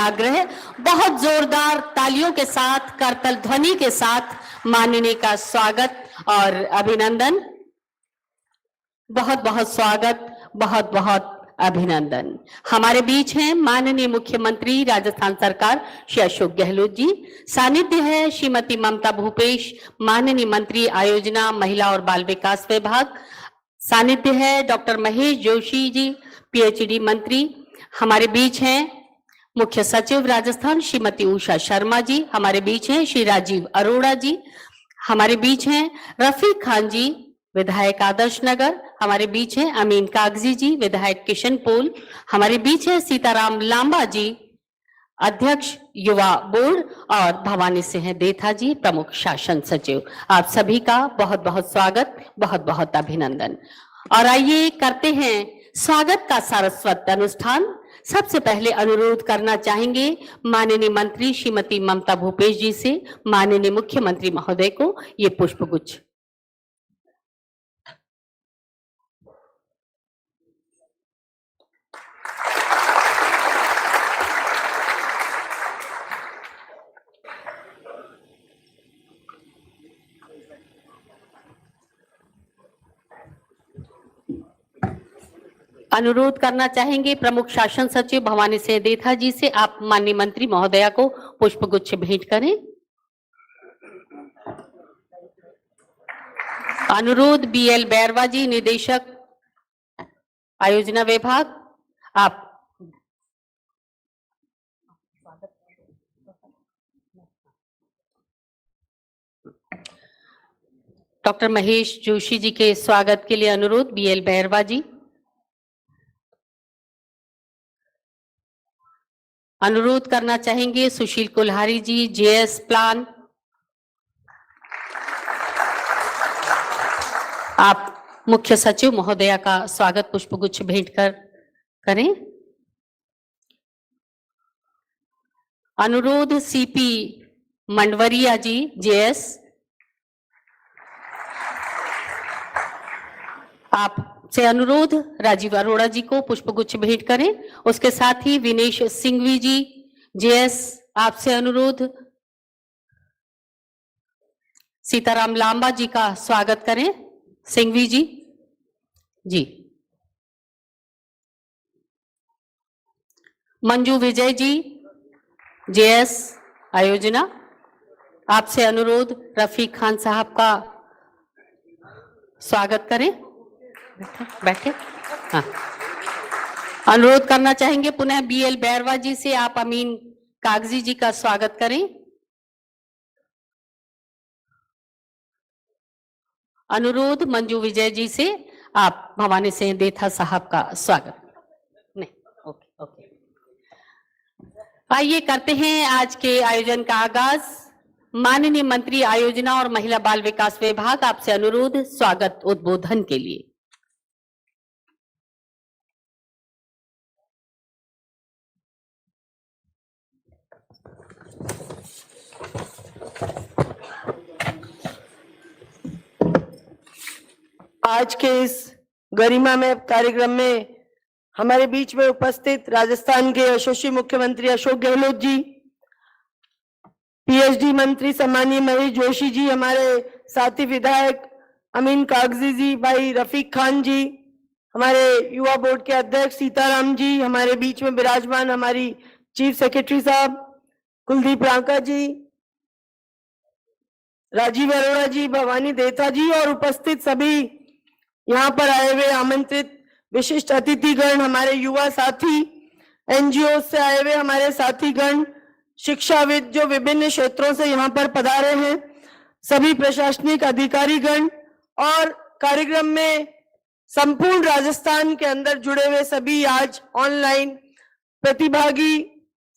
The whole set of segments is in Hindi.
आग्रह, बहुत जोरदार तालियों के साथ, करतल ध्वनि के साथ माननीय का स्वागत और अभिनंदन। बहुत बहुत स्वागत, बहुत बहुत अभिनंदन। हमारे बीच हैं माननीय मुख्यमंत्री राजस्थान सरकार श्री अशोक गहलोत जी, सानिध्य है श्रीमती ममता भूपेश, माननीय मंत्री आयोजना महिला और बाल विकास विभाग, सानिध्य है डॉक्टर महेश जोशी जी, पीएचडी मंत्री। हमारे बीच हैं मुख्य सचिव राजस्थान श्रीमती उषा शर्मा जी, हमारे बीच हैं श्री राजीव अरोड़ा जी, हमारे बीच हैं रफीक खान जी, विधायक आदर्श नगर, हमारे बीच हैं अमीन कागजी जी, विधायक किशनपोल, हमारे बीच है सीताराम लांबा जी, अध्यक्ष युवा बोर्ड, और भवानी सिंह देथा जी, प्रमुख शासन सचिव। आप सभी का बहुत बहुत स्वागत, बहुत बहुत अभिनंदन। और आइए करते हैं स्वागत का सारस्वत अनुष्ठान। सबसे पहले अनुरोध करना चाहेंगे माननीय मंत्री श्रीमती ममता भूपेश जी से, माननीय मुख्यमंत्री महोदय को ये पुष्पगुच्छ। अनुरोध करना चाहेंगे प्रमुख शासन सचिव भवानी सिंह देथा जी से, आप माननीय मंत्री महोदया को पुष्पगुच्छ भेंट करें। अनुरोध बीएल बैरवा जी, निदेशक आयोजना विभाग, आप डॉक्टर महेश जोशी जी के स्वागत के लिए अनुरोध बीएल बैरवा जी। अनुरोध करना चाहेंगे सुशील कुल्हारी जी, जेएस प्लान, आप मुख्य सचिव महोदया का स्वागत पुष्पगुच्छ भेंट कर करें। अनुरोध सीपी मंडवरिया जी, जेएस, आप से अनुरोध राजीव अरोड़ा जी को पुष्पगुच्छ भेंट करें। उसके साथ ही विनेश सिंघवी जी, जेएस, आपसे अनुरोध सीताराम लांबा जी का स्वागत करें। सिंघवी जी जी। मंजू विजय जी, जेएस आयोजना, आपसे अनुरोध रफीक खान साहब का स्वागत करें। बैठे। हाँ, अनुरोध करना चाहेंगे पुनः बीएल बैरवा जी से, आप अमीन कागजी जी का स्वागत करें। अनुरोध मंजू विजय जी से, आप भवानी सिंह देथा साहब का स्वागत। नहीं, ओके ओके। आइए करते हैं आज के आयोजन का आगाज। माननीय मंत्री आयोजना और महिला बाल विकास विभाग, आपसे अनुरोध स्वागत उद्बोधन के लिए। आज के इस गरिमामय कार्यक्रम में हमारे बीच में उपस्थित राजस्थान के यशस्वी मुख्यमंत्री अशोक गहलोत जी, पीएचडी मंत्री सम्मानीय महेश जोशी जी, हमारे साथी विधायक अमीन कागजी जी, भाई रफीक खान जी, हमारे युवा बोर्ड के अध्यक्ष सीताराम जी, हमारे बीच में विराजमान हमारी चीफ सेक्रेटरी साहब कुलदीप रांका जी, राजीव अरोड़ा जी, भवानी देथा जी, और उपस्थित सभी यहाँ पर आए हुए आमंत्रित विशिष्ट अतिथिगण, हमारे युवा साथी, एनजीओ से आए हुए हमारे साथीगण, शिक्षाविद जो विभिन्न क्षेत्रों से यहाँ पर पधारे हैं, सभी प्रशासनिक अधिकारीगण और कार्यक्रम में संपूर्ण राजस्थान के अंदर जुड़े हुए सभी आज ऑनलाइन प्रतिभागी,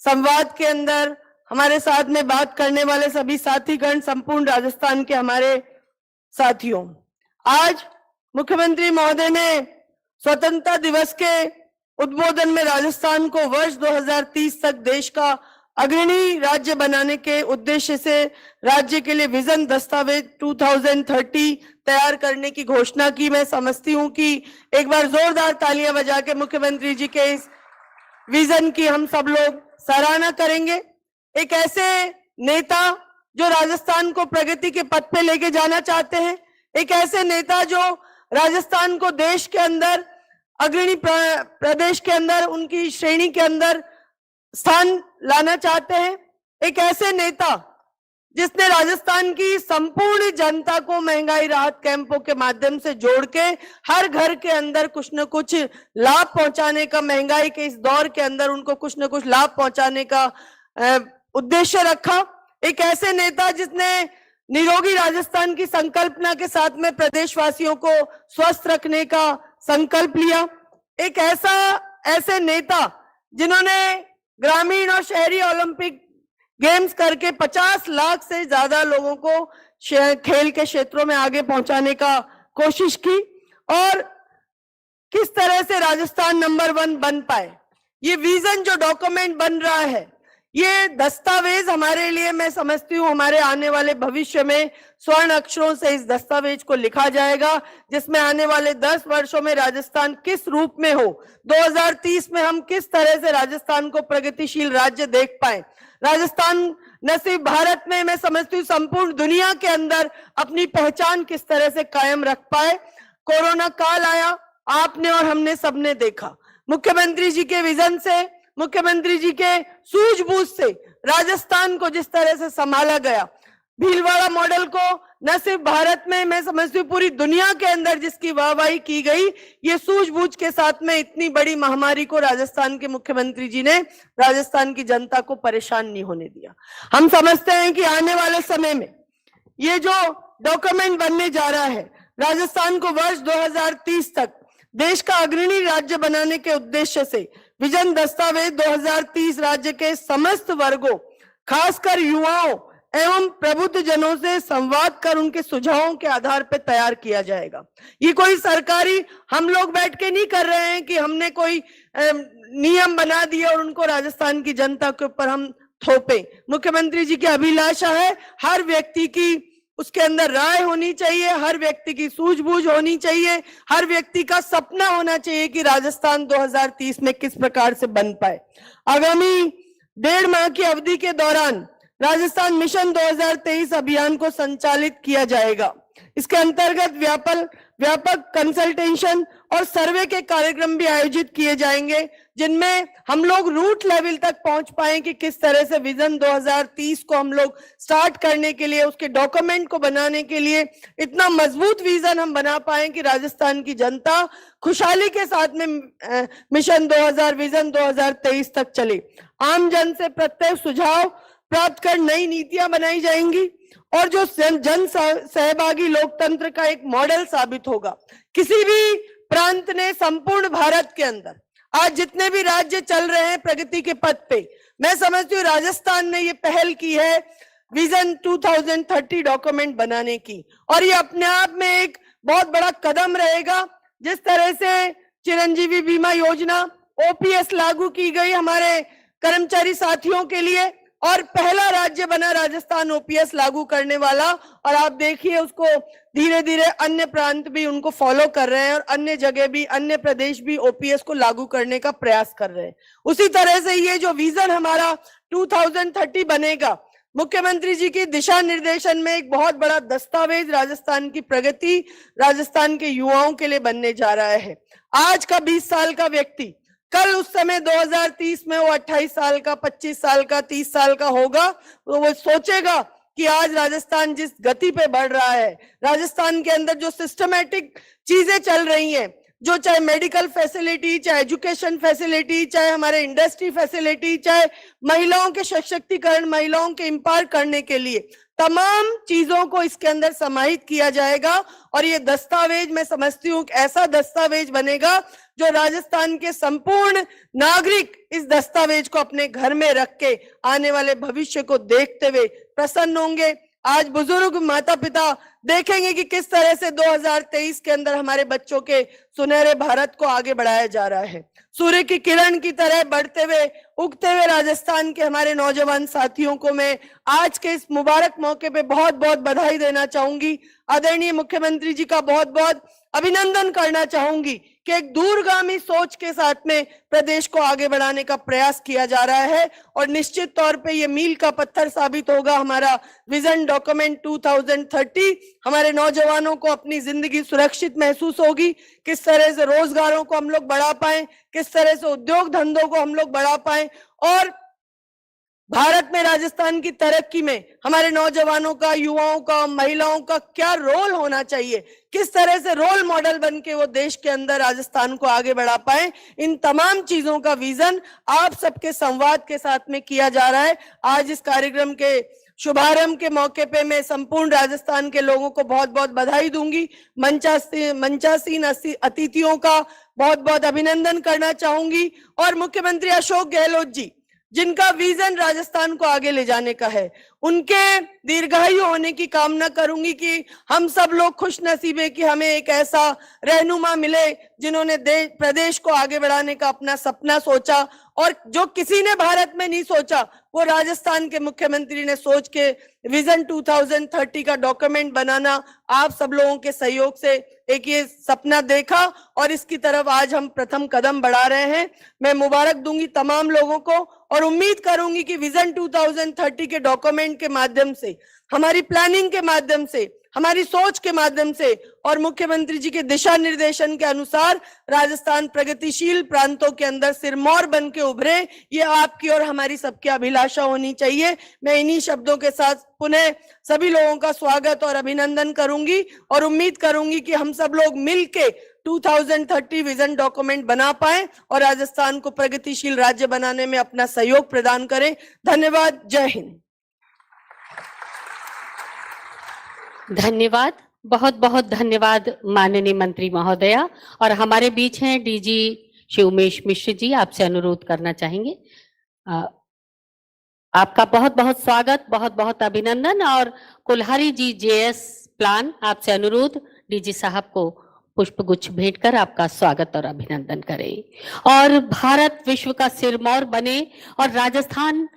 संवाद के अंदर हमारे साथ में बात करने वाले सभी साथीगण, संपूर्ण राजस्थान के हमारे साथियों, आज मुख्यमंत्री महोदय ने स्वतंत्रता दिवस के उद्बोधन में राजस्थान को वर्ष 2030 तक देश का अग्रणी राज्य बनाने के उद्देश्य से राज्य के लिए विजन दस्तावेज 2030 तैयार करने की घोषणा की। मैं समझती हूं कि एक बार जोरदार तालियां बजा के मुख्यमंत्री जी के इस विजन की हम सब लोग सराहना करेंगे। एक ऐसे नेता जो राजस्थान को प्रगति के पथ पे लेके जाना चाहते हैं, एक ऐसे नेता जो राजस्थान को देश के अंदर अग्रणी प्रदेश के अंदर उनकी श्रेणी के अंदर स्थान लाना चाहते हैं, एक ऐसे नेता जिसने राजस्थान की संपूर्ण जनता को महंगाई राहत कैंपों के माध्यम से जोड़ के हर घर के अंदर कुछ न कुछ लाभ पहुंचाने का, महंगाई के इस दौर के अंदर उनको कुछ न कुछ लाभ पहुंचाने का उद्देश्य रखा। एक ऐसे नेता जिसने निरोगी राजस्थान की संकल्पना के साथ में प्रदेशवासियों को स्वस्थ रखने का संकल्प लिया। एक ऐसे नेता जिन्होंने ग्रामीण और शहरी ओलंपिक गेम्स करके 50 लाख से ज्यादा लोगों को खेल के क्षेत्रों में आगे पहुंचाने का कोशिश की और किस तरह से राजस्थान नंबर 1 बन पाए। ये विजन जो डॉक्यूमेंट बन रहा है, ये दस्तावेज हमारे लिए, मैं समझती हूँ हमारे आने वाले भविष्य में स्वर्ण अक्षरों से इस दस्तावेज को लिखा जाएगा, जिसमें आने वाले 10 वर्षों में राजस्थान किस रूप में हो, 2030 में हम किस तरह से राजस्थान को प्रगतिशील राज्य देख पाए। राजस्थान न सिर्फ भारत में, मैं समझती हूँ संपूर्ण दुनिया के अंदर अपनी पहचान किस तरह से कायम रख पाए। कोरोना काल आया, आपने और हमने सबने देखा, मुख्यमंत्री जी के विजन से, मुख्यमंत्री जी के सूझबूझ से राजस्थान को जिस तरह से संभाला गया, भीलवाड़ा मॉडल को न सिर्फ भारत में, मैं समझती हूँ पूरी दुनिया के अंदर जिसकी वाहवाही की गई, ये सूझबूझ के साथ में इतनी बड़ी महामारी को राजस्थान के मुख्यमंत्री जी ने राजस्थान की जनता को परेशान नहीं होने दिया। हम समझते हैं कि आने वाले समय में ये जो डॉक्यूमेंट बनने जा रहा है, राजस्थान को वर्ष 2030 तक देश का अग्रणी राज्य बनाने के उद्देश्य से विजन दस्तावेज 2030 राज्य के समस्त वर्गों, खासकर युवाओं एवं प्रबुद्ध जनों से संवाद कर उनके सुझावों के आधार पर तैयार किया जाएगा। ये कोई सरकारी हम लोग बैठ के नहीं कर रहे हैं कि हमने कोई नियम बना दिए और उनको राजस्थान की जनता के ऊपर हम थोपे। मुख्यमंत्री जी की अभिलाषा है हर व्यक्ति की उसके अंदर राय होनी चाहिए, हर व्यक्ति की सूझबूझ होनी चाहिए, हर व्यक्ति का सपना होना चाहिए कि राजस्थान 2030 में किस प्रकार से बन पाए। आगामी 1.5 माह की अवधि के दौरान राजस्थान मिशन 2023 अभियान को संचालित किया जाएगा। इसके अंतर्गत व्यापक कंसल्टेशन और सर्वे के कार्यक्रम भी आयोजित किए जाएंगे, जिनमें हम लोग रूट लेवल तक पहुंच पाए कि किस तरह से विजन 2030 को हम लोग स्टार्ट करने के लिए, उसके डॉक्यूमेंट को बनाने के लिए इतना मजबूत विजन हम बना पाए कि राजस्थान की जनता खुशहाली के साथ में मिशन 2000 विजन 2023 तक चले। आम जन से प्रत्येक सुझाव प्राप्त कर नई नीतियां बनाई जाएंगी और जो जन सहभागी लोकतंत्र का एक मॉडल साबित होगा। किसी भी प्रांत ने संपूर्ण भारत के अंदर आज जितने भी राज्य चल रहे हैं प्रगति के पथ पे, मैं समझती हूँ राजस्थान ने ये पहल की है विजन 2030 डॉक्यूमेंट बनाने की, और ये अपने आप में एक बहुत बड़ा कदम रहेगा। जिस तरह से चिरंजीवी बीमा योजना ओपीएस लागू की गई हमारे कर्मचारी साथियों के लिए, और पहला राज्य बना राजस्थान ओपीएस लागू करने वाला, और आप देखिए उसको धीरे धीरे अन्य प्रांत भी उनको फॉलो कर रहे हैं और अन्य जगह भी, अन्य प्रदेश भी ओपीएस को लागू करने का प्रयास कर रहे हैं। उसी तरह से ये जो विजन हमारा 2030 बनेगा, मुख्यमंत्री जी की दिशा निर्देशन में एक बहुत बड़ा दस्तावेज राजस्थान की प्रगति, राजस्थान के युवाओं के लिए बनने जा रहा है। आज का 20 साल का व्यक्ति कल उस समय 2030 में वो 28 साल का, 25 साल का, 30 साल का होगा, तो वो सोचेगा कि आज राजस्थान जिस गति पे बढ़ रहा है, राजस्थान के अंदर जो सिस्टमैटिक चीजें चल रही हैं, जो चाहे मेडिकल फैसिलिटी, चाहे एजुकेशन फैसिलिटी, चाहे हमारे इंडस्ट्री फैसिलिटी, चाहे महिलाओं के सशक्तिकरण, महिलाओं के एम्पावर करने के लिए तमाम चीजों को इसके अंदर समाहित किया जाएगा। और ये दस्तावेज मैं समझती हूँ ऐसा दस्तावेज बनेगा जो राजस्थान के संपूर्ण नागरिक इस दस्तावेज को अपने घर में रख के आने वाले भविष्य को देखते हुए प्रसन्न होंगे। आज बुजुर्ग माता पिता देखेंगे कि किस तरह से 2023 के अंदर हमारे बच्चों के सुनहरे भारत को आगे बढ़ाया जा रहा है। सूर्य की किरण की तरह बढ़ते हुए उगते हुए राजस्थान के हमारे नौजवान साथियों को मैं आज के इस मुबारक मौके पे बहुत बहुत बधाई देना चाहूंगी। आदरणीय मुख्यमंत्री जी का बहुत बहुत अभिनंदन करना चाहूंगी कि एक दूरगामी सोच के साथ में प्रदेश को आगे बढ़ाने का प्रयास किया जा रहा है और निश्चित तौर पे ये मील का पत्थर साबित होगा हमारा विजन डॉक्यूमेंट 2030। हमारे नौजवानों को अपनी जिंदगी सुरक्षित महसूस होगी, किस तरह से रोजगारों को हम लोग बढ़ा पाए, किस तरह से उद्योग धंधों को हम लोग बढ़ा पाए और भारत में राजस्थान की तरक्की में हमारे नौजवानों का, युवाओं का, महिलाओं का क्या रोल होना चाहिए, किस तरह से रोल मॉडल बन के वो देश के अंदर राजस्थान को आगे बढ़ा पाए, इन तमाम चीजों का विजन आप सबके संवाद के साथ में किया जा रहा है। आज इस कार्यक्रम के शुभारंभ के मौके पे मैं संपूर्ण राजस्थान के लोगों को बहुत बहुत बधाई दूंगी। मंचासीन अतिथियों का बहुत बहुत अभिनंदन करना चाहूंगी और मुख्यमंत्री अशोक गहलोत जी जिनका विजन राजस्थान को आगे ले जाने का है, उनके दीर्घायु होने की कामना करूंगी कि हम सब लोग खुश नसीब है कि हमें एक ऐसा रहनुमा मिले जिन्होंने प्रदेश को आगे बढ़ाने का अपना सपना सोचा और जो किसी ने भारत में नहीं सोचा वो राजस्थान के मुख्यमंत्री ने सोच के विजन 2030 का डॉक्यूमेंट बनाना आप सब लोगों के सहयोग से एक ये सपना देखा और इसकी तरफ आज हम प्रथम कदम बढ़ा रहे हैं। मैं मुबारक दूंगी तमाम लोगों को और उम्मीद करूंगी कि विजन 2030 के डॉक्यूमेंट के माध्यम से, हमारी प्लानिंग के माध्यम से, हमारी सोच के माध्यम से और मुख्यमंत्री जी के दिशा निर्देशन के अनुसार राजस्थान प्रगतिशील प्रांतों के अंदर सिरमौर बन के उभरे, ये आपकी और हमारी सबकी अभिलाषा होनी चाहिए। मैं इन्हीं शब्दों के साथ पुनः सभी लोगों का स्वागत और अभिनंदन करूंगी और उम्मीद करूंगी कि हम सब लोग मिलके 2030 विजन डॉक्यूमेंट बना पाए और राजस्थान को प्रगतिशील राज्य बनाने में अपना सहयोग प्रदान करें। धन्यवाद। जय हिंद। धन्यवाद, बहुत बहुत धन्यवाद माननीय मंत्री महोदया। और हमारे बीच हैं डीजी श्री उमेश मिश्र जी, आपसे अनुरोध करना चाहेंगे। आपका बहुत बहुत स्वागत, बहुत बहुत अभिनंदन। और कुल्हारी जी जेएस प्लान, आपसे अनुरोध डीजी साहब को पुष्प गुच्छ भेंट कर आपका स्वागत और अभिनंदन करें। और भारत विश्व का सिरमौर बने और राजस्थान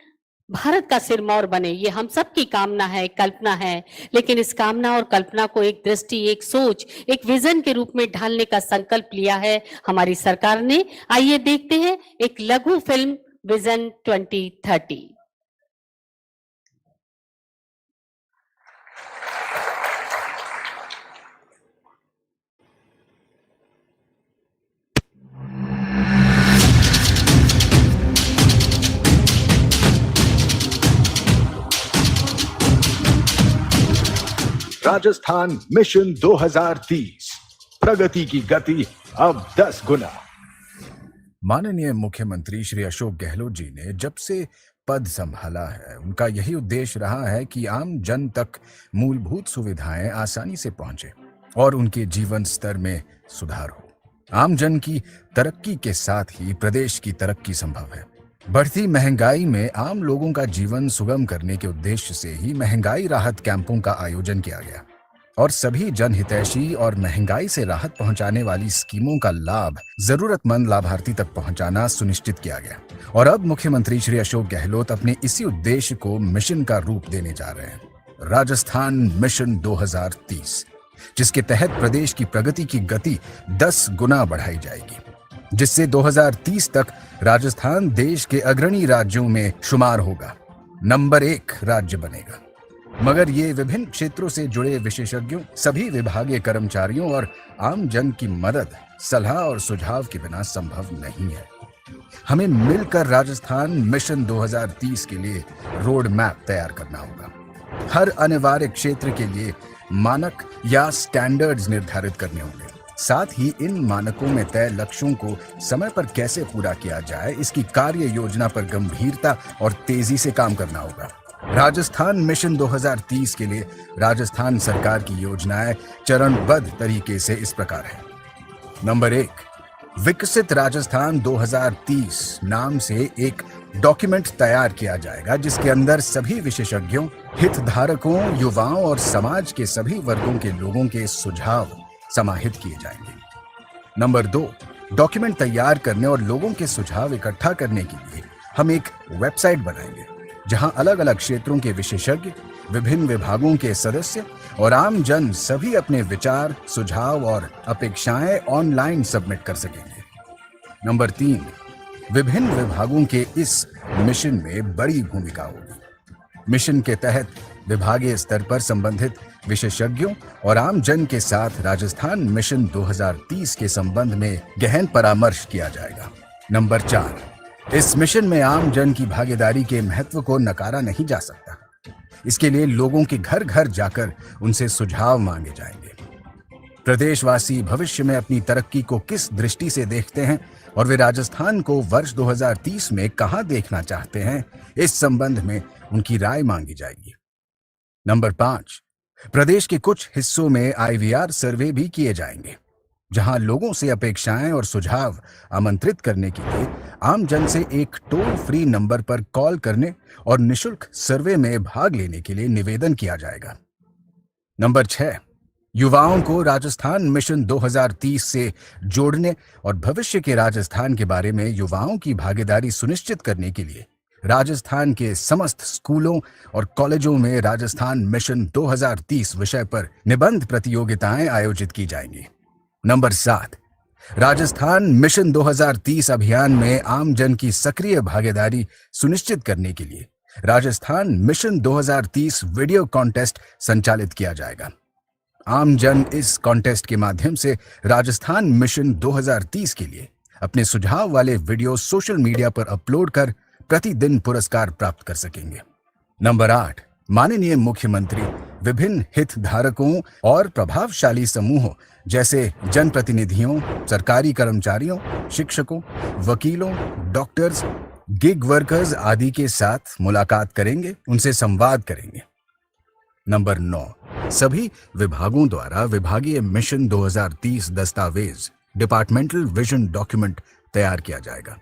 भारत का सिरमौर बने, ये हम सब की कामना है, कल्पना है। लेकिन इस कामना और कल्पना को एक दृष्टि, एक सोच, एक विजन के रूप में ढालने का संकल्प लिया है हमारी सरकार ने। आइए देखते हैं एक लघु फिल्म विजन 2030। राजस्थान मिशन 2030, प्रगति की गति अब 10 गुना। माननीय मुख्यमंत्री श्री अशोक गहलोत जी ने जब से पद संभाला है, उनका यही उद्देश्य रहा है कि आम जन तक मूलभूत सुविधाएं आसानी से पहुंचे और उनके जीवन स्तर में सुधार हो। आम जन की तरक्की के साथ ही प्रदेश की तरक्की संभव है। बढ़ती महंगाई में आम लोगों का जीवन सुगम करने के उद्देश्य से ही महंगाई राहत कैंपों का आयोजन किया गया और सभी जनहितैषी और महंगाई से राहत पहुंचाने वाली स्कीमों का लाभ जरूरतमंद लाभार्थी तक पहुंचाना सुनिश्चित किया गया। और अब मुख्यमंत्री श्री अशोक गहलोत अपने इसी उद्देश्य को मिशन का रूप देने जा रहे हैं, राजस्थान मिशन 2030, जिसके तहत प्रदेश की प्रगति की गति 10 गुना बढ़ाई जाएगी, जिससे 2030 तक राजस्थान देश के अग्रणी राज्यों में शुमार होगा, नंबर 1 राज्य बनेगा। मगर ये विभिन्न क्षेत्रों से जुड़े विशेषज्ञों, सभी विभागीय कर्मचारियों और आम जन की मदद, सलाह और सुझाव के बिना संभव नहीं है। हमें मिलकर राजस्थान मिशन 2030 के लिए रोड मैप तैयार करना होगा। हर अनिवार्य क्षेत्र के लिए मानक या स्टैंडर्ड्स निर्धारित करने होंगे। साथ ही इन मानकों में तय लक्ष्यों को समय पर कैसे पूरा किया जाए, इसकी कार्य योजना पर गंभीरता और तेजी से काम करना होगा। राजस्थान मिशन 2030 के लिए राजस्थान सरकार की योजनाएं चरणबद्ध तरीके से इस प्रकार है। नंबर 1, विकसित राजस्थान 2030 नाम से एक डॉक्यूमेंट तैयार किया जाएगा, जिसके अंदर सभी विशेषज्ञों, हितधारकों, युवाओं और समाज के सभी वर्गों के लोगों के सुझाव समाहित किए जाएंगे। नंबर 2, डॉक्यूमेंट तैयार करने और लोगों के सुझाव इकट्ठा करने के लिए हम एक वेबसाइट बनाएंगे जहां अलग अलग क्षेत्रों के विशेषज्ञ, विभिन्न विभागों के सदस्य और आम जन सभी अपने विचार, सुझाव और अपेक्षाएं ऑनलाइन सबमिट कर सकेंगे। नंबर 3, विभिन्न विभागों के इस मिशन में बड़ी भूमिका होगी। मिशन के तहत विभागीय स्तर पर संबंधित विशेषज्ञों और आम जन के साथ राजस्थान मिशन 2030 के संबंध में गहन परामर्श किया जाएगा। नंबर 4, इस मिशन में आम जन की भागीदारी के महत्व को नकारा नहीं जा सकता। इसके लिए लोगों के घर घर जाकर उनसे सुझाव मांगे जाएंगे। प्रदेशवासी भविष्य में अपनी तरक्की को किस दृष्टि से देखते हैं और वे राजस्थान को वर्ष 2030 में कहां देखना चाहते हैं, इस संबंध में उनकी राय मांगी जाएगी। नंबर 5, प्रदेश के कुछ हिस्सों में IVR सर्वे भी किए जाएंगे, जहां लोगों से अपेक्षाएं और सुझाव आमंत्रित करने के लिए आम जन से एक टोल फ्री नंबर पर कॉल करने और निशुल्क सर्वे में भाग लेने के लिए निवेदन किया जाएगा। नंबर 6, युवाओं को राजस्थान मिशन 2030 से जोड़ने और भविष्य के राजस्थान के बारे में युवाओं की भागीदारी सुनिश्चित करने के लिए राजस्थान के समस्त स्कूलों और कॉलेजों में राजस्थान मिशन 2030 विषय पर निबंध प्रतियोगिताएं आयोजित की जाएंगी। नंबर 7, राजस्थान मिशन 2030 अभियान में आम जन की सक्रिय भागीदारी सुनिश्चित करने के लिए राजस्थान मिशन 2030 वीडियो कॉन्टेस्ट संचालित किया जाएगा। आम जन इस कॉन्टेस्ट के माध्यम से राजस्थान मिशन 2030 के लिए अपने सुझाव वाले वीडियो सोशल मीडिया पर अपलोड कर प्रतिदिन पुरस्कार प्राप्त कर सकेंगे। नंबर 8, माननीय मुख्यमंत्री विभिन्न हितधारकों और प्रभावशाली समूहों जैसे जनप्रतिनिधियों, सरकारी कर्मचारियों, शिक्षकों, वकीलों, डॉक्टर्स, गिग वर्कर्स आदि के साथ मुलाकात करेंगे, उनसे संवाद करेंगे। नंबर 9, सभी विभागों द्वारा विभागीय मिशन 2030 दस्तावेज, डिपार्टमेंटल विजन डॉक्यूमेंट तैयार किया जाएगा।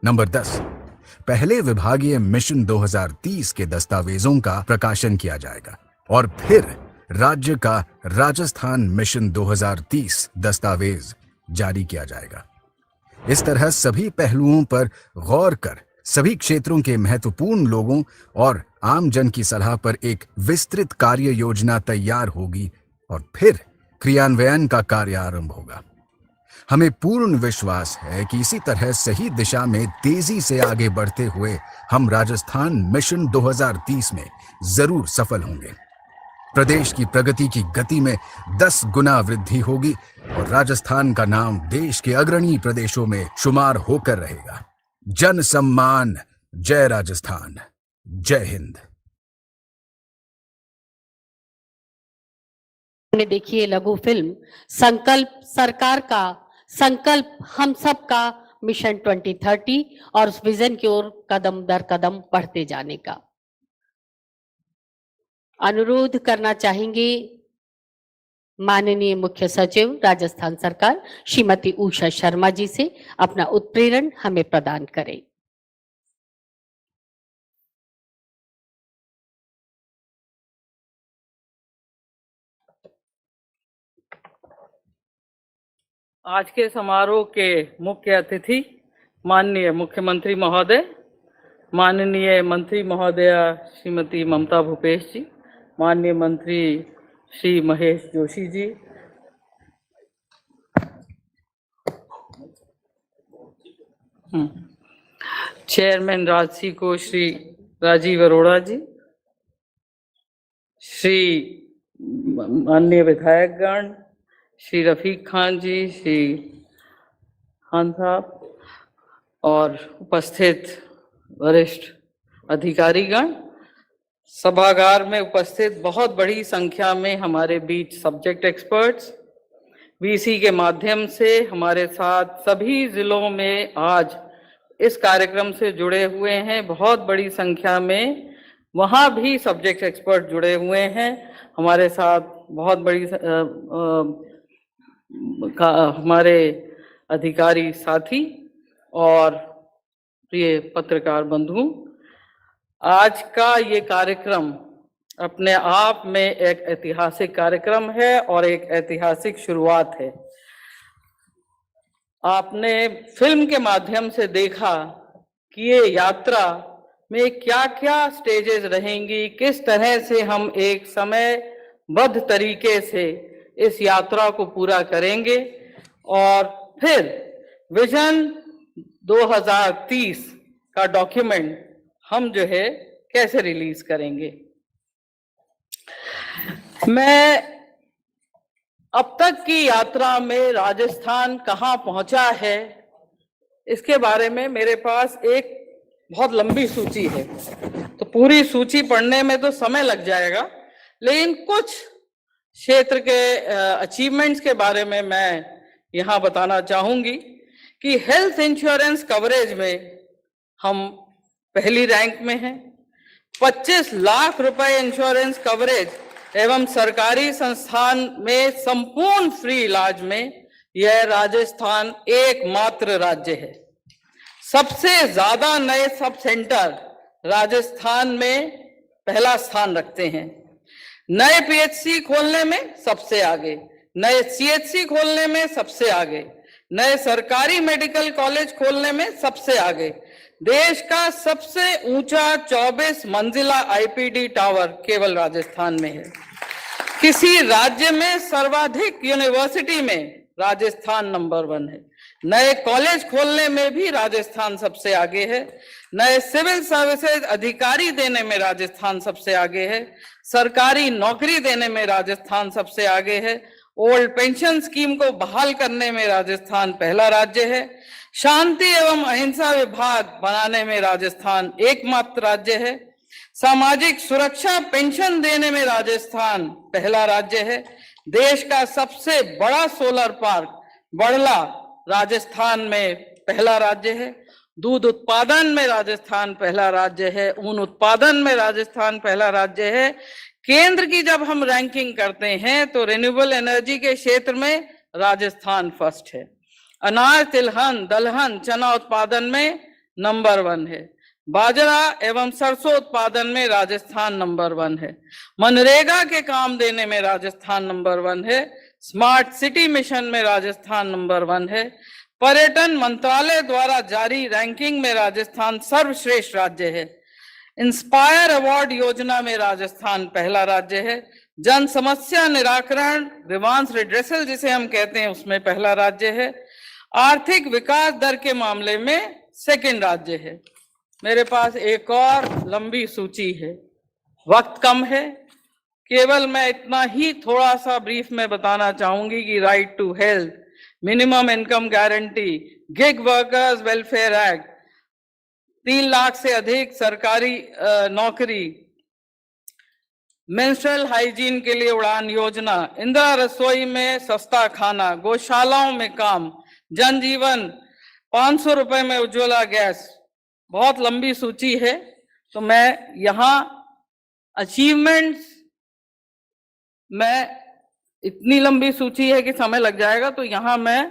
नंबर 10, पहले विभागीय मिशन 2030 के दस्तावेजों का प्रकाशन किया जाएगा और फिर राज्य का राजस्थान मिशन 2030 दस्तावेज जारी किया जाएगा। इस तरह सभी पहलुओं पर गौर कर सभी क्षेत्रों के महत्वपूर्ण लोगों और आम जन की सलाह पर एक विस्तृत कार्य योजना तैयार होगी और फिर क्रियान्वयन का कार्य आरंभ होगा। हमें पूर्ण विश्वास है कि इसी तरह सही दिशा में तेजी से आगे बढ़ते हुए हम राजस्थान मिशन 2030 में जरूर सफल होंगे। प्रदेश की प्रगति की गति में 10 गुना वृद्धि होगी और राजस्थान का नाम देश के अग्रणी प्रदेशों में शुमार होकर रहेगा। जन सम्मान, जय राजस्थान, जय हिंद। ने देखी है लघु फिल्म संकल्प, सरकार का संकल्प हम सब का मिशन 2030 और उस विजन की ओर कदम दर कदम बढ़ते जाने का। अनुरोध करना चाहेंगे माननीय मुख्य सचिव राजस्थान सरकार श्रीमती उषा शर्मा जी से अपना उत्प्रेरण हमें प्रदान करें। आज के समारोह के मुख्य अतिथि माननीय मुख्यमंत्री महोदय, माननीय मंत्री महोदया श्रीमती ममता भूपेश जी, माननीय मंत्री श्री महेश जोशी जी, चेयरमैन राजसी को श्री राजीव अरोड़ा जी, श्री माननीय विधायकगण, श्री रफीक खान जी, श्री खान साहब और उपस्थित वरिष्ठ अधिकारीगण, सभागार में उपस्थित बहुत बड़ी संख्या में हमारे बीच सब्जेक्ट एक्सपर्ट्स, वीसी के माध्यम से हमारे साथ सभी जिलों में आज इस कार्यक्रम से जुड़े हुए हैं। बहुत बड़ी संख्या में वहाँ भी सब्जेक्ट एक्सपर्ट जुड़े हुए हैं हमारे साथ। बहुत बड़ी हमारे अधिकारी साथी और प्रिय पत्रकार बंधु, आज का ये कार्यक्रम अपने आप में एक ऐतिहासिक कार्यक्रम है और एक ऐतिहासिक शुरुआत है। आपने फिल्म के माध्यम से देखा कि ये यात्रा में क्या क्या स्टेजेस रहेंगी, किस तरह से हम एक समयबद्ध तरीके से इस यात्रा को पूरा करेंगे और फिर विजन 2030 का डॉक्यूमेंट हम जो है कैसे रिलीज करेंगे। मैं अब तक की यात्रा में राजस्थान कहाँ पहुंचा है इसके बारे में मेरे पास एक बहुत लंबी सूची है, तो पूरी सूची पढ़ने में तो समय लग जाएगा, लेकिन कुछ क्षेत्र के अचीवमेंट्स के बारे में मैं यहाँ बताना चाहूंगी कि हेल्थ इंश्योरेंस कवरेज में हम पहली रैंक में हैं। 25 लाख रुपए इंश्योरेंस कवरेज एवं सरकारी संस्थान में संपूर्ण फ्री इलाज में यह राजस्थान एकमात्र राज्य है। सबसे ज्यादा नए सब सेंटर राजस्थान में पहला स्थान रखते हैं। नए पीएचसी खोलने में सबसे आगे, नए सीएचसी खोलने में सबसे आगे, नए सरकारी मेडिकल कॉलेज खोलने में सबसे आगे। देश का सबसे ऊंचा 24 मंजिला आईपीडी टावर केवल राजस्थान में है। किसी राज्य में सर्वाधिक यूनिवर्सिटी में राजस्थान नंबर 1 है। नए कॉलेज खोलने में भी राजस्थान सबसे आगे है। नए सिविल सर्विसेज अधिकारी देने में राजस्थान सबसे आगे है। सरकारी नौकरी देने में राजस्थान सबसे आगे है। ओल्ड पेंशन स्कीम को बहाल करने में राजस्थान पहला राज्य है। शांति एवं अहिंसा विभाग बनाने में राजस्थान एकमात्र राज्य है। सामाजिक सुरक्षा पेंशन देने में राजस्थान पहला राज्य है। देश का सबसे बड़ा सोलर पार्क बड़ला राजस्थान में पहला राज्य है। दूध उत्पादन में राजस्थान पहला राज्य है। ऊन उत्पादन में राजस्थान पहला राज्य है। केंद्र की जब हम रैंकिंग करते हैं तो रिन्यूएबल एनर्जी के क्षेत्र में राजस्थान फर्स्ट है। अनाज, तिलहन, दलहन, चना उत्पादन में नंबर 1 है। बाजरा एवं सरसों उत्पादन में राजस्थान नंबर 1 है। मनरेगा के काम देने में राजस्थान नंबर 1 है। स्मार्ट सिटी मिशन में राजस्थान नंबर 1 है। पर्यटन मंत्रालय द्वारा जारी रैंकिंग में राजस्थान सर्वश्रेष्ठ राज्य है। इंस्पायर अवार्ड योजना में राजस्थान पहला राज्य है। जन समस्या निराकरण, ग्रीवांस रिड्रेसल जिसे हम कहते हैं, उसमें पहला राज्य है। आर्थिक विकास दर के मामले में सेकंड राज्य है। मेरे पास एक और लंबी सूची है, वक्त कम है, केवल मैं इतना ही थोड़ा सा ब्रीफ में बताना चाहूंगी कि right to health, minimum income guarantee, gig workers welfare act, 3 lakh से अधिक सरकारी नौकरी, मेंस्ट्रुअल हाइजीन के लिए उड़ान योजना, इंदिरा रसोई में सस्ता खाना, गौशालाओं में काम, जन जीवन, 500 रुपए में उज्ज्वला गैस, बहुत लंबी सूची है। तो मैं यहाँ अचीवमेंट्स में इतनी लंबी सूची है कि समय लग जाएगा, तो यहाँ मैं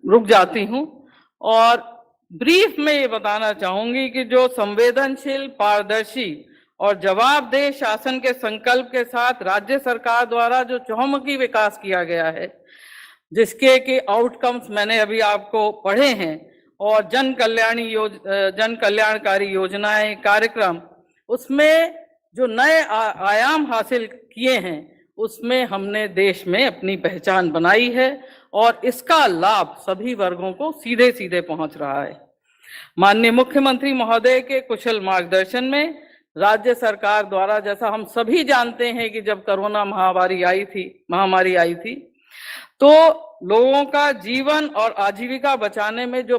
रुक जाती हूँ और ब्रीफ में ये बताना चाहूंगी कि जो संवेदनशील, पारदर्शी और जवाबदेह शासन के संकल्प के साथ राज्य सरकार द्वारा जो चहुमुखी विकास किया गया है, जिसके के आउटकम्स मैंने अभी आपको पढ़े हैं, और जन कल्याणकारी योजनाएं, कार्यक्रम, उसमें जो नए आयाम हासिल किए हैं, उसमें हमने देश में अपनी पहचान बनाई है और इसका लाभ सभी वर्गों को सीधे सीधे पहुंच रहा है। माननीय मुख्यमंत्री महोदय के कुशल मार्गदर्शन में राज्य सरकार द्वारा, जैसा हम सभी जानते हैं कि जब कोरोना महामारी आई थी तो लोगों का जीवन और आजीविका बचाने में जो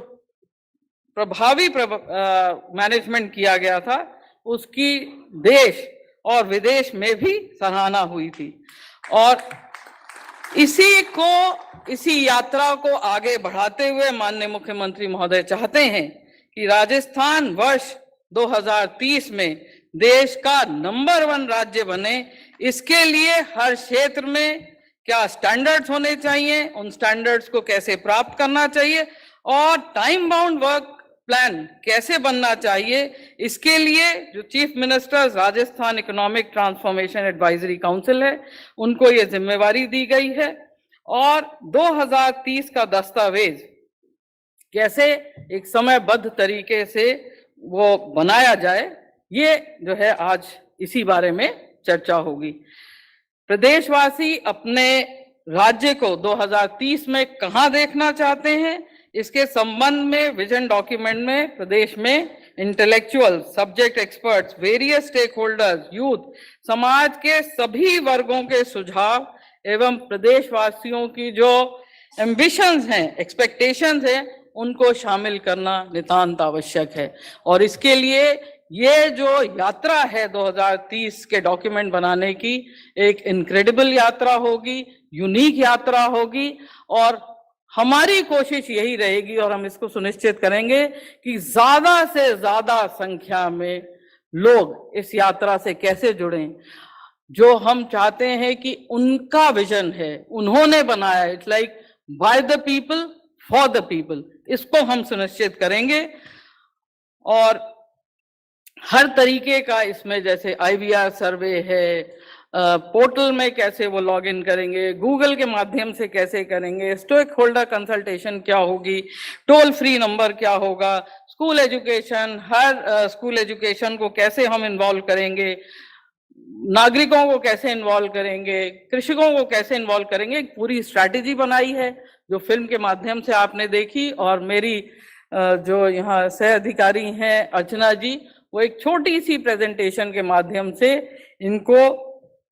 प्रभावी मैनेजमेंट किया गया था, उसकी देश और विदेश में भी सराहना हुई थी। और इसी यात्रा को आगे बढ़ाते हुए माननीय मुख्यमंत्री महोदय चाहते हैं कि राजस्थान वर्ष 2030 में देश का नंबर 1 राज्य बने। इसके लिए हर क्षेत्र में क्या स्टैंडर्ड्स होने चाहिए, उन स्टैंडर्ड्स को कैसे प्राप्त करना चाहिए और टाइम बाउंड वर्क प्लान कैसे बनना चाहिए, इसके लिए जो chief ministers Rajasthan economic transformation advisory council है, उनको ये जिम्मेवारी दी गई है। और 2030 का दस्तावेज कैसे एक समयबद्ध तरीके से वो बनाया जाए, ये जो है आज इसी बारे में चर्चा होगी। प्रदेशवासी अपने राज्य को 2030 में कहां देखना चाहते हैं, इसके संबंध में विजन डॉक्यूमेंट में प्रदेश में intellectual, subject experts, various stakeholders, youth, समाज के सभी वर्गों के सुझाव एवं प्रदेशवासियों की जो एम्बिशंस हैं, एक्सपेक्टेशंस हैं, उनको शामिल करना नितांत आवश्यक है। और इसके लिए ये जो यात्रा है 2030 के डॉक्यूमेंट बनाने की, एक इनक्रेडिबल यात्रा होगी, यूनिक यात्रा होगी। और हमारी कोशिश यही रहेगी और हम इसको सुनिश्चित करेंगे कि ज्यादा से ज्यादा संख्या में लोग इस यात्रा से कैसे जुड़ें। जो हम चाहते हैं कि उनका विजन है, उन्होंने बनाया, it's like by the people for the people, इसको हम सुनिश्चित करेंगे। और हर तरीके का इसमें जैसे IVR सर्वे है, पोर्टल में कैसे वो लॉग इन करेंगे, गूगल के माध्यम से कैसे करेंगे, स्टेक होल्डर कंसल्टेशन क्या होगी, टोल फ्री नंबर क्या होगा, स्कूल एजुकेशन, हर स्कूल एजुकेशन को कैसे हम इन्वॉल्व करेंगे, नागरिकों को कैसे इन्वॉल्व करेंगे, कृषकों को कैसे इन्वॉल्व करेंगे, एक पूरी स्ट्रैटेजी बनाई है जो फिल्म के माध्यम से आपने देखी। और मेरी जो यहाँ सह अधिकारी हैं अर्चना जी, वो एक छोटी सी प्रेजेंटेशन के माध्यम से इनको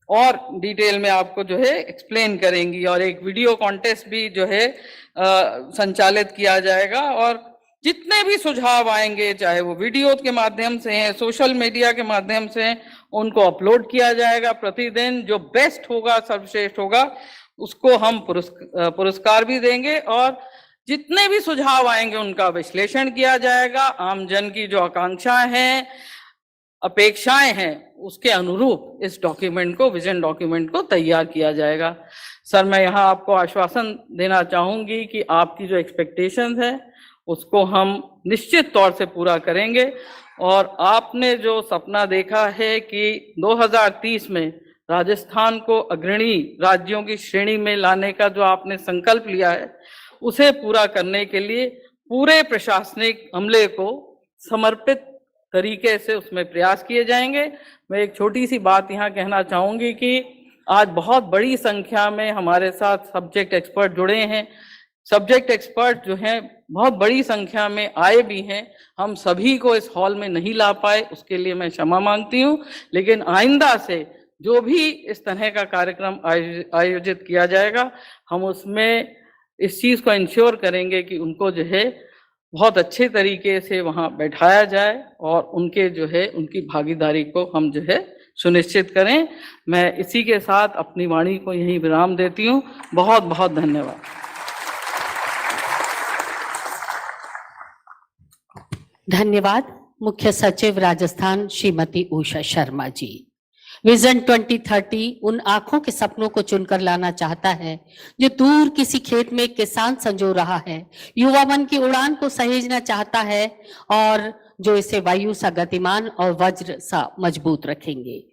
और डिटेल में आपको जो है एक्सप्लेन करेंगी। और एक वीडियो कॉन्टेस्ट भी जो है संचालित किया जाएगा और जितने भी सुझाव आएंगे, चाहे वो वीडियो के माध्यम से हैं, सोशल मीडिया के माध्यम से हैं, उनको अपलोड किया जाएगा प्रतिदिन। जो बेस्ट होगा, सर्वश्रेष्ठ होगा, उसको हम पुरस्कार भी देंगे और जितने भी सुझाव आएंगे उनका विश्लेषण किया जाएगा। आम जन की जो आकांक्षाएं हैं, अपेक्षाएं हैं, उसके अनुरूप इस डॉक्यूमेंट को, विजन डॉक्यूमेंट को तैयार किया जाएगा। सर, मैं यहाँ आपको आश्वासन देना चाहूंगी कि आपकी जो एक्सपेक्टेशंस है उसको हम निश्चित तौर से पूरा करेंगे। और आपने जो सपना देखा है कि 2030 में राजस्थान को अग्रणी राज्यों की श्रेणी में लाने का जो आपने संकल्प लिया है, उसे पूरा करने के लिए पूरे प्रशासनिक अमले को समर्पित तरीके से उसमें प्रयास किए जाएंगे। मैं एक छोटी सी बात यहाँ कहना चाहूंगी कि आज बहुत बड़ी संख्या में हमारे साथ सब्जेक्ट एक्सपर्ट जुड़े हैं। सब्जेक्ट एक्सपर्ट जो हैं बहुत बड़ी संख्या में आए भी हैं। हम सभी को इस हॉल में नहीं ला पाए, उसके लिए मैं क्षमा मांगती हूँ। लेकिन आइंदा से जो भी इस तरह का कार्यक्रम आयोजित किया जाएगा, हम उसमें इस चीज को इंश्योर करेंगे कि उनको जो है बहुत अच्छे तरीके से वहां बैठाया जाए और उनके जो है उनकी भागीदारी को हम जो है सुनिश्चित करें। मैं इसी के साथ अपनी वाणी को यहीं विराम देती हूँ। बहुत बहुत धन्यवाद। धन्यवाद मुख्य सचिव राजस्थान श्रीमती उषा शर्मा जी। विजन 2030 उन आंखों के सपनों को चुनकर लाना चाहता है जो दूर किसी खेत में किसान संजो रहा है, युवा मन की उड़ान को सहेजना चाहता है और जो इसे वायु सा गतिमान और वज्र सा मजबूत रखेंगे।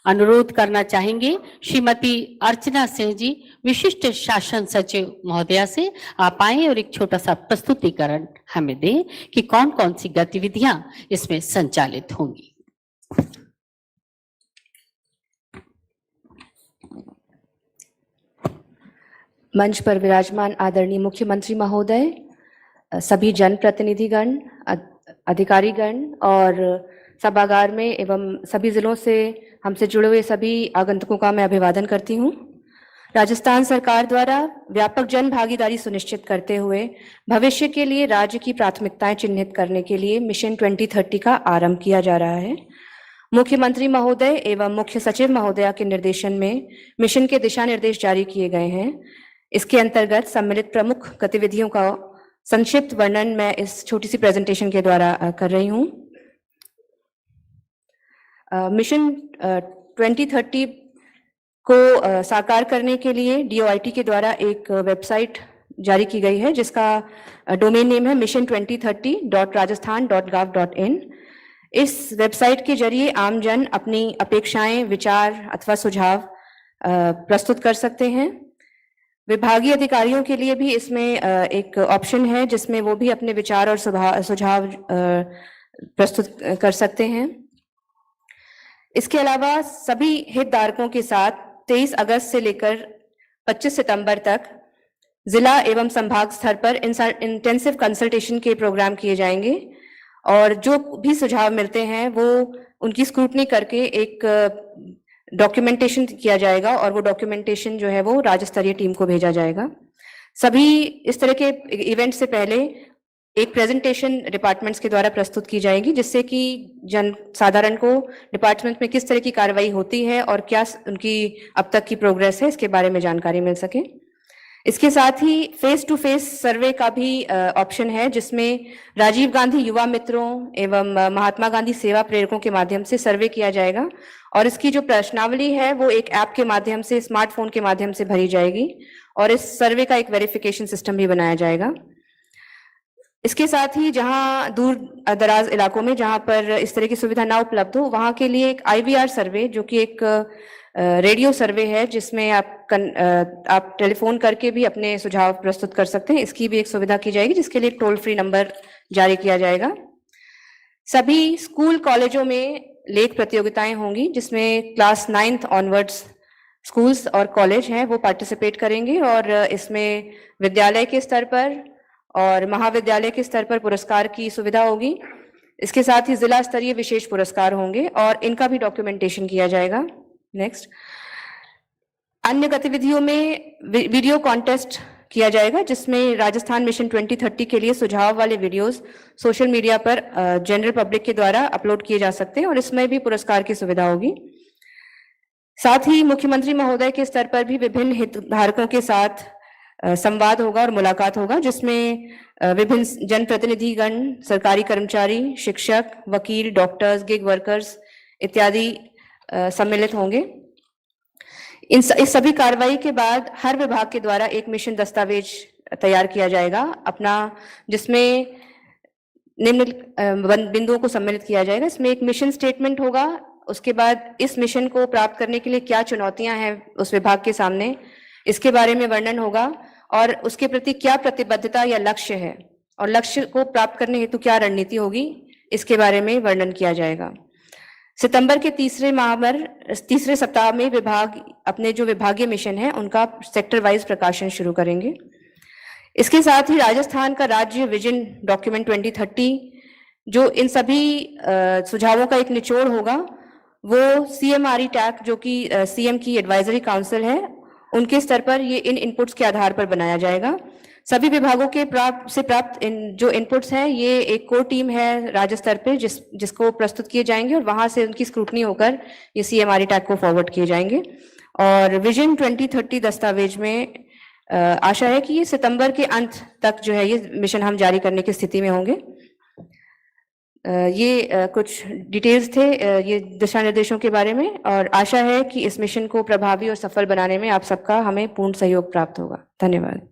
अनुरोध करना चाहेंगे श्रीमती अर्चना सिंह जी, विशिष्ट शासन सचिव महोदया से आप आए और एक छोटा सा प्रस्तुतिकरण हमें दें कि कौन कौन सी गतिविधियां इसमें संचालित होंगी। मंच पर विराजमान आदरणीय मुख्यमंत्री महोदय, सभी जनप्रतिनिधिगण, अधिकारीगण और सभागार में एवं सभी जिलों से हमसे जुड़े हुए सभी आगंतुकों का मैं अभिवादन करती हूँ। राजस्थान सरकार द्वारा व्यापक जन भागीदारी सुनिश्चित करते हुए भविष्य के लिए राज्य की प्राथमिकताएं चिन्हित करने के लिए मिशन 2030 का आरंभ किया जा रहा है। मुख्यमंत्री महोदय एवं मुख्य सचिव महोदया के निर्देशन में मिशन के दिशा निर्देश जारी किए गए हैं। इसके अंतर्गत सम्मिलित प्रमुख गतिविधियों का संक्षिप्त वर्णन मैं इस छोटी सी प्रेजेंटेशन के द्वारा कर रही हूँ। मिशन 2030 को साकार करने के लिए DOIT के द्वारा एक वेबसाइट जारी की गई है जिसका डोमेन नेम है mission2030.rajasthan.gov.in। इस वेबसाइट के जरिए आमजन अपनी अपेक्षाएं, विचार अथवा सुझाव प्रस्तुत कर सकते हैं। विभागीय अधिकारियों के लिए भी इसमें एक ऑप्शन है जिसमें वो भी अपने विचार और सुझाव प्रस्तुत कर सकते हैं। इसके अलावा सभी हितधारकों के साथ 23 अगस्त से लेकर 25 सितंबर तक जिला एवं संभाग स्तर पर इंटेंसिव कंसल्टेशन के प्रोग्राम किए जाएंगे और जो भी सुझाव मिलते हैं वो उनकी स्क्रूटनी करके एक डॉक्यूमेंटेशन किया जाएगा और वो डॉक्यूमेंटेशन जो है वो राज्य स्तरीय टीम को भेजा जाएगा। सभी इस तरह के इवेंट से पहले एक प्रेजेंटेशन डिपार्टमेंट्स के द्वारा प्रस्तुत की जाएगी जिससे कि जन साधारण को डिपार्टमेंट में किस तरह की कार्रवाई होती है और क्या उनकी अब तक की प्रोग्रेस है इसके बारे में जानकारी मिल सके। इसके साथ ही फेस टू फेस सर्वे का भी ऑप्शन है जिसमें राजीव गांधी युवा मित्रों एवं महात्मा गांधी सेवा प्रेरकों के माध्यम से सर्वे किया जाएगा और इसकी जो प्रश्नावली है वो एक ऐप के माध्यम से स्मार्टफोन के माध्यम से भरी जाएगी और इस सर्वे का एक वेरिफिकेशन सिस्टम भी बनाया जाएगा। इसके साथ ही जहां दूर दराज इलाकों में जहां पर इस तरह की सुविधा ना उपलब्ध हो वहां के लिए एक IVR सर्वे जो कि एक रेडियो सर्वे है जिसमें आप टेलीफोन करके भी अपने सुझाव प्रस्तुत कर सकते हैं। इसकी भी एक सुविधा की जाएगी जिसके लिए एक टोल फ्री नंबर जारी किया जाएगा। सभी स्कूल कॉलेजों में लेख प्रतियोगिताएं होंगी जिसमें क्लास 9th ऑनवर्ड्स स्कूल्स और कॉलेज हैं वो पार्टिसिपेट करेंगे और इसमें विद्यालय के स्तर पर और महाविद्यालय के स्तर पर पुरस्कार की सुविधा होगी। इसके साथ ही जिला स्तरीय विशेष पुरस्कार होंगे और इनका भी डॉक्यूमेंटेशन किया जाएगा। नेक्स्ट, अन्य गतिविधियों में वीडियो कॉन्टेस्ट किया जाएगा जिसमें राजस्थान मिशन 2030 के लिए सुझाव वाले वीडियोस सोशल मीडिया पर जनरल पब्लिक के द्वारा अपलोड किए जा सकते हैं और इसमें भी पुरस्कार की सुविधा होगी। साथ ही मुख्यमंत्री महोदय के स्तर पर भी विभिन्न हितधारकों के साथ संवाद होगा और मुलाकात होगा जिसमें विभिन्न जनप्रतिनिधिगण, सरकारी कर्मचारी, शिक्षक, वकील, डॉक्टर्स, गिग वर्कर्स इत्यादि सम्मिलित होंगे। इस सभी कार्रवाई के बाद हर विभाग के द्वारा एक मिशन दस्तावेज तैयार किया जाएगा अपना जिसमें निम्न बिंदुओं को सम्मिलित किया जाएगा। इसमें एक मिशन स्टेटमेंट होगा, उसके बाद इस मिशन को प्राप्त करने के लिए क्या चुनौतियां हैं उस विभाग के सामने इसके बारे में वर्णन होगा और उसके प्रति क्या प्रतिबद्धता या लक्ष्य है और लक्ष्य को प्राप्त करने हेतु क्या रणनीति होगी इसके बारे में वर्णन किया जाएगा। सितंबर के तीसरे सप्ताह में विभाग अपने जो विभागीय मिशन है उनका सेक्टर वाइज प्रकाशन शुरू करेंगे। इसके साथ ही राजस्थान का राज्य विजन डॉक्यूमेंट 2030 जो इन सभी सुझावों का एक निचोड़ होगा वो CMRE टैक जो कि CM की एडवाइजरी काउंसिल है उनके स्तर पर ये इन इनपुट्स के आधार पर बनाया जाएगा। सभी विभागों के प्राप्त जो इनपुट्स हैं ये एक कोर टीम है राज्य स्तर पे जिसको प्रस्तुत किए जाएंगे और वहां से उनकी स्क्रूटनी होकर ये CMRE टैग को फॉरवर्ड किए जाएंगे और विजन 2030 दस्तावेज में आशा है कि ये सितंबर के अंत तक जो है ये मिशन हम जारी करने की स्थिति में होंगे। ये कुछ डिटेल्स थे ये दिशा निर्देशों के बारे में और आशा है कि इस मिशन को प्रभावी और सफल बनाने में आप सबका हमें पूर्ण सहयोग प्राप्त होगा। धन्यवाद।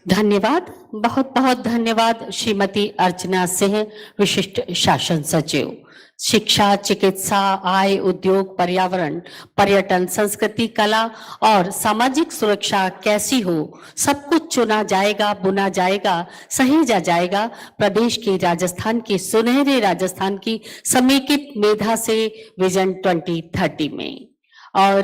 धन्यवाद, बहुत बहुत धन्यवाद श्रीमती अर्चना सिंह, विशिष्ट शासन सचिव। शिक्षा, चिकित्सा, आय, उद्योग, पर्यावरण, पर्यटन, संस्कृति, कला और सामाजिक सुरक्षा कैसी हो, सब कुछ चुना जाएगा, बुना जाएगा, सहेजा जाएगा प्रदेश के राजस्थान की सुनहरे राजस्थान की समेकित मेधा से विजन 2030 में। और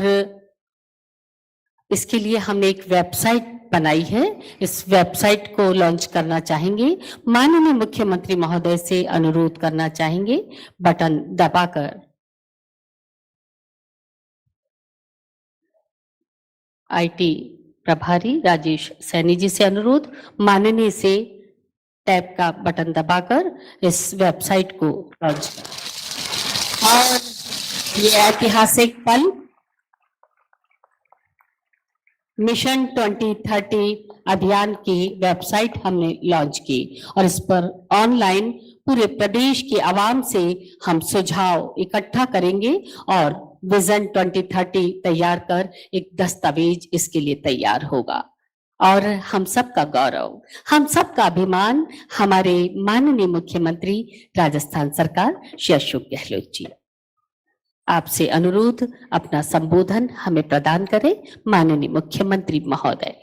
इसके लिए हमने एक वेबसाइट बनाई है, इस वेबसाइट को लॉन्च करना चाहेंगे। माननीय मुख्यमंत्री महोदय से अनुरोध करना चाहेंगे बटन दबाकर। IT प्रभारी राजेश सैनी जी से अनुरोध, माननीय से टैब का बटन दबाकर इस वेबसाइट को लॉन्च करें। और ये ऐतिहासिक पल मिशन 2030 अभियान की वेबसाइट हमने लॉन्च की और इस पर ऑनलाइन पूरे प्रदेश के आवाम से हम सुझाव इकट्ठा करेंगे और विजन 2030 तैयार कर एक दस्तावेज इसके लिए तैयार होगा। और हम सबका गौरव, हम सबका अभिमान हमारे माननीय मुख्यमंत्री राजस्थान सरकार श्री अशोक गहलोत जी। आपसे अनुरोध अपना संबोधन हमें प्रदान करें माननीय मुख्यमंत्री महोदय।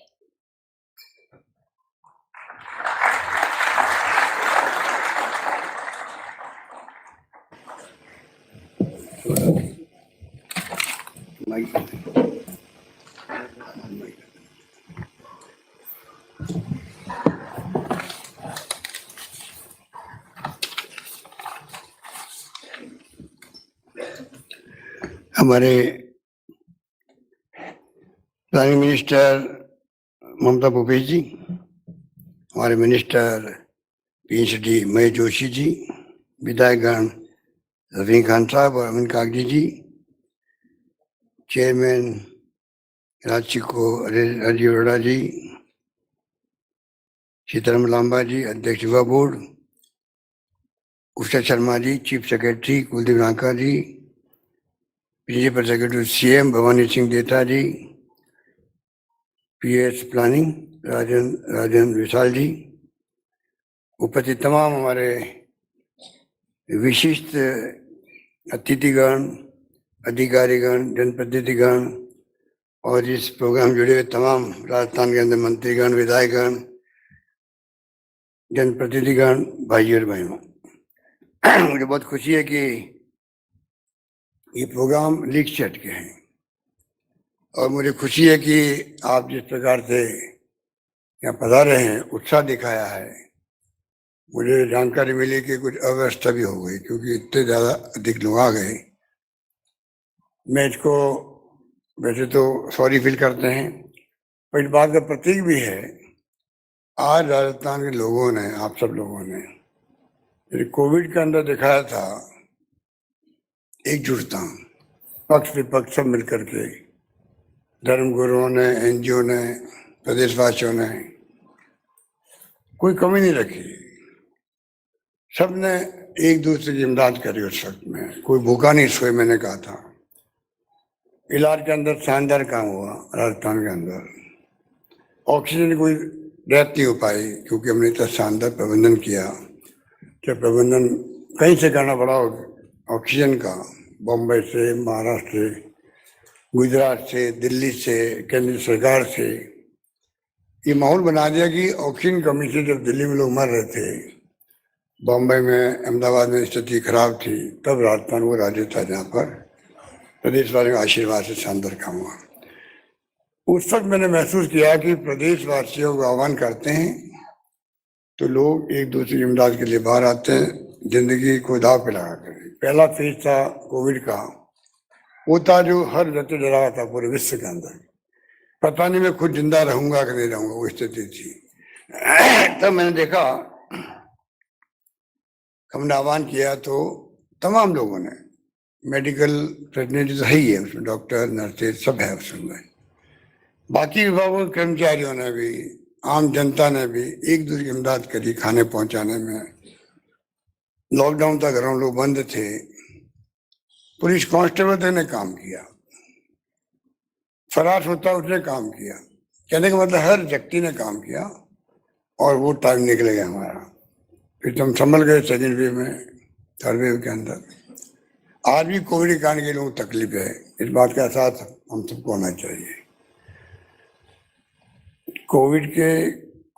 हमारे प्राइम मिनिस्टर ममता भूपेश जी, हमारे मिनिस्टर पीएचडी महेश जोशी जी, विधायकगण रफीक खान साहब और अमीन कागजी जी, चेयरमैन राजचिको राजीव अरोड़ा जी, सीताराम लांबा जी, अध्यक्ष युवा board, Usha Sharma ji, chief secretary Kuldeep Naka ji, principal secretary CM Bhawani Singh Detha ji, PS planning Rajan Vishal जी, उपस्थित तमाम हमारे विशिष्ट अतिथिगण, अधिकारीगण, जनप्रतिनिधिगण और इस प्रोग्राम जुड़े हुए तमाम राजस्थान के अंदर मंत्रीगण, विधायकगण, जनप्रतिनिधिगण, भाइयों और बहनों, मुझे बहुत खुशी है कि ये प्रोग्राम लीग सेट के हैं और मुझे खुशी है कि आप जिस प्रकार से यहाँ पधारे हैं, उत्साह दिखाया है। मुझे जानकारी मिली कि कुछ अव्यवस्था भी हो गई क्योंकि इतने ज़्यादा अधिक लोग आ गए। मैं इसको वैसे तो सॉरी फील करते हैं, पर इस बात का प्रतीक भी है। आज राजस्थान के लोगों ने, आप सब लोगों ने कोविड के अंदर दिखाया था एकजुटता, पक्ष विपक्ष सब मिलकर के, धर्म गुरुओं ने, एनजीओ ने, प्रदेशवासियों ने कोई कमी नहीं रखी। सबने एक दूसरे की इमदाद करी उस वक्त में, कोई भूखा नहीं सोए। मैंने कहा था इलाज के अंदर शानदार काम हुआ राजस्थान के अंदर। ऑक्सीजन कोई डेथ नहीं हो पाई क्योंकि हमने इतना शानदार प्रबंधन किया। क्या प्रबंधन कहीं से करना पड़ा ऑक्सीजन का, बम्बई से, महाराष्ट्र से, गुजरात से, दिल्ली से, केंद्र सरकार से ये माहौल बना दिया कि ऑक्सीजन कमी से जब दिल्ली में लोग मर रहे थे, बम्बई में, अहमदाबाद में स्थिति खराब थी, तब राजस्थान वो राज्य था जहाँ पर प्रदेश वाले आशीर्वाद से शानदार काम हुआ। उस वक्त मैंने महसूस किया कि प्रदेशवासियों को आह्वान करते हैं तो लोग एक दूसरे की इमदाद के लिए बाहर आते हैं, जिंदगी को दाव पे लगा कर। पहला फेज था कोविड का, वो था जो हर व्यक्ति डरा रहा था पूरे विश्व के अंदर, पता नहीं मैं खुद जिंदा रहूंगा कि नहीं रहूंगा, वो स्थिति थी। तब मैंने देखा, हमने आह्वान किया तो तमाम लोगों ने, मेडिकल प्रतिनिधि तो है ही है उसमें, डॉक्टर, नर्सेज सब है उसमें, बाकी विभागों के कर्मचारियों ने भी, आम जनता ने भी एक दूसरे की इमदाद करी खाने पहुंचाने में। लॉकडाउन था, घरों लोग बंद थे, पुलिस कांस्टेबल ने काम किया, फरार होता उसने काम किया। कहने का मतलब हर व्यक्ति ने काम किया और वो टाइम निकल गया हमारा। फिर तो हम संभल गए सेकेंड वेव में, थर्ड वेव के अंदर। आज भी कोविड के कारण के लोगों को तकलीफ है, इस बात का एहसास हम सबको होना चाहिए। कोविड के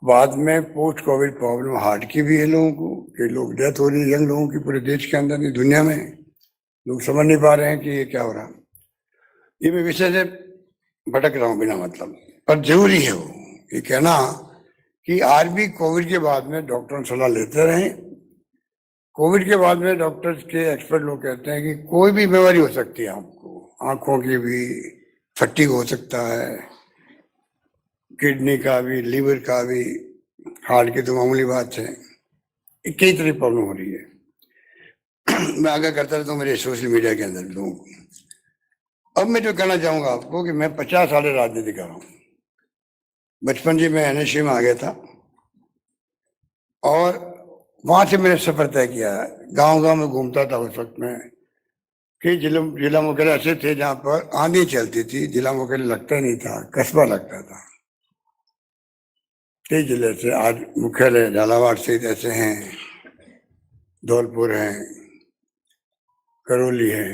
बाद में पोस्ट कोविड प्रॉब्लम हार्ट की भी है लोगों को, कि लोग डेथ हो रही है यंग लोगों की पूरे देश के अंदर, नहीं दुनिया में। लोग समझ नहीं पा रहे हैं कि ये क्या हो रहा। ये मैं विषय से भटक रहा हूँ बिना मतलब, पर जरूरी है वो ये कहना कि आज भी कोविड के बाद में डॉक्टरों सलाह लेते रहें। कोविड के बाद में डॉक्टर्स के एक्सपर्ट लोग कहते हैं कि कोई भी बीमारी हो सकती है आपको, आंखों की भी, फटीग हो सकता है, किडनी का भी, लीवर का भी, हार्ट की तो मामूली बात है, कई तरह की प्रॉब्लम हो रही है। मैं आगे करता रहता हूँ मेरे सोशल मीडिया के अंदर लोगों को। अब मैं जो कहना चाहूँगा आपको कि मैं 50 साल राजनीति कर रहा हूँ। बचपन से मैं एनएसयू में आ गया था और वहाँ से मैंने सफर तय किया। गांव-गांव में घूमता था उस वक्त में कि जिला मुख्यालय ऐसे थे जहाँ पर आंधी चलती थी, जिला मुख्यालय लगता ही नहीं था, कस्बा लगता था। कई जिले से आज मुख्यालय झालावाड़ सहित ऐसे हैं, धौलपुर हैं, करौली है,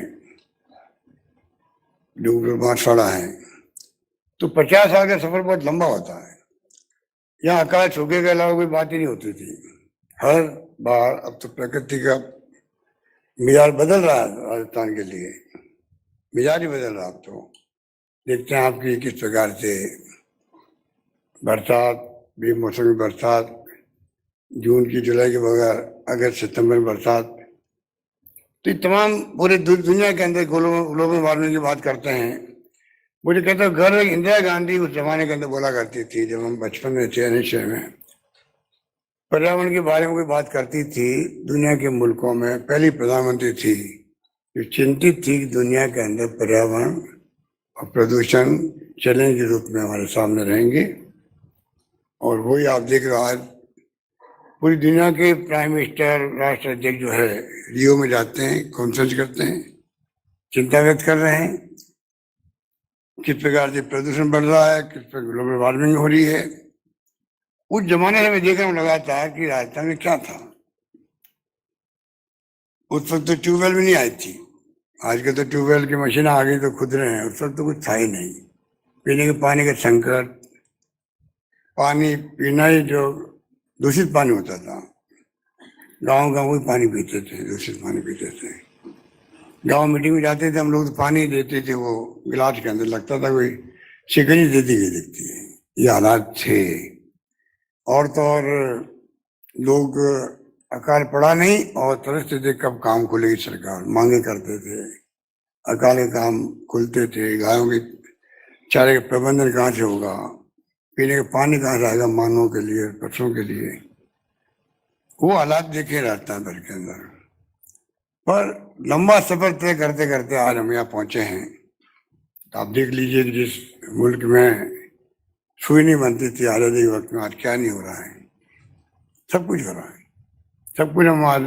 डूबगर बांसवाड़ा है, तो 50 साल का सफर बहुत लंबा होता है। यहाँ अकाल सूखे के अलावा कोई बात ही नहीं होती थी। हर बार अब तो प्रकृति का मिजाज बदल रहा है, राजस्थान के लिए मिजाज ही बदल रहा है। अब तो देखते हैं आपकी किस प्रकार से बरसात, बेमौसमी बरसात, जून की जुलाई के बगैर अगस्त सितंबर बरसात, तो ये तमाम पूरे दुनिया के अंदर ग्लोबल वार्मिंग की बात करते हैं। मुझे कहता हूँ घर इंदिरा गांधी उस जमाने के अंदर बोला करती थी, जब हम बचपन में थे निश्चय में, पर्यावरण के बारे में कोई बात करती थी, दुनिया के मुल्कों में पहली प्रधानमंत्री थी जो चिंतित थी कि दुनिया के अंदर पर्यावरण और प्रदूषण चैलेंज के रूप में हमारे सामने रहेंगे। और वही आप देख रहे हैं, पूरी दुनिया के प्राइम मिनिस्टर, राष्ट्र अध्यक्ष जो है रियो में जाते हैं, कॉन्फ्रेंस करते हैं, चिंता व्यक्त कर रहे हैं किस प्रकार से प्रदूषण बढ़ रहा है, किस प्रकार ग्लोबल वार्मिंग हो रही है। उस जमाने में देखने में लगा था कि राजस्थान में क्या था। उस वक्त तो ट्यूबवेल भी नहीं आई थी, आजकल तो ट्यूबवेल की मशीन आ गई तो खुद रहे हैं। उस वक्त तो कुछ था ही नहीं, पीने के पानी का संकट, पानी पीना ही जो दूषित पानी होता था, गाँव ही पानी पीते थे, दूषित पानी पीते थे। गांव मीटिंग में जाते थे हम लोग तो पानी देते थे, वो गिलास के अंदर लगता था कोई शिकनी देती हुई दिखती है। ये हालात थे। और तो और लोग अकाल पड़ा नहीं और तरसते थे कब काम खुलेगी सरकार, मांगे करते थे, अकाल के काम खुलते थे, गायों के चारे का प्रबंधन कहाँ से होगा, पीने का पानी कहाँ से आएगा मानवों के लिए, पशुओं के लिए। वो हालात देखे रहता है घर के अंदर। पर लंबा सफर तय करते करते आज हम यहाँ पहुंचे हैं। आप देख लीजिए कि जिस मुल्क में सुई नहीं बनती थी आज़ादी के वक्त में, आज क्या नहीं हो रहा है, सब कुछ हो रहा है। सब कुछ हम आज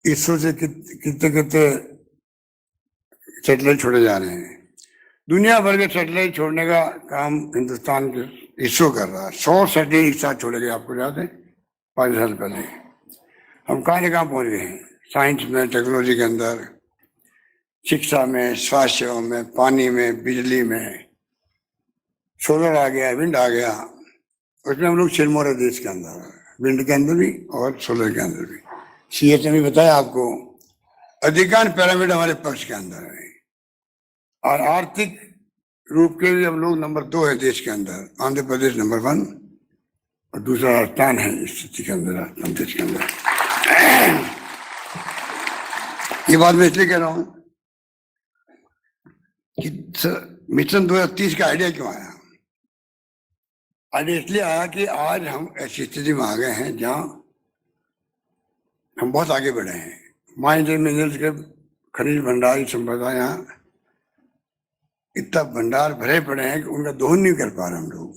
इसरो से कितने कितने सैटेलाइट छोड़े जा रहे हैं। दुनिया भर के सैटेलाइट छोड़ने का काम हिंदुस्तान के इसरो कर रहा है। 100 सैटेलाइट एक साथ छोड़े गए, आपको याद है 5 साल पहले। हम कहाँ से कहाँ पहुँच गए हैं, साइंस में, टेक्नोलॉजी के अंदर, शिक्षा में, स्वास्थ्य सेवा में, पानी में, बिजली में, सोलर आ गया, विंड आ गया। उसमें हम लोग सिरमौर है देश के अंदर, विंड के अंदर भी और सोलर के अंदर भी। सीएच ने भी बताया आपको, अधिकांश पैरामीटर हमारे पक्ष के अंदर है। और आर्थिक रूप के भी हम लोग नंबर 2 है देश के अंदर, आंध्र प्रदेश नंबर 1 और दूसरा राजस्थान है इस स्थिति के अंदर, राजस्थान देश के अंदर। ये बात मैं इसलिए कह रहा हूं कि मिशन 2030 का आइडिया क्यों आया। आइडिया इसलिए आया कि आज हम ऐसी स्थिति में आ गए हैं जहां हम बहुत आगे बढ़े हैं। माइंस एंड मिनरल्स के खनिज भंडार की संपदा यहाँ इतना भंडार भरे पड़े हैं कि उनका दोहन नहीं कर पा रहे हम लोग।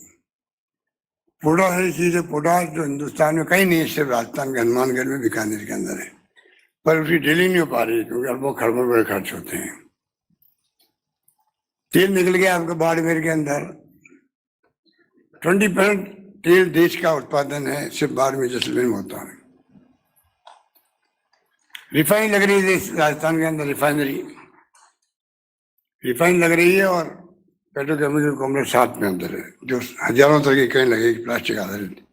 पोटाश ऐसी चीज है, पोटाश जो हिंदुस्तान में कहीं नहीं है, सिर्फ राजस्थान के हनुमानगढ़ में, बीकानेर के अंदर है, पर उसकी डीलिंग नहीं हो पा रही क्योंकि अरबों खरबों रुपए खर्च होते हैं। तेल निकल गया आपका बाड़मेर के अंदर, 20% तेल देश का उत्पादन है सिर्फ बाड़मेर जैसलमेर में होता है। रिफाइन लग रही है राजस्थान के अंदर, रिफाइन लग रही है और पेट्रोकेमिकल कॉम्प्लेक्स साथ में अंदर है, जो हजारों तरह की कहीं लगेगी प्लास्टिक आधारित।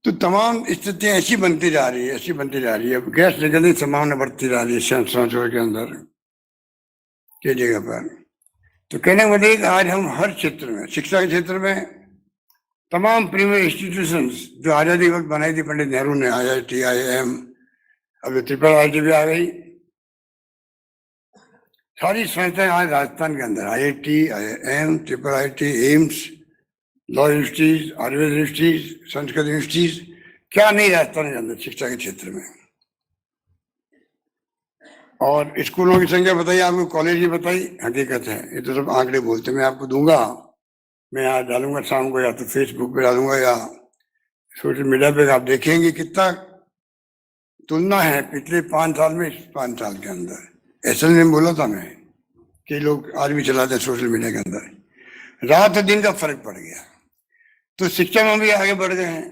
तो तमाम स्थितियां ऐसी बनती जा रही है, ऐसी बनती जा रही है। अब गैस निकलने की संभावना बढ़ती जा रही है संसद के अंदर के जगह पर। तो कहने का मतलब आज हम हर क्षेत्र में, शिक्षा के क्षेत्र में, तमाम प्रीमियर इंस्टीट्यूशंस जो आजादी वक्त बनाई थी पंडित नेहरू ने, IIT, IIM, अब ट्रिपल IIT भी आ गई, सारी संस्थाएं आज राजस्थान के अंदर, IIT, IIM, triple IIT, AIIMS, law universities, Ayurveda universities, Sanskrit universities, क्या नहीं राजस्थान के अंदर शिक्षा के क्षेत्र में। और स्कूलों की संख्या बताइए आपको, कॉलेज की बताई, हकीकत है। ये तो सब आंकड़े बोलते, मैं आपको दूंगा, मैं यहाँ डालूंगा शाम को, या तो फेसबुक पे डालूंगा या सोशल मीडिया पे, आप देखेंगे कितना तुलना है पिछले 5 साल में, इस 5 साल के अंदर। ऐसा नहीं बोला था मैं कि लोग आज भी चलाते हैं सोशल मीडिया के अंदर, रात और दिन का फर्क पड़ गया। तो शिक्षा में भी आगे बढ़ गए हैं।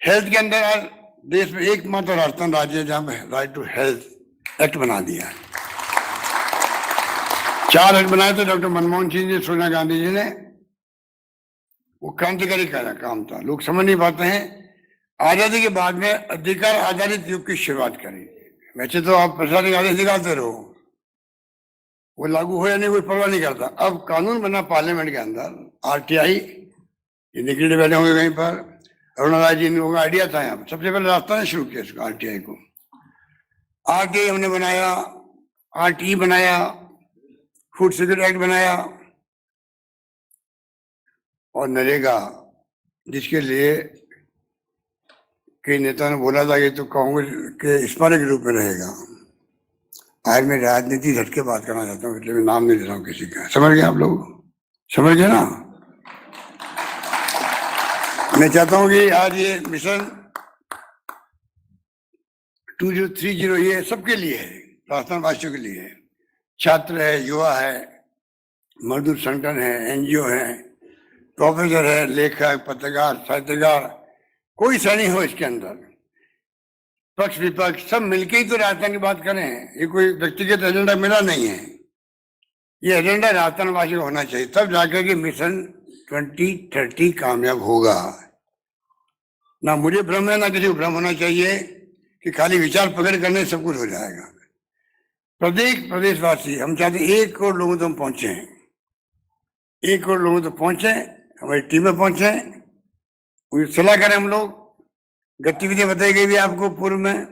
हेल्थ के अंदर आज देश में एकमात्र राजस्थान राज्य है जहाँ पे राइट टू हेल्थ एक्ट बना दिया है। 4 हट बनाए थे डॉक्टर मनमोहन सिंह जी, सोनिया गांधी जी ने। वो क्रांतिकारी काम था। लोग समझ नहीं पाते हैं, आजादी के बाद में अधिकार आधारित युग की शुरुआत करी। वैसे तो आप प्रशासनिक आदेश निकालते रहो, वो लागू हो या नहीं कोई परवाह नहीं करता। अब कानून बना पार्लियामेंट के अंदर, आरटीआई, ये निकले बैठे होंगे कहीं पर, अरुणा राय जी ने लोगों का आइडिया था। यहाँ सबसे पहले रास्ता ने शुरू किया इसको, आरटीआई को। आरटीआई हमने बनाया, आरटी बनाया, फूड सिक्योरिटी एक्ट बनाया, और नरेगा, जिसके लिए कई नेता ने बोला था कि तो कांग्रेस के स्मारक के रूप में रहेगा। आज मैं राजनीति हट के बात करना चाहता हूँ, इसलिए मैं नाम नहीं ले रहा हूँ किसी का। समझ गए आप लोग? समझ गए ना? मैं चाहता हूँ कि आज ये मिशन 2030 ये सबके लिए है, राजस्थान वासियों के लिए है। छात्र है, युवा है, मजदूर संगठन है, एनजीओ है, प्रोफेसर है, लेखक, पत्रकार, साहित्यकार, कोई सा नहीं हो इसके अंदर, पक्ष विपक्ष सब मिलके ही तो राजस्थान की बात करें। ये कोई व्यक्तिगत एजेंडा मेरा नहीं है, ये एजेंडा राजस्थान वासी को होना चाहिए, तब जाकर के मिशन 2030 कामयाब होगा। ना मुझे भ्रम है, ना किसी को भ्रम होना चाहिए कि खाली विचार पकड़ करने सब कुछ हो जाएगा। प्रत्येक प्रदेशवासी, हम चाहते 1 करोड़ लोगों तक हम पहुंचे, 1 करोड़ लोगों तक पहुंचे, हमारी टीमें पहुंचे, उनकी सलाह करें हम लोग। गतिविधियां बताई गई भी आपको पूर्व में।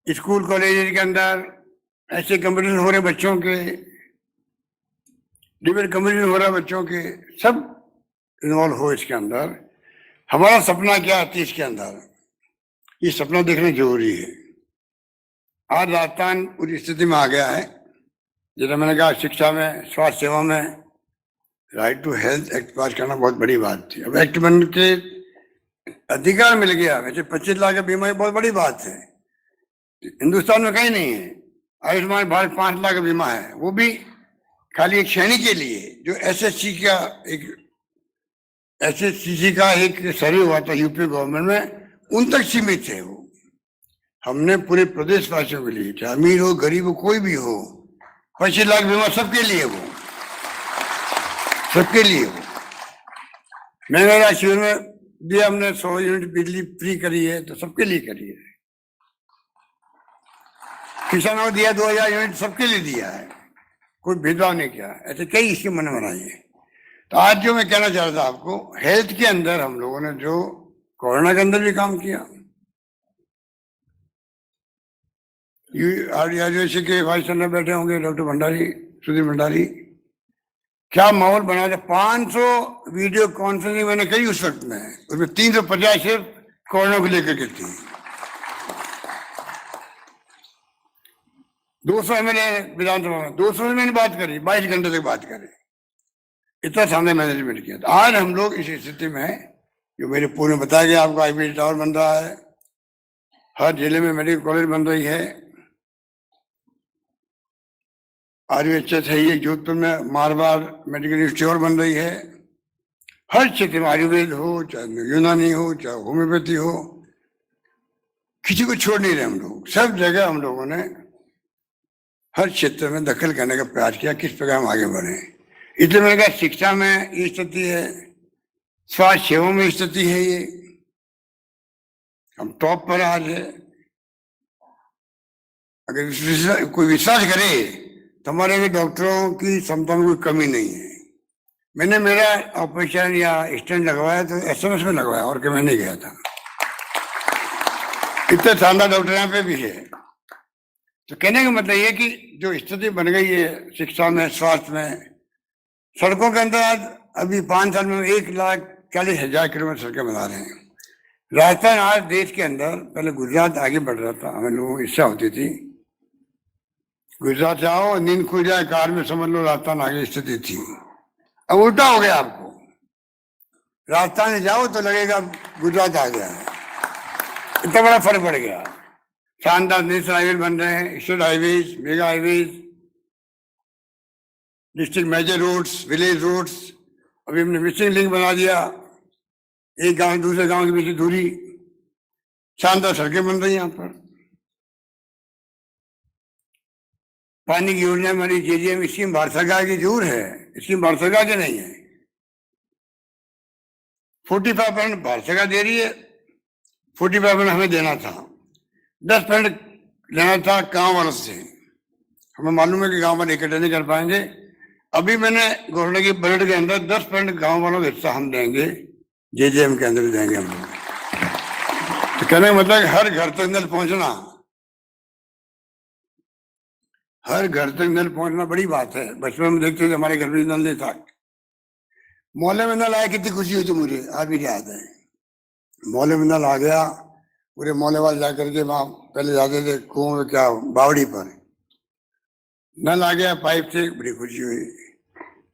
स्कूल कॉलेज के अंदर ऐसे कंपटीशन हो रहे बच्चों के, डिबेट कंपटीशन हो रहा है बच्चों के, सब इन्वॉल्व हो इसके अंदर। हमारा सपना क्या है 30 के अंदर, ये सपना देखना जरूरी है। आज राजस्थान उस स्थिति में आ गया है, जैसा मैंने कहा, शिक्षा में, स्वास्थ्य सेवा में right to health act pass करना बहुत बड़ी बात थी। अब एक्ट बन के अधिकार मिल गया। वैसे 25 लाख का बीमा ये बहुत बड़ी बात है, हिंदुस्तान में कहीं नहीं है। आयुष्मान भारत 5 लाख का बीमा है, वो भी खाली एक श्रेणी के लिए, जो एसएससी का एक सर्वे हुआ था यूपी गवर्नमेंट में, उन तक सीमित है वो। हमने पूरे प्रदेश वासियों के लिए, चाहे अमीर हो गरीब हो कोई भी हो, 25 लाख बीमा सबके लिए, वो सबके लिए हो। महंगाई शिविर में भी हमने 100 यूनिट बिजली फ्री करी है, तो सबके लिए करी है। किसानों को दिया 2000 यूनिट, सबके लिए दिया है, कोई भेदभाव नहीं किया। ऐसे कई स्कीम मैंने बनाई है। तो आज जो मैं कहना चाह रहा था आपको, हेल्थ के अंदर हम लोगों ने जो कोरोना के अंदर भी काम किया, आदिवासी के वाइस चैंसलर बैठे होंगे, डॉक्टर भंडारी, सुधीर भंडारी, क्या माहौल बना था। 500 वीडियो कॉन्फ्रेंसिंग मैंने कही उस वक्त में, उसमें 350 सिर्फ कोरोना को लेकर के थी। 200 एमएलए विधानसभा में, 200 में मैंने बात करी, 22 घंटे तक बात करी, इतना सामने मैनेजमेंट किया। तो आज हम लोग इस स्थिति में है, जो मेरे पूर्व में बताया गया आपको, आईपीडी टावर बन रहा है, हर जिले में मेडिकल कॉलेज बन रही है, आयुर्वेद है, ये जोधपुर में मारवाड़ मेडिकल इंस्टीट्यूट बन रही है। हर क्षेत्र में आयुर्वेद हो, चाहे यूनानी हो, चाहे होम्योपैथी हो, किसी को छोड़ नहीं रहे हम लोग। सब जगह हम लोगों ने हर क्षेत्र में दखल करने का प्रयास किया, किस प्रकार हम आगे बढ़े। इसलिए मैंने कहा शिक्षा में ये स्थिति है, स्वास्थ्य सेवा में स्थिति है, ये हम टॉप पर आज है। अगर कोई विश्वास करे तो हमारे भी डॉक्टरों की क्षमता में कोई कमी नहीं है। मैंने मेरा ऑपरेशन या स्टेंट लगवाया तो एसएमएस में लगवाया, और मैं नहीं गया था। इतने शानदार डॉक्टर यहाँ पे भी है। तो कहने का मतलब ये कि जो स्थिति बन गई है शिक्षा में, स्वास्थ्य में, सड़कों के अंदर आज अभी 5 साल में 1,40,000 किलोमीटर सड़कें बना रहे हैं। राजस्थान आज देश के अंदर, पहले गुजरात आगे बढ़ रहा था, हमें लोगों को इच्छा होती थी गुजरात से आओ नींद खुल जाए कार में, समझ लो राजस्थान आगे स्थिति थी। अब उल्टा हो गया, आपको राजस्थान से जाओ तो लगेगा गुजरात आ गया है, इतना बड़ा फर्क पड़ गया। शानदार नेशनल हाईवे बन रहे हैं, state highways, mega highways, district major roads, village roads. अभी हमने मिसिंग लिंक बना दिया, एक गांव दूसरे गांव के बीच दूरी, शानदार सड़कें बन रही हैं यहाँ पर। पानी की योजना बनी JJM स्कीम भारत सरकार की जरूर है, स्कीम भारत सरकार की नहीं है। 45% भारत सरकार दे रही है, 45% हमें देना था, 10% लेना था गांव वालों से। हमें मालूम है कि गांव वाले इकट्ठे नहीं कर पाएंगे। अभी मैंने घोषणा की बजट के अंदर 10% गांव वालों का हिस्सा हम देंगे, JJM के अंदर देंगे हम लोग। तो कहने का मतलब हर घर तक नल पहुंचना, हर घर तक नल पहुंचना बड़ी बात है। बचपन में देखते थे हमारे घर में नल नहीं था, मोहल्ले में नल आया कितनी खुशी हुई थी मुझे, आज भी याद है। मोहल्ले में नल आ गया, पूरे मोहल्ले वाले जाकर के वहां पहले जाते थे कुओं में, क्या बावड़ी पर नल आ गया पाइप से, बड़ी खुशी हुई।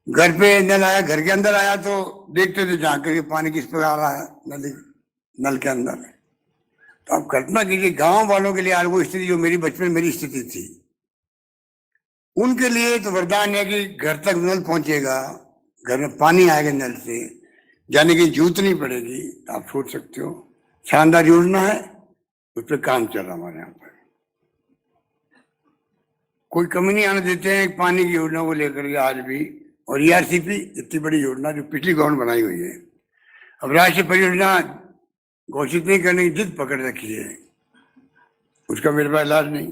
घर पे नल आया, घर के अंदर आया तो देखते थे जाकर के पानी किस प्रकार आ रहा है नल के अंदर। तो आप कल्पना कीजिए गांव वालों के लिए आज वो स्थिति जो मेरी बचपन में मेरी स्थिति थी, उनके लिए तो वरदान है कि घर तक नल पहुंचेगा, घर में पानी आएगा नल से, जाने की जरूरत नहीं पड़ेगी। तो आप सोच सकते हो, शानदार योजना है, उस पर काम चल रहा हमारे यहाँ पर। कोई कमी नहीं आने देते हैं पानी की योजना को लेकर के आज भी। और ERCP इतनी बड़ी योजना जो पिछली गवर्नमेंट बनाई हुई है, अब राष्ट्रीय परियोजना घोषित नहीं करने की जिद पकड़ रखी है, उसका मेरे पास इलाज नहीं।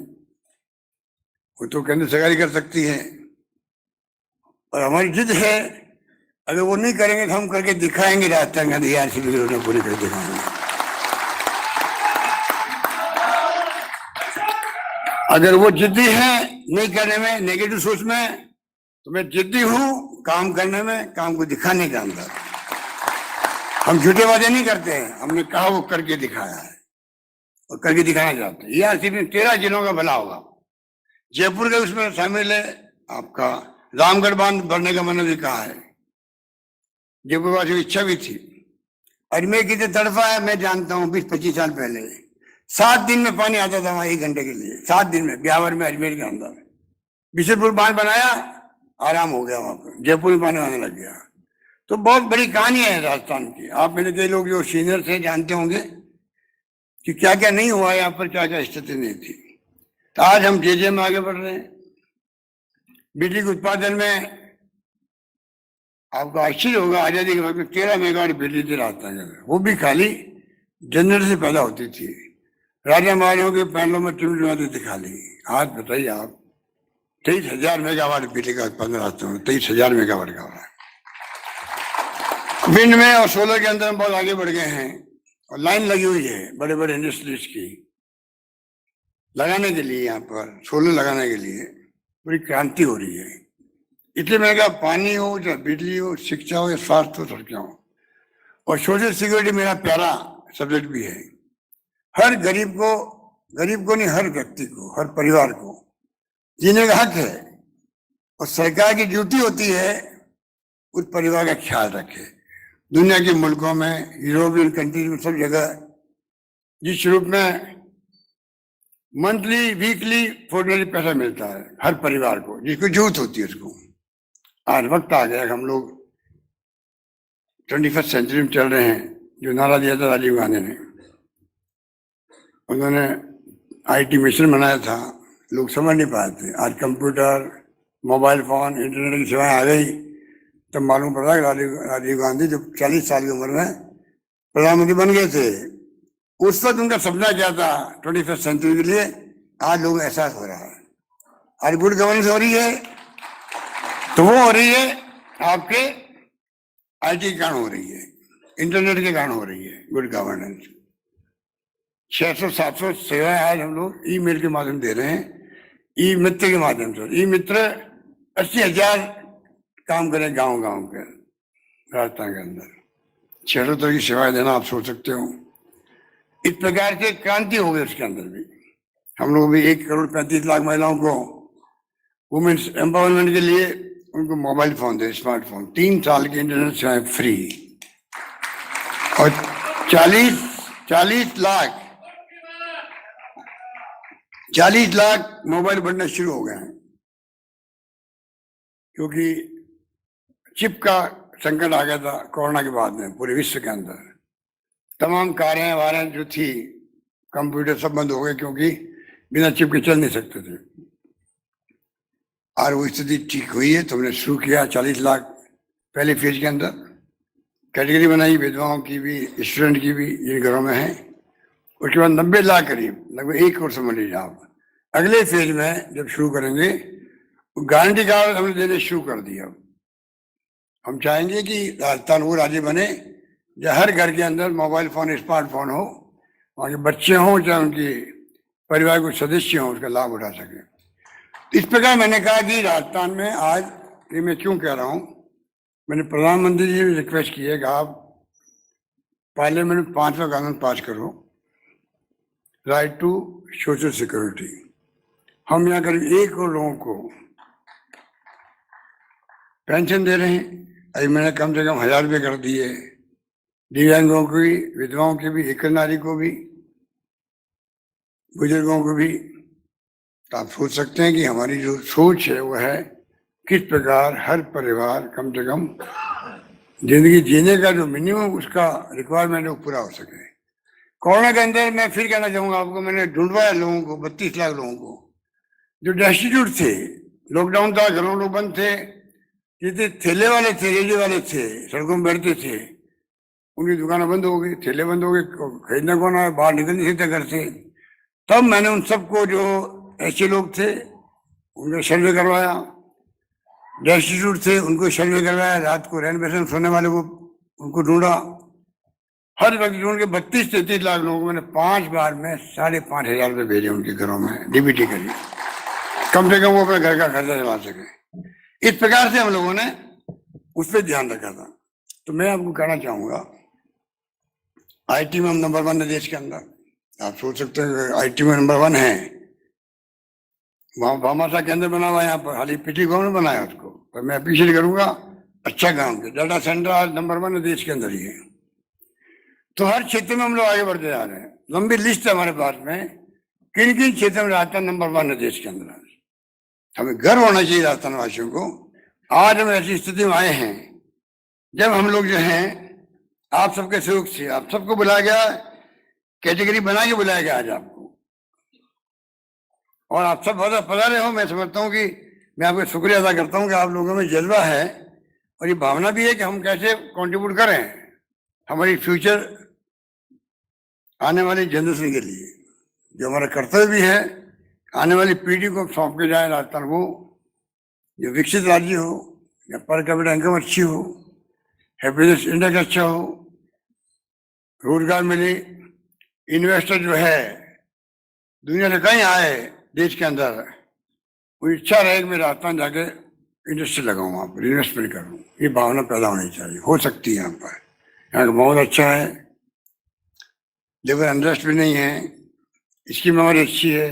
वो तो केंद्र सरकार ही कर सकती है, और हमारी जिद है अगर वो नहीं करेंगे तो हम करके दिखाएंगे, राजस्थान गांधी ERCP की योजना पूरी करके दिखाएंगे। अगर वो जिद्दी है नहीं करने में, नेगेटिव सोच में, तो मैं जिद्दी हूं काम करने में, काम को दिखाने के अंदर। हम झूठे वादे नहीं करते हैं, हमने कहा वो करके दिखाया है और करके दिखाना चाहते हैं। ERCP में 13 जिलों का भला होगा, जयपुर का उसमें शामिल है। आपका रामगढ़ बांध भरने का मैंने भी कहा है, जयपुर वासियों की इच्छा भी थी। अजमेर की तो तड़फा है, मैं जानता हूँ 20-25 साल पहले 7 दिन में पानी आता था वहां, 1 घंटे के लिए 7 दिन में, ब्यावर में, अजमेर के अंदर। बिशनपुर बांध बनाया, आराम हो गया वहां पर, जयपुर में पानी आने लग गया। तो बहुत बड़ी कहानी है राजस्थान की। आप मेरे कई लोग जो सीनियर थे जानते होंगे कि क्या क्या नहीं हुआ यहाँ पर, क्या क्या स्थिति नहीं थी। तो आज हम JJM में आगे बढ़ रहे हैं। बिजली के उत्पादन में आपको आश्चर्य होगा, आजादी के वक्त में 13 मेगावाट बिजली थी राजस्थान में, वो भी खाली जनरेटर से पैदा होती थी। राजा महाराजाओं के पैनलों में टिमटिमाती थी खाली। आज बताइए आप, 23,000 मेगावाट बिजली का उत्पादन राजस्थान में, 23,000 मेगावाट का हो रहा है। विंड में और सोलर के अंदर हम बहुत आगे बढ़ गए हैं, और लाइन लगी हुई है बड़े बड़े इंडस्ट्रीज की लगाने के लिए, यहाँ पर सोलर लगाने के लिए पूरी क्रांति हो रही है। इतने महंगा पानी हो, चाहे बिजली हो, शिक्षा हो या स्वास्थ्य हो, सड़कें हो। और सोशल सिक्योरिटी मेरा प्यारा सब्जेक्ट भी है। हर गरीब को नहीं, हर व्यक्ति को, हर परिवार को जीने का हक है, और सरकार की ड्यूटी होती है उस परिवार का ख्याल रखे। दुनिया के मुल्कों में, यूरोपियन कंट्रीज में, सब जगह जिस रूप में मंथली, वीकली, फोर्टनली पैसा मिलता है हर परिवार को, जिसको जरूरत होती है उसको। आज वक्त आ गया, हम लोग 21st सेंचुरी में चल रहे हैं। जो नारा दिया था राजीव गांधी ने, उन्होंने IT मिशन बनाया था, लोग समझ नहीं पाए थे। आज कंप्यूटर, मोबाइल फोन, इंटरनेट की सेवाएं आ गई, तब मालूम पड़ा कि राजीव गांधी जो 40 साल की उम्र में प्रधानमंत्री बन गए थे, उस वक्त उनका सपना क्या था 21st सेंचुरी के लिए, आज लोगों को एहसास हो रहा है। आज गुड गवर्नेंस हो रही है, तो वो हो रही है आपके IT के कारण हो रही है, इंटरनेट के कारण हो रही है गुड गवर्नेंस। 600-700 सेवाएं आज हम लोग ईमेल के माध्यम दे रहे हैं, ई मित्र के माध्यम से। ई मित्र 80,000 काम करें गांव के राजस्थान के अंदर, 600 तरह की सेवाएं देना, आप सोच सकते हो। इस प्रकार से क्रांति हो गई उसके अंदर भी। हम लोग भी 1,35,00,000 महिलाओं को वुमेन्स एम्पावरमेंट के लिए उनको मोबाइल फोन दे, स्मार्टफोन, 3 साल की इंटरनेट सेवाएं फ्री, और 40 लाख मोबाइल बनना शुरू हो गए हैं, क्योंकि चिप का संकट आ गया था कोरोना के बाद में। पूरे विश्व के अंदर तमाम कारें वारें जो थी, कंप्यूटर सब बंद हो गए, क्योंकि बिना चिप के चल नहीं सकते थे। और वो स्थिति ठीक हुई है। तो हमने शुरू किया 40 लाख पहले फेज के अंदर कैटेगरी बनाई, विधवाओं की भी, स्टूडेंट की भी जिन घरों में है। उसके बाद 90 लाख करीब, लगभग 1 करोड़ समझ लीजिए आप। अगले फेज में जब शुरू करेंगे, गारंटी कार्ड हमने देने शुरू कर दिया। हम चाहेंगे कि राजस्थान वो राज्य बने जहाँ हर घर के अंदर मोबाइल फोन, स्मार्टफोन हो, वहाँ के बच्चे हों चाहे उनके परिवार के सदस्य हों, उसका लाभ उठा सके। इस प्रकार मैंने कहा कि राजस्थान में आज, ये मैं क्यों कह रहा हूँ, मैंने प्रधानमंत्री जी से रिक्वेस्ट की है कि आप पार्लियामेंट में 5वां कानून पास करो, राइट टू सोशल सिक्योरिटी। हम यहाँ करीब 1 करोड़ लोगों को पेंशन दे रहे हैं। अभी मैंने कम से कम 1000 रुपये कर दिए, दिव्यांगों को भी, विधवाओं की भी, एक नारी को भी, बुजुर्गों को भी। तो आप सोच सकते हैं कि हमारी जो सोच है वो है किस प्रकार हर परिवार कम से कम जिंदगी जीने का जो मिनिमम उसका रिक्वायरमेंट है वो पूरा हो सके। कोरोना के अंदर मैं फिर कहना चाहूँगा आपको, मैंने ढूंढवाया लोगों को, 32 लाख लोगों को जो डेस्टिट्यूट थे। लॉकडाउन था, घरों लोग बंद थे, जितने ठेले वाले थे, रेडी वाले थे, सड़कों में बैठते थे, उनकी दुकानें बंद हो गई, ठेले बंद हो गए, खरीदने कौन आया, बाहर निकल नहीं सकते घर से। तब मैंने उन सबको, जो ऐसे लोग थे उनका सर्वे करवाया, डेस्टिट्यूट थे उनको सर्वे करवाया, रात को रेनोवेशन सोने वाले को उनको ढूंढा, हर वक्त ढूंढ के 32-33 लाख लोगों को मैंने 5 बार में 5,500 रुपये भेजे उनके घरों में, डीबीटी करिए, कम से कम वो अपने घर का खर्चा चला सके। इस प्रकार से हम लोगों ने उस पर ध्यान रखा था। तो मैं आपको कहना चाहूंगा, आईटी में हम नंबर 1 है देश के अंदर। आप सोच सकते हैं आईटी में नंबर 1 है। वहाँ भामाशाह केंद्र बना हुआ है, यहाँ पर हाल ही पीटी गवर्नमेंट बनाया उसको, पर मैं अप्रिशिएट करूंगा, अच्छा काम किया। डाटा सेंटर आज नंबर 1 है देश के अंदर ही है। तो हर क्षेत्र में हम लोग आगे बढ़ते जा रहे हैं। लंबी लिस्ट है हमारे पास में, किन किन क्षेत्र में राजस्थान नंबर 1 है देश के अंदर। हमें गर्व होना चाहिए राजस्थान वासियों को। आज हम ऐसी स्थिति में आए हैं जब हम लोग जो हैं, आप सबके सहयोग से, आप सबको बुलाया गया, कैटेगरी बना के बुलाया गया आज आपको, और आप सब पधारे हो। मैं समझता हूँ कि मैं आपका शुक्रिया अदा करता हूँ कि आप लोगों में जज्बा है और ये भावना भी है कि हम कैसे कंट्रीब्यूट करें हमारी फ्यूचर आने वाली जनरेशन के लिए। जो हमारा कर्तव्य भी है, आने वाली पीढ़ी को सौंप के जाए राजस्थान वो जो विकसित राज्य हो, या पर कैपिटा इनकम अच्छी हो, हैप्पीनेस इंडेक्स अच्छा हो, रोजगार मिले, इन्वेस्टर जो है दुनिया से कहीं आए देश के अंदर, वो इच्छा रहे कि मैं राजस्थान जाके इंडस्ट्री लगाऊं, वहाँ पर इन्वेस्टमेंट करूं। ये भावना पैदा होनी चाहिए, हो सकती है यहाँ पर। यहाँ का बहुत अच्छा है, लेबर अनरेस्ट भी नहीं है, स्कीम हमारी अच्छी है,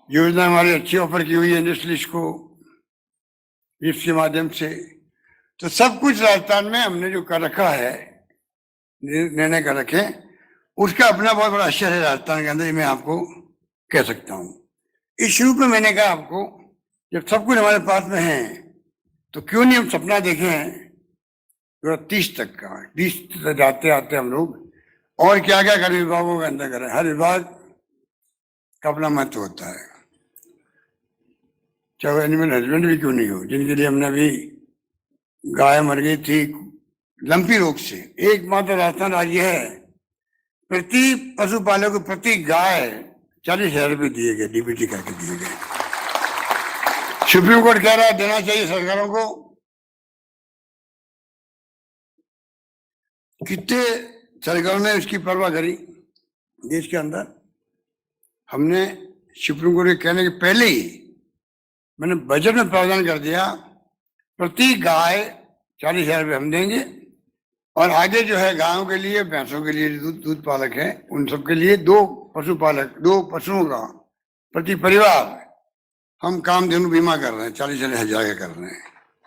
योजना हमारी अच्छी ऑफर की हुई है इंडस्ट्रीज को लिफ्ट के माध्यम से। तो सब कुछ राजस्थान में हमने जो कर रखा है, निर्णय कर रखे, उसका अपना बहुत बड़ा असर है राजस्थान के अंदर, ये मैं आपको कह सकता हूँ। इस रूप में मैंने कहा आपको, जब सब कुछ हमारे पास में है तो क्यों नहीं हम सपना देखें 30 तक का, 20 तक जाते आते हम लोग और क्या क्या कर विभागों के अंदर करें। हर विभाग का अपना महत्व होता है, चाहे वो एनिमल हस्बेंड भी क्यों नहीं हो, जिनके लिए हमने अभी गाय मर गई थी लंपी रोग से। एकमात्र राजस्थान राज्य है प्रति पशुपालक को प्रति गाय 40,000 रुपये दिए गए, डीबीटी करके दिए गए। सुप्रीम कोर्ट कह रहा है देना चाहिए सरकारों को। कितने सरकारों ने इसकी परवाह करी देश के अंदर। हमने सुप्रीम कोर्ट के कहने के पहले ही मैंने बजट में प्रावधान कर दिया, प्रति गाय 40,000 रुपये हम देंगे, और आगे जो है गायों के लिए, भैंसों के लिए दूध पालक है, उन सब के लिए 2 पशुपालक, 2 पशुओं का प्रति परिवार हम कामधेनु बीमा कर रहे हैं, 40,000 का कर रहे हैं,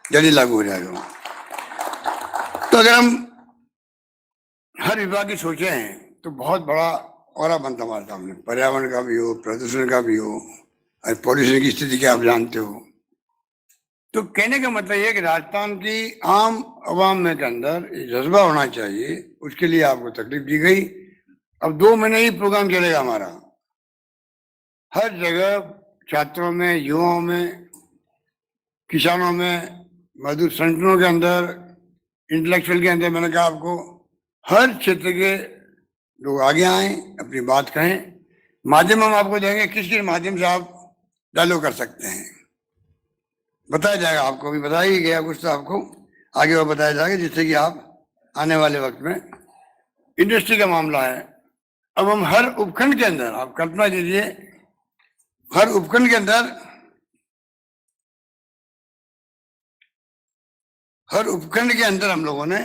जल्दी लागू हो जाएगा। तो अगर हम हर विभाग की सोचे हैं तो बहुत बड़ा और बनता हमारे सामने, पर्यावरण का भी हो, प्रदूषण का भी हो, पॉल्यूशन की स्थिति क्या आप जानते हो। तो कहने का मतलब ये कि राजस्थान की आम आवाम में के अंदर जज्बा होना चाहिए, उसके लिए आपको तकलीफ दी गई। अब 2 महीने ही प्रोग्राम चलेगा हमारा, हर जगह छात्रों में, युवाओं में किसानों में, मजदूर संगठनों के अंदर, इंटेलेक्चुअल के अंदर, मैंने कहा आपको हर क्षेत्र के लोग आगे आए, अपनी बात कहें। माध्यम हम आपको देंगे, किस किस माध्यम से आप डायलॉग कर सकते हैं बताया जाएगा आपको, भी बताया ही गया कुछ, तो आपको आगे वो बताया जाएगा, जिससे कि आप आने वाले वक्त में, इंडस्ट्री का मामला है। अब हम हर उपखंड के अंदर, आप कल्पना कीजिए, हर उपखंड के अंदर, हर उपखंड के अंदर हम लोगों ने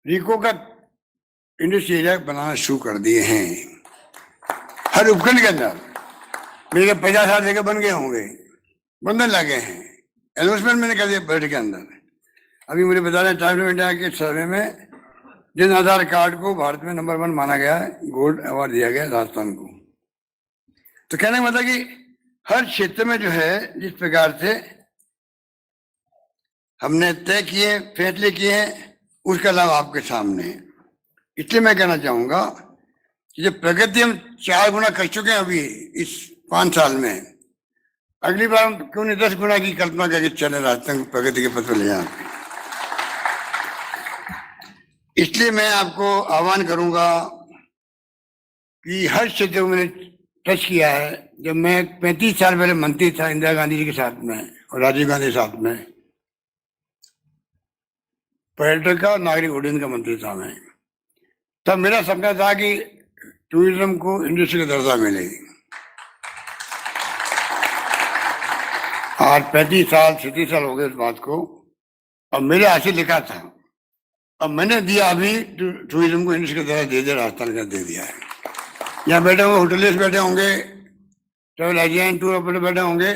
रीको का इंडस्ट्री एरिया बनाना शुरू कर दिए हैं। हर उपखंड के अंदर मेरे 50,000 जगह बन गए होंगे, बनने लगे हैं। एनाउंसमेंट मैंने कर दिया बजट के अंदर। अभी मुझे बता रहे टाइम्स ऑफ इंडिया के सर्वे में जिन आधार कार्ड को भारत में नंबर 1 माना गया है, गोल्ड अवार्ड दिया गया राजस्थान को। तो कहने का मतलब कि हर क्षेत्र में जो है, जिस प्रकार से हमने तय किए, फैसले किए हैं, उसका लाभ आपके सामने है। इसलिए मैं कहना चाहूंगा कि जब प्रगति हम 4 गुना कर चुके हैं अभी इस 5 साल में, अगली बार हम क्यों नहीं 10 गुना की कल्पना करके चले राजस्थान को प्रगति के पथ पर ले जाए। इसलिए मैं आपको आह्वान करूंगा कि हर क्षेत्र में मैंने टच किया है। जब मैं 35 साल पहले मंत्री था इंदिरा गांधी जी के साथ में और राजीव गांधी के साथ में, पर्यटन का और नागरिक उड्डयन का मंत्री था मैं, तब मेरा सपना था कि टूरिज्म को इंडस्ट्री का दर्जा मिले। आज 35 साल 37 साल हो गए इस बात को, अब मेरे हाथ से लिखा था, अब मैंने दिया, अभी टूरिज्म को इंडस्ट्री का दर्जा दे दिया, राजस्थान का दे दिया है। यहाँ बैठे होंगे होटलियर्स, बैठे होंगे ट्रैवल एजेंट, टूर ऑपरेटर बैठे होंगे,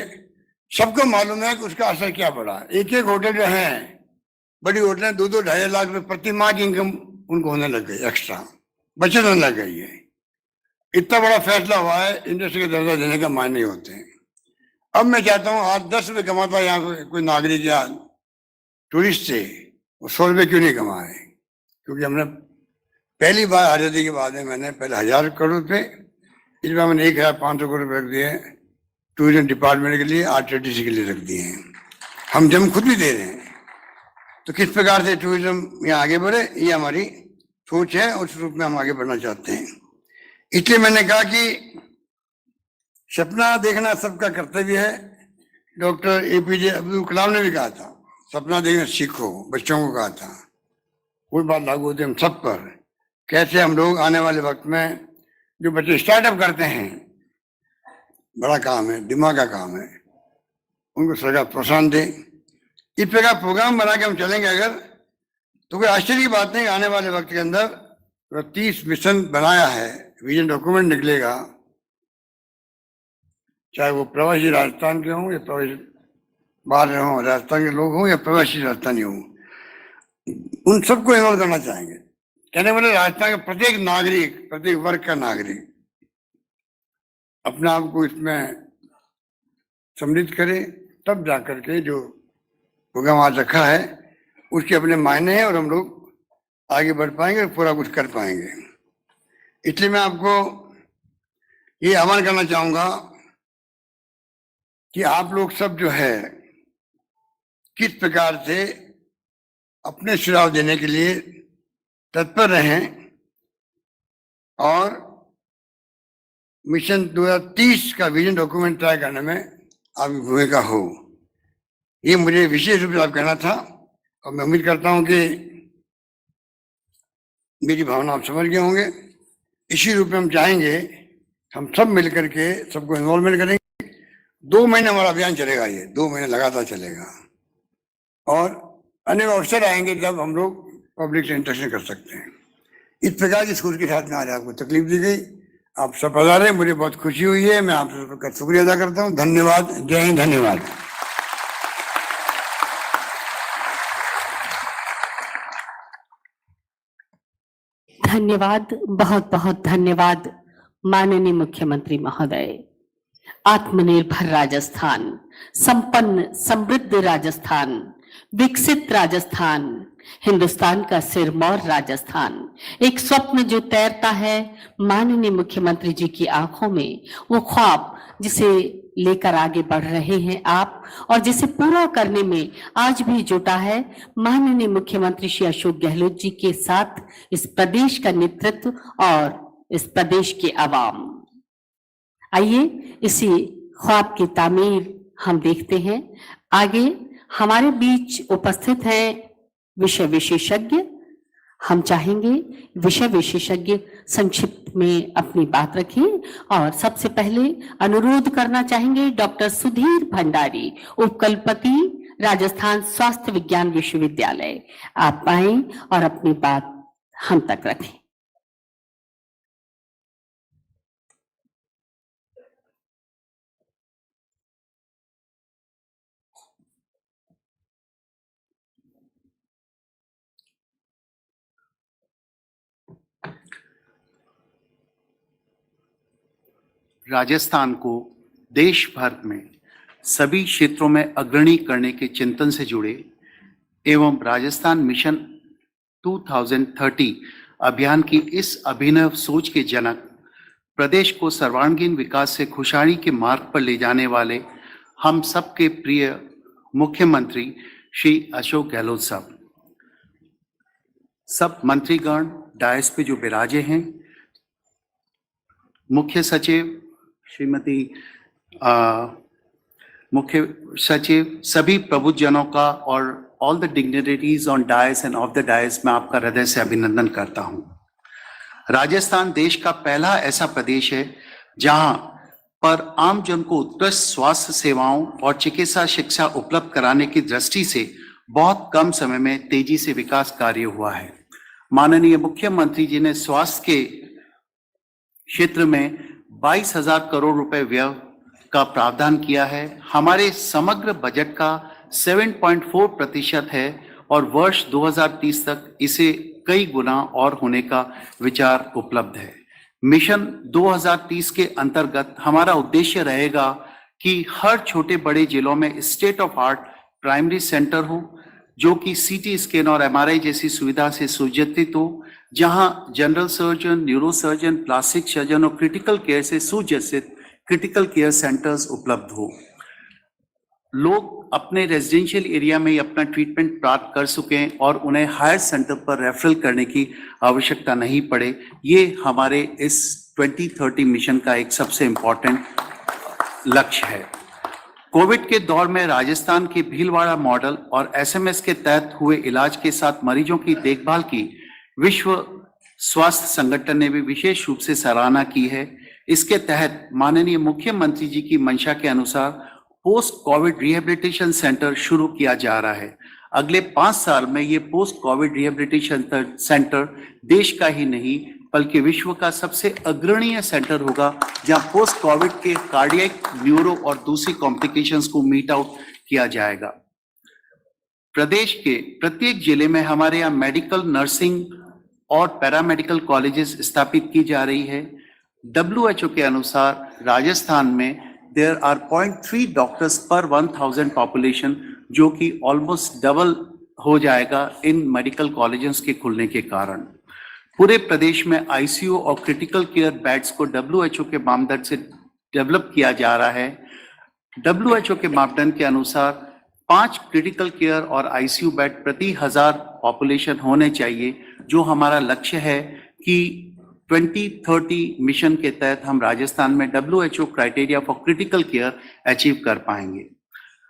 सबको मालूम है कि उसका असर क्या पड़ा। एक एक होटल जो है, बड़ी होटलें 2-2 ढाई लाख रुपए प्रति माह की इनकम उनको होने लग गई, एक्स्ट्रा बचत होने लग गई है। इतना बड़ा फैसला हुआ है, इंडस्ट्री का दर्जा देने का मायने होते हैं। अब मैं चाहता हूँ, आज 10 रुपये कमाता है यहाँ कोई नागरिक या टूरिस्ट से, वो 100 रुपये क्यों नहीं कमाए? क्योंकि हमने पहली बार आजादी के बाद में, मैंने पहले 1000 करोड़ रुपये, इस बार मैंने 1500 करोड़ रुपये रख दिए टूरिज्म डिपार्टमेंट के लिए, RTTC के लिए रख दिए हैं। हम जम खुद भी दे रहे हैं। तो किस प्रकार से टूरिज्म यहाँ आगे बढ़े, ये हमारी सोच है, उस रूप में हम आगे बढ़ना चाहते हैं। इसलिए मैंने कहा कि सपना देखना सबका कर्तव्य है। डॉक्टर APJ अब्दुल कलाम ने भी कहा था, सपना देखना सीखो, बच्चों को कहा था। कोई बात लागू होती है हम सब पर, कैसे हम लोग आने वाले वक्त में, जो बच्चे स्टार्टअप करते हैं, बड़ा काम है, दिमाग का काम है, उनको सरकार प्रोत्साहन दे। इस प्रकार प्रोग्राम बना के हम चलेंगे अगर, तो कोई आश्चर्य की बात नहीं, आने वाले वक्त के अंदर 30 मिशन बनाया है, विजन डॉक्यूमेंट निकलेगा, चाहे वो प्रवासी राजस्थान के हों या प्रवासी बाहर हों, राजस्थान के लोग हों या प्रवासी राजस्थानी हों, उन सबको इन्वॉल्व करना चाहेंगे। कहने वाले राजस्थान के प्रत्येक नागरिक, प्रत्येक वर्ग का नागरिक अपने आप को इसमें सम्मिलित करे, तब जाकर के जो प्रोग्राम आज रखा है उसके अपने मायने हैं और हम लोग आगे बढ़ पाएंगे और पूरा कुछ कर पाएंगे। इसलिए मैं आपको ये आह्वान करना चाहूंगा कि आप लोग सब जो है, किस प्रकार से अपने सुझाव देने के लिए तत्पर रहें और मिशन 2030 का विजन डॉक्यूमेंट तैयार करने में आपकी भूमिका हो, ये मुझे विशेष रूप से आप कहना था। और मैं उम्मीद करता हूं कि मेरी भावना आप समझ गए होंगे। इसी रूप में हम चाहेंगे, हम सब मिलकर के सबको इन्वॉल्वमेंट करेंगे। 2 महीने हमारा अभियान चलेगा, ये 2 महीने लगातार चलेगा और अनेक अवसर आएंगे जब हम लोग पब्लिक से इंटरेक्शन कर सकते हैं। इस प्रकार की सोच के साथ में आज आपको तकलीफ दी गई, आप सब पधारे, मुझे बहुत खुशी हुई है। मैं आप सबका शुक्रिया अदा करता हूँ। धन्यवाद। जय हिंद। धन्यवाद। धन्यवाद, बहुत बहुत धन्यवाद माननीय मुख्यमंत्री महोदय। आत्मनिर्भर राजस्थान, संपन्न समृद्ध राजस्थान, विकसित राजस्थान, हिंदुस्तान का सिरमौर राजस्थान, एक स्वप्न जो तैरता है माननीय मुख्यमंत्री जी की आंखों में। वो ख्वाब जिसे लेकर आगे बढ़ रहे हैं आप और जिसे पूरा करने में आज भी जुटा है माननीय मुख्यमंत्री श्री अशोक गहलोत जी के साथ इस प्रदेश का नेतृत्व और इस प्रदेश के आवाम। आइए इसी ख्वाब की तामीर हम देखते हैं। आगे हमारे बीच उपस्थित हैं विषय विशेषज्ञ। हम चाहेंगे विषय विशेषज्ञ संक्षिप्त में अपनी बात रखें और सबसे पहले अनुरोध करना चाहेंगे डॉक्टर सुधीर भंडारी, उपकुलपति राजस्थान स्वास्थ्य विज्ञान विश्वविद्यालय, आप आएं और अपनी बात हम तक रखें। राजस्थान को देश भर में सभी क्षेत्रों में अग्रणी करने के चिंतन से जुड़े एवं राजस्थान मिशन 2030 अभियान की इस अभिनव सोच के जनक, प्रदेश को सर्वांगीण विकास से खुशहाली के मार्ग पर ले जाने वाले हम सबके प्रिय मुख्यमंत्री श्री अशोक गहलोत साहब, सब मंत्रीगण डायस पे जो विराजे हैं, मुख्य सचिव श्रीमती मुख्य सचिव, सभी प्रबुद्धजनों का और all the dignitaries on dais and off the dais मैं आपका हृदय से अभिनंदन करता हूं। राजस्थान देश का पहला ऐसा प्रदेश है जहां पर आम जन को उत्कृष्ट स्वास्थ्य सेवाओं और चिकित्सा शिक्षा उपलब्ध कराने की दृष्टि से बहुत कम समय में तेजी से विकास कार्य हुआ है। माननीय मुख्यमंत्री जी ने स्वास्थ्य के क्षेत्र में 22,000 करोड़ रुपए व्यय का प्रावधान किया है। हमारे समग्र बजट का 7.4% है और वर्ष 2030 तक इसे कई गुना और होने का विचार उपलब्ध है। मिशन 2030 के अंतर्गत हमारा उद्देश्य रहेगा कि हर छोटे बड़े जिलों में state of art primary centre हो, जो कि सीटी स्कैन और एमआरआई जैसी सुविधा से सुसज्जित हो, जहां general surgeon, neuro surgeon, plastic surgeon और क्रिटिकल केयर से सुसज्जित क्रिटिकल केयर सेंटर्स उपलब्ध हो। लोग अपने रेजिडेंशियल एरिया में ही अपना ट्रीटमेंट प्राप्त कर सकें और उन्हें हायर सेंटर पर रेफरल करने की आवश्यकता नहीं पड़े। ये हमारे इस 2030 मिशन का एक सबसे इम्पोर्टेंट लक्ष्य है। कोविड के दौर में राजस्थान के भीलवाड़ा मॉडल और एसएमएस के तहत हुए इलाज के साथ मरीजों की देखभाल की विश्व स्वास्थ्य संगठन ने भी विशेष रूप से सराहना की है। इसके तहत माननीय मुख्यमंत्री जी की मंशा के अनुसार पोस्ट कोविड रिहेबिलिटेशन सेंटर शुरू किया जा रहा है। अगले 5 साल में ये पोस्ट कोविड रिहेबिलिटेशन सेंटर देश का ही नहीं बल्कि विश्व का सबसे अग्रणीय सेंटर होगा, जहां पोस्ट कोविड के कार्डियक, न्यूरो और दूसरी कॉम्प्लिकेशंस को मीट आउट किया जाएगा। प्रदेश के प्रत्येक जिले में हमारे यहाँ मेडिकल, नर्सिंग और पैरामेडिकल कॉलेजेस स्थापित की जा रही है। WHO के अनुसार राजस्थान में देयर आर 0.3 डॉक्टर्स पर 1000 पॉपुलेशन, जो कि ऑलमोस्ट डबल हो जाएगा इन मेडिकल कॉलेजेस के खुलने के कारण। पूरे प्रदेश में आईसीयू और क्रिटिकल केयर बेड्स को WHO के मापदंड से डेवलप किया जा रहा है। WHO के मापदंड के अनुसार 5 क्रिटिकल केयर और आईसीयू बेड प्रति 1000 पॉपुलेशन होने चाहिए, जो हमारा लक्ष्य है कि 2030 मिशन के तहत हम राजस्थान में WHO criteria for critical care achieve कर पाएंगे।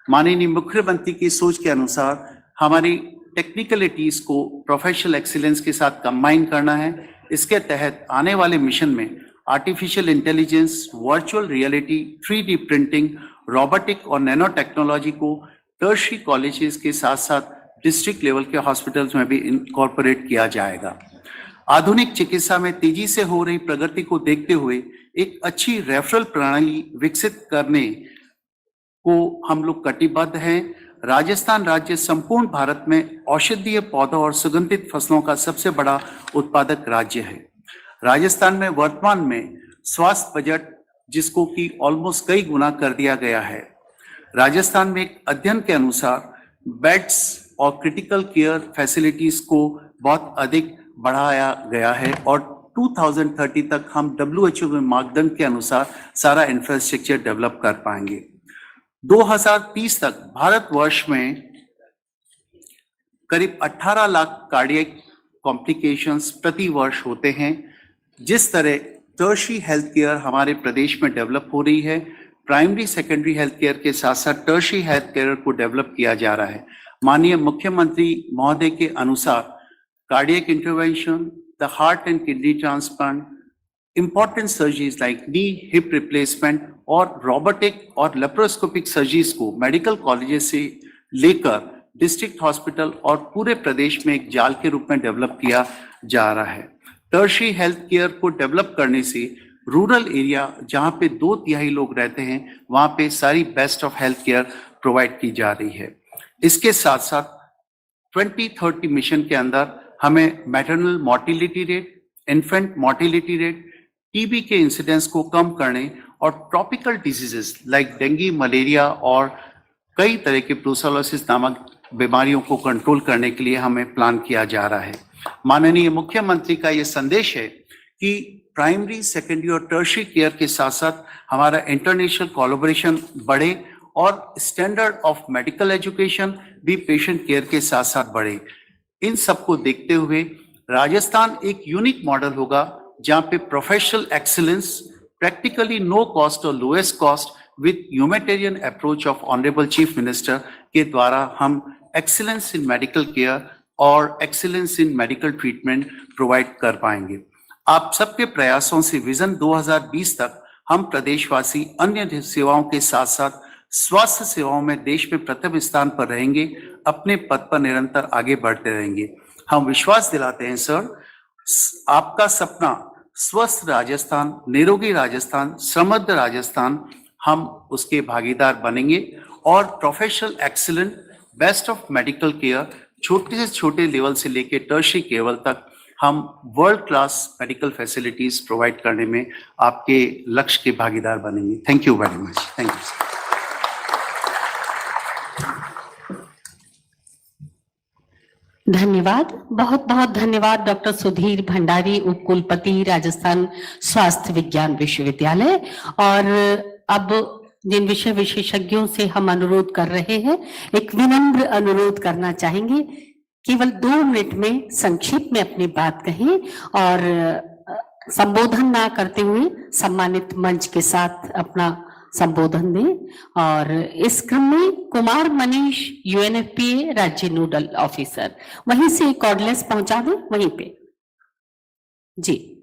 माननीय मुख्यमंत्री की सोच के अनुसार हमारी टेक्निकलिटीज को प्रोफेशनल एक्सीलेंस के साथ कंबाइन करना है। इसके तहत आने वाले मिशन में artificial intelligence, virtual reality, 3D printing, robotic और नैनो टेक्नोलॉजी को टर्शियरी कॉलेजेस के साथ साथ डिस्ट्रिक्ट लेवल के हॉस्पिटल्स में भी इनकॉर्पोरेट किया जाएगा। आधुनिक चिकित्सा में तेजी से हो रही प्रगति को देखते हुए एक अच्छी रेफरल प्रणाली विकसित करने को हम लोग कटिबद्ध हैं। राजस्थान राज्य संपूर्ण भारत में औषधीय पौधों और सुगंधित फसलों का सबसे बड़ा उत्पादक राज्य है। राजस्थान में वर्तमान में स्वास्थ्य बजट जिसको कि ऑलमोस्ट कई गुना कर दिया गया है। राजस्थान में एक अध्ययन के अनुसार बेड्स और क्रिटिकल केयर फैसिलिटीज को बहुत अधिक बढ़ाया गया है और 2030 तक हम WHO के मानदंड के अनुसार सारा इंफ्रास्ट्रक्चर डेवलप कर पाएंगे। 2030 तक भारतवर्ष में करीब 18 लाख कार्डियक कॉम्प्लिकेशंस प्रति वर्ष होते हैं। जिस तरह टर्शरी हेल्थ केयर हमारे प्रदेश में डेवलप हो रही है, प्राइमरी सेकेंडरी हेल्थ केयर के साथ साथ टर्शरी हेल्थ केयर को डेवलप किया जा रहा है। माननीय मुख्यमंत्री महोदय के अनुसार cardiac intervention, the heart and kidney transplant, important surgeries like knee hip replacement और रोबोटिक और लेप्रोस्कोपिक सर्जरीज को मेडिकल कॉलेजेस से लेकर डिस्ट्रिक्ट हॉस्पिटल और पूरे प्रदेश में एक जाल के रूप में डेवलप किया जा रहा है। टर्शरी हेल्थ केयर को डेवलप करने से रूरल एरिया जहां पे 2/3 लोग रहते हैं वहां पे सारी best of health care provide की जा रही है। इसके साथ साथ 2030 मिशन के अंदर हमें maternal mortality rate, infant mortality rate, TB के इंसिडेंस को कम करने और tropical diseases like dengue, malaria और कई तरह के ब्रूसेलोसिस नामक बीमारियों को कंट्रोल करने के लिए हमें प्लान किया जा रहा है। माननीय मुख्यमंत्री का ये संदेश है कि प्राइमरी, सेकेंडरी और टर्शरी केयर के साथ साथ हमारा इंटरनेशनल कोलैबोरेशन बढ़े और स्टैंडर्ड ऑफ मेडिकल एजुकेशन भी पेशेंट केयर के साथ साथ बढ़े। इन सबको देखते हुए राजस्थान एक यूनिक मॉडल होगा जहां पे professional excellence, practically no cost और lowest cost with humanitarian approach of honourable chief minister के द्वारा हम एक्सीलेंस इन मेडिकल केयर और excellence in medical treatment provide कर पाएंगे। आप सबके प्रयासों से विजन 2020 तक हम प्रदेशवासी अन्य सेवाओं के साथ साथ स्वास्थ्य सेवाओं में देश में प्रथम स्थान पर रहेंगे, अपने पद पर निरंतर आगे बढ़ते रहेंगे। हम विश्वास दिलाते हैं सर, आपका सपना स्वस्थ राजस्थान, निरोगी राजस्थान, समृद्ध राजस्थान, हम उसके भागीदार बनेंगे और professional excellent, best of medical care, छोटे से छोटे लेवल से लेकर टर्शरी लेवल तक हम world class medical facilities provide करने में आपके लक्ष्य के भागीदार बनेंगे। Thank you very much. Thank you. धन्यवाद, बहुत बहुत धन्यवाद डॉक्टर सुधीर भंडारी, उप कुलपति राजस्थान स्वास्थ्य विज्ञान विश्वविद्यालय। और अब जिन विषय विशेषज्ञों से हम अनुरोध कर रहे हैं, एक विनम्र अनुरोध करना चाहेंगे, केवल 2 मिनट में संक्षिप्त में अपनी बात कहें और संबोधन ना करते हुए सम्मानित मंच के साथ अपना संबोधन दें। और इस क्रम में कुमार मनीष, UNFPA राज्य नोडल ऑफिसर, वहीं से कॉर्डलेस पहुंचा दें वहीं पे जी।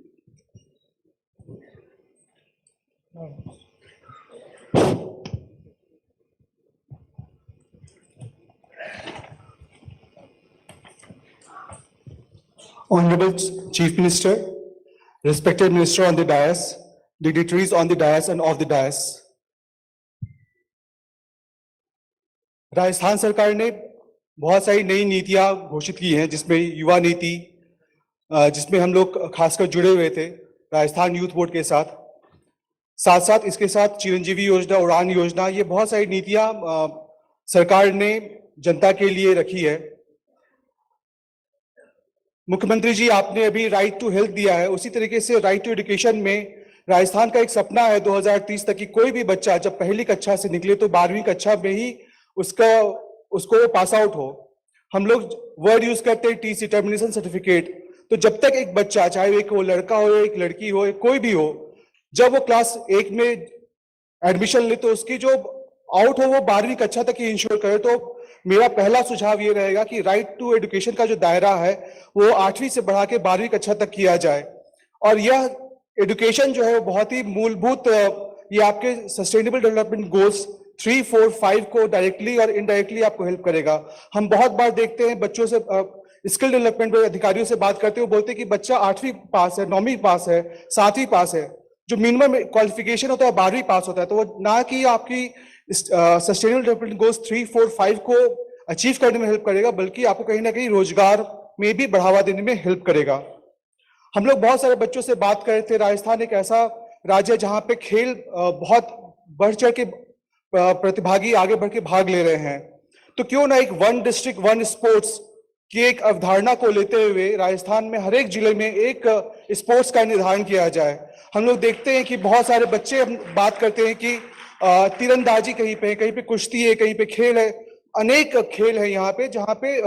Honorable Chief Minister, respected Minister on the dais, dignitaries on the dais and off the dais. Rajasthan सरकार ने बहुत सारी नई नीतियां घोषित की हैं, जिसमें युवा नीति, जिसमें हम लोग खासकर जुड़े हुए थे राजस्थान यूथ बोर्ड के साथ साथ इसके साथ चिरंजीवी योजना, उड़ान योजना, ये बहुत सारी नीतियां सरकार ने जनता के लिए रखी है। मुख्यमंत्री जी, आपने अभी राइट टू हेल्थ दिया है, उसी तरीके से राइट टू एजुकेशन में राजस्थान का एक सपना है 2030 तक कि कोई भी बच्चा जब पहली कक्षा से निकले तो 12वीं कक्षा में ही उसको पास आउट हो। हम लोग वर्ड यूज करते हैं TC, टर्मिनेशन सर्टिफिकेट। तो जब तक एक बच्चा, चाहे वो लड़का हो, एक लड़की हो, कोई भी हो, जब वो क्लास 1 में एडमिशन ले तो उसकी जो आउट हो वो 12वीं कक्षा तक ही इंश्योर करे। तो मेरा पहला सुझाव ये रहेगा कि राइट टू एजुकेशन का जो दायरा है वो 8वीं से बढ़ा के 12वीं कक्षा तक किया जाए। और यह एजुकेशन जो है वो बहुत ही मूलभूत, ये आपके सस्टेनेबल डेवलपमेंट गोल्स 3, 4, 5 को डायरेक्टली और इनडायरेक्टली आपको हेल्प करेगा। हम बहुत बार देखते हैं बच्चों से, स्किल डेवलपमेंट अधिकारियों से बात करते हुए बोलते हैं कि बच्चा 8वीं पास है, 9वीं पास है, 7वीं पास है। जो मिनिमम क्वालिफिकेशन होता है 12वीं पास होता है। तो वो ना कि आपकी सस्टेनेबल डेवलपमेंट गोल्स 3, 4, 5 को अचीव करने में हेल्प करेगा, बल्कि आपको कहीं ना कहीं रोजगार में भी बढ़ावा देने में हेल्प करेगा। हम लोग बहुत सारे बच्चों से बात कर रहे थे, राजस्थान एक ऐसा राज्य है जहां पे खेल बहुत बढ़ चढ़ के प्रतिभागी आगे बढ़ के भाग ले रहे हैं। तो क्यों ना एक 1 डिस्ट्रिक्ट 1 स्पोर्ट्स की एक अवधारणा को लेते हुए राजस्थान में हर एक जिले में एक स्पोर्ट्स का निर्धारण किया जाए। हम लोग देखते हैं कि बहुत सारे बच्चे हम बात करते हैं कि तीरंदाजी कहीं पे है, कहीं पे कुश्ती है, कहीं पे खेल है, अनेक खेल है यहाँ पे जहाँ पे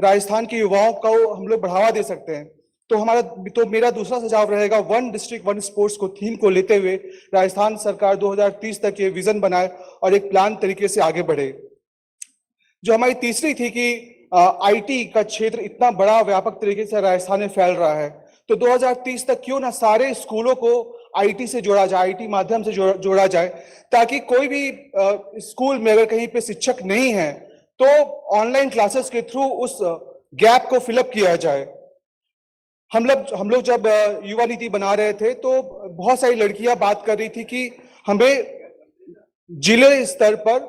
राजस्थान के युवाओं को हम लोग बढ़ावा दे सकते हैं। तो मेरा दूसरा सुझाव रहेगा वन डिस्ट्रिक्ट वन स्पोर्ट्स को थीम को लेते हुए राजस्थान सरकार 2030 तक ये विजन बनाए और एक प्लान तरीके से आगे बढ़े। जो हमारी तीसरी थी कि आईटी का क्षेत्र इतना बड़ा व्यापक तरीके से राजस्थान में फैल रहा है, तो 2030 तक क्यों ना सारे स्कूलों को आईटी से जोड़ा जाए, आईटी माध्यम से जोड़ा जाए, ताकि कोई भी स्कूल में अगर कहीं पे शिक्षक नहीं है तो ऑनलाइन क्लासेस के थ्रू उस गैप को फिलअप किया जाए। हम लोग जब युवा नीति बना रहे थे तो बहुत सारी लड़कियां बात कर रही थी कि हमें जिले स्तर पर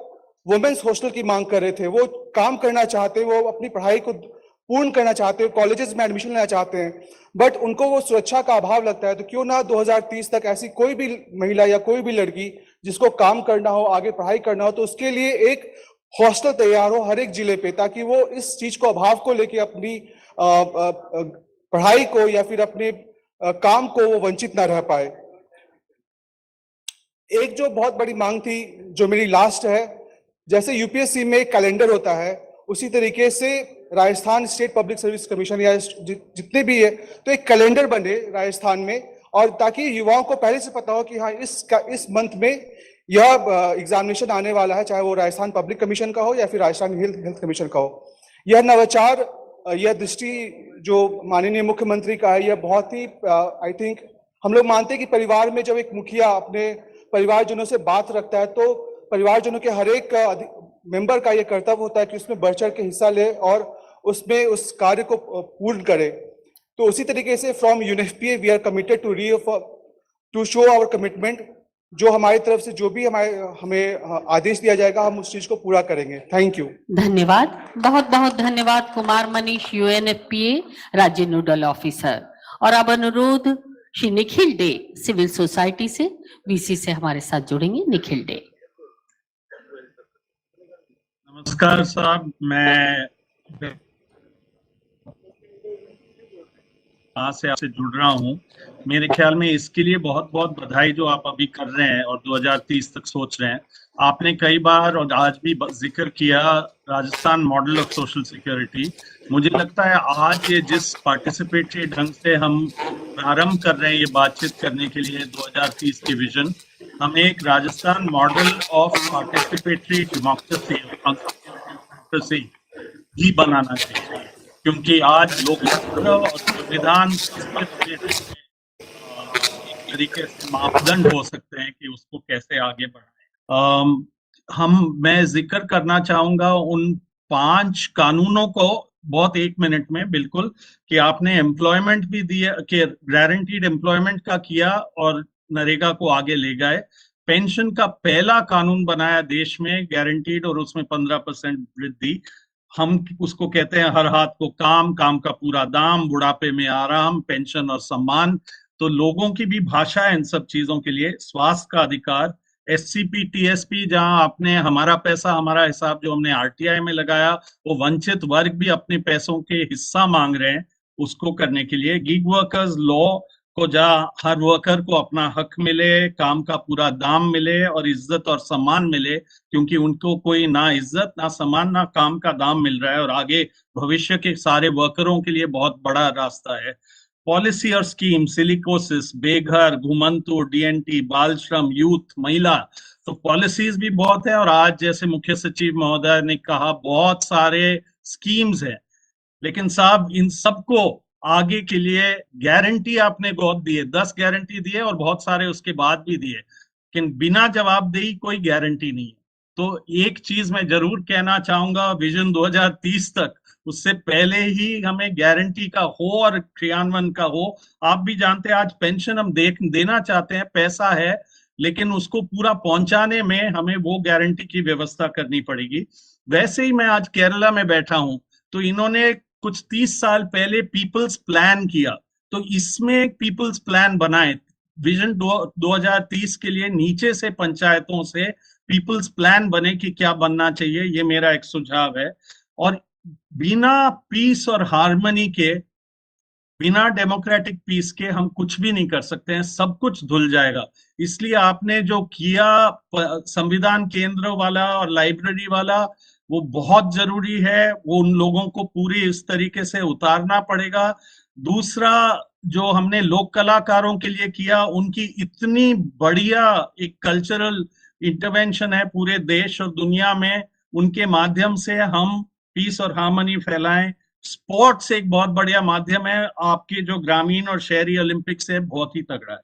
वुमेन्स हॉस्टल की मांग कर रहे थे। वो काम करना चाहते, वो अपनी पढ़ाई को पूर्ण करना चाहते हैं, कॉलेजेस में एडमिशन लेना चाहते हैं, बट उनको वो सुरक्षा का अभाव लगता है। तो क्यों ना 2030 तक ऐसी कोई भी महिला या कोई भी लड़की जिसको काम करना हो, आगे पढ़ाई करना हो, तो उसके लिए एक हॉस्टल तैयार हो हर एक जिले पे, ताकि वो इस चीज को अभाव को लेके अपनी पढ़ाई को या फिर अपने काम को वो वंचित ना रह पाए। एक जो बहुत बड़ी मांग थी, जो मेरी लास्ट है, जैसे यूपीएससी में एक कैलेंडर होता है, उसी तरीके से Rajasthan state public service commission या जितने भी है, तो एक कैलेंडर बने राजस्थान में, और ताकि युवाओं को पहले से पता हो कि हाँ इस मंथ में यह एग्जामिनेशन आने वाला है, चाहे वो राजस्थान पब्लिक कमीशन का हो या फिर राजस्थान हेल्थ कमीशन का हो। यह नवाचार, यह दृष्टि जो माननीय मुख्यमंत्री का है, यह बहुत ही आई थिंक हम लोग मानते हैं कि परिवार में जब एक मुखिया अपने परिवारजनों से बात रखता है तो परिवारजनों के हर एक मेंबर का यह कर्तव्य होता है कि उसमें बढ़ चढ़ के हिस्सा ले और उसमें उस कार्य को पूर्ण करे। तो उसी तरीके से from UNFPA we are committed to show our commitment. जो हमारी तरफ से जो भी हमें आदेश दिया जाएगा, हम उस चीज को पूरा करेंगे। Thank you. धन्यवाद, बहुत बहुत धन्यवाद कुमार मनीष, यूएनएफपीए राज्य नोडल ऑफिसर। और अब अनुरोध श्री निखिल डे सिविल सोसाइटी से, वीसी से हमारे साथ जुड़ेंगे। निखिल डे। नमस्कार साहब, मैं आज से आपसे जुड़ रहा हूँ। मेरे ख्याल में इसके लिए बहुत बहुत बधाई जो आप अभी कर रहे हैं और 2030 तक सोच रहे हैं। आपने कई बार और आज भी जिक्र किया Rajasthan model of social security. मुझे लगता है आज ये जिस पार्टिसिपेटरी ढंग से हम प्रारंभ कर रहे हैं ये बातचीत करने के लिए 2030 के विजन, हमें एक Rajasthan model of participatory democracy ही बनाना चाहिए, क्योंकि आज लोकतंत्र और संविधान तरीके से मापदंड हो सकते हैं कि उसको कैसे आगे बढ़ाएं। मैं जिक्र करना चाहूंगा उन 5 कानूनों को बहुत 1 मिनट में, बिल्कुल, कि आपने एम्प्लॉयमेंट भी दिया, कि गारंटीड एम्प्लॉयमेंट का किया और नरेगा को आगे ले गए। पेंशन का पहला कानून बनाया देश में गारंटीड, और उसमें 15% वृद्धि। हम उसको कहते हैं हर हाथ को काम, काम का पूरा दाम, बुढ़ापे में आराम, पेंशन और सम्मान। तो लोगों की भी भाषा है इन सब चीजों के लिए। स्वास्थ्य का अधिकार, एससीपी टीएसपी, जहां आपने हमारा पैसा हमारा हिसाब जो हमने आरटीआई में लगाया, वो वंचित वर्ग भी अपने पैसों के हिस्सा मांग रहे हैं, उसको करने के लिए। गिग वर्कर्स लॉ को, जहां हर वर्कर को अपना हक मिले, काम का पूरा दाम मिले और इज्जत और सम्मान मिले, क्योंकि उनको कोई ना इज्जत ना सम्मान ना काम का दाम मिल रहा है, और आगे भविष्य के सारे वर्करों के लिए बहुत बड़ा रास्ता है। पॉलिसी और स्कीम, सिलिकोसिस, बेघर, घुमंतु, डीएनटी, बाल श्रम, यूथ, महिला, तो पॉलिसीज भी बहुत है। और आज जैसे मुख्य सचिव महोदय ने कहा बहुत सारे स्कीम्स हैं, लेकिन साहब इन सबको आगे के लिए गारंटी आपने बहुत दिए, 10 गारंटी दिए और बहुत सारे उसके बाद भी दिए, लेकिन बिना जवाबदेही कोई गारंटी नहीं है। तो एक चीज मैं जरूर कहना चाहूंगा, विजन 2030 तक, उससे पहले ही हमें गारंटी का हो और क्रियान्वयन का हो। आप भी जानते हैं आज पेंशन हम देना चाहते हैं, पैसा है, लेकिन उसको पूरा पहुंचाने में हमें वो गारंटी की व्यवस्था करनी पड़ेगी। वैसे ही मैं आज केरला में बैठा हूं, तो इन्होंने कुछ 30 साल पहले पीपल्स प्लान किया, तो इसमें एक पीपल्स प्लान बनाए विजन 2030 के लिए, नीचे से पंचायतों से पीपल्स प्लान बने कि क्या बनना चाहिए, ये मेरा एक सुझाव है। और बिना पीस और हार्मनी के, बिना डेमोक्रेटिक पीस के हम कुछ भी नहीं कर सकते हैं, सब कुछ धुल जाएगा। इसलिए आपने जो किया संविधान केंद्र वाला और लाइब्रेरी वाला, वो बहुत जरूरी है। वो उन लोगों को पूरी इस तरीके से उतारना पड़ेगा। दूसरा, जो हमने लोक कलाकारों के लिए किया, उनकी इतनी बढ़िया एक कल्चरल इंटरवेंशन है पूरे देश और दुनिया में, उनके माध्यम से हम पीस और हार्मनी फैलाएं। स्पोर्ट्स एक बहुत बढ़िया माध्यम है, आपके जो ग्रामीण और शहरी ओलंपिक्स है बहुत ही तगड़ा है।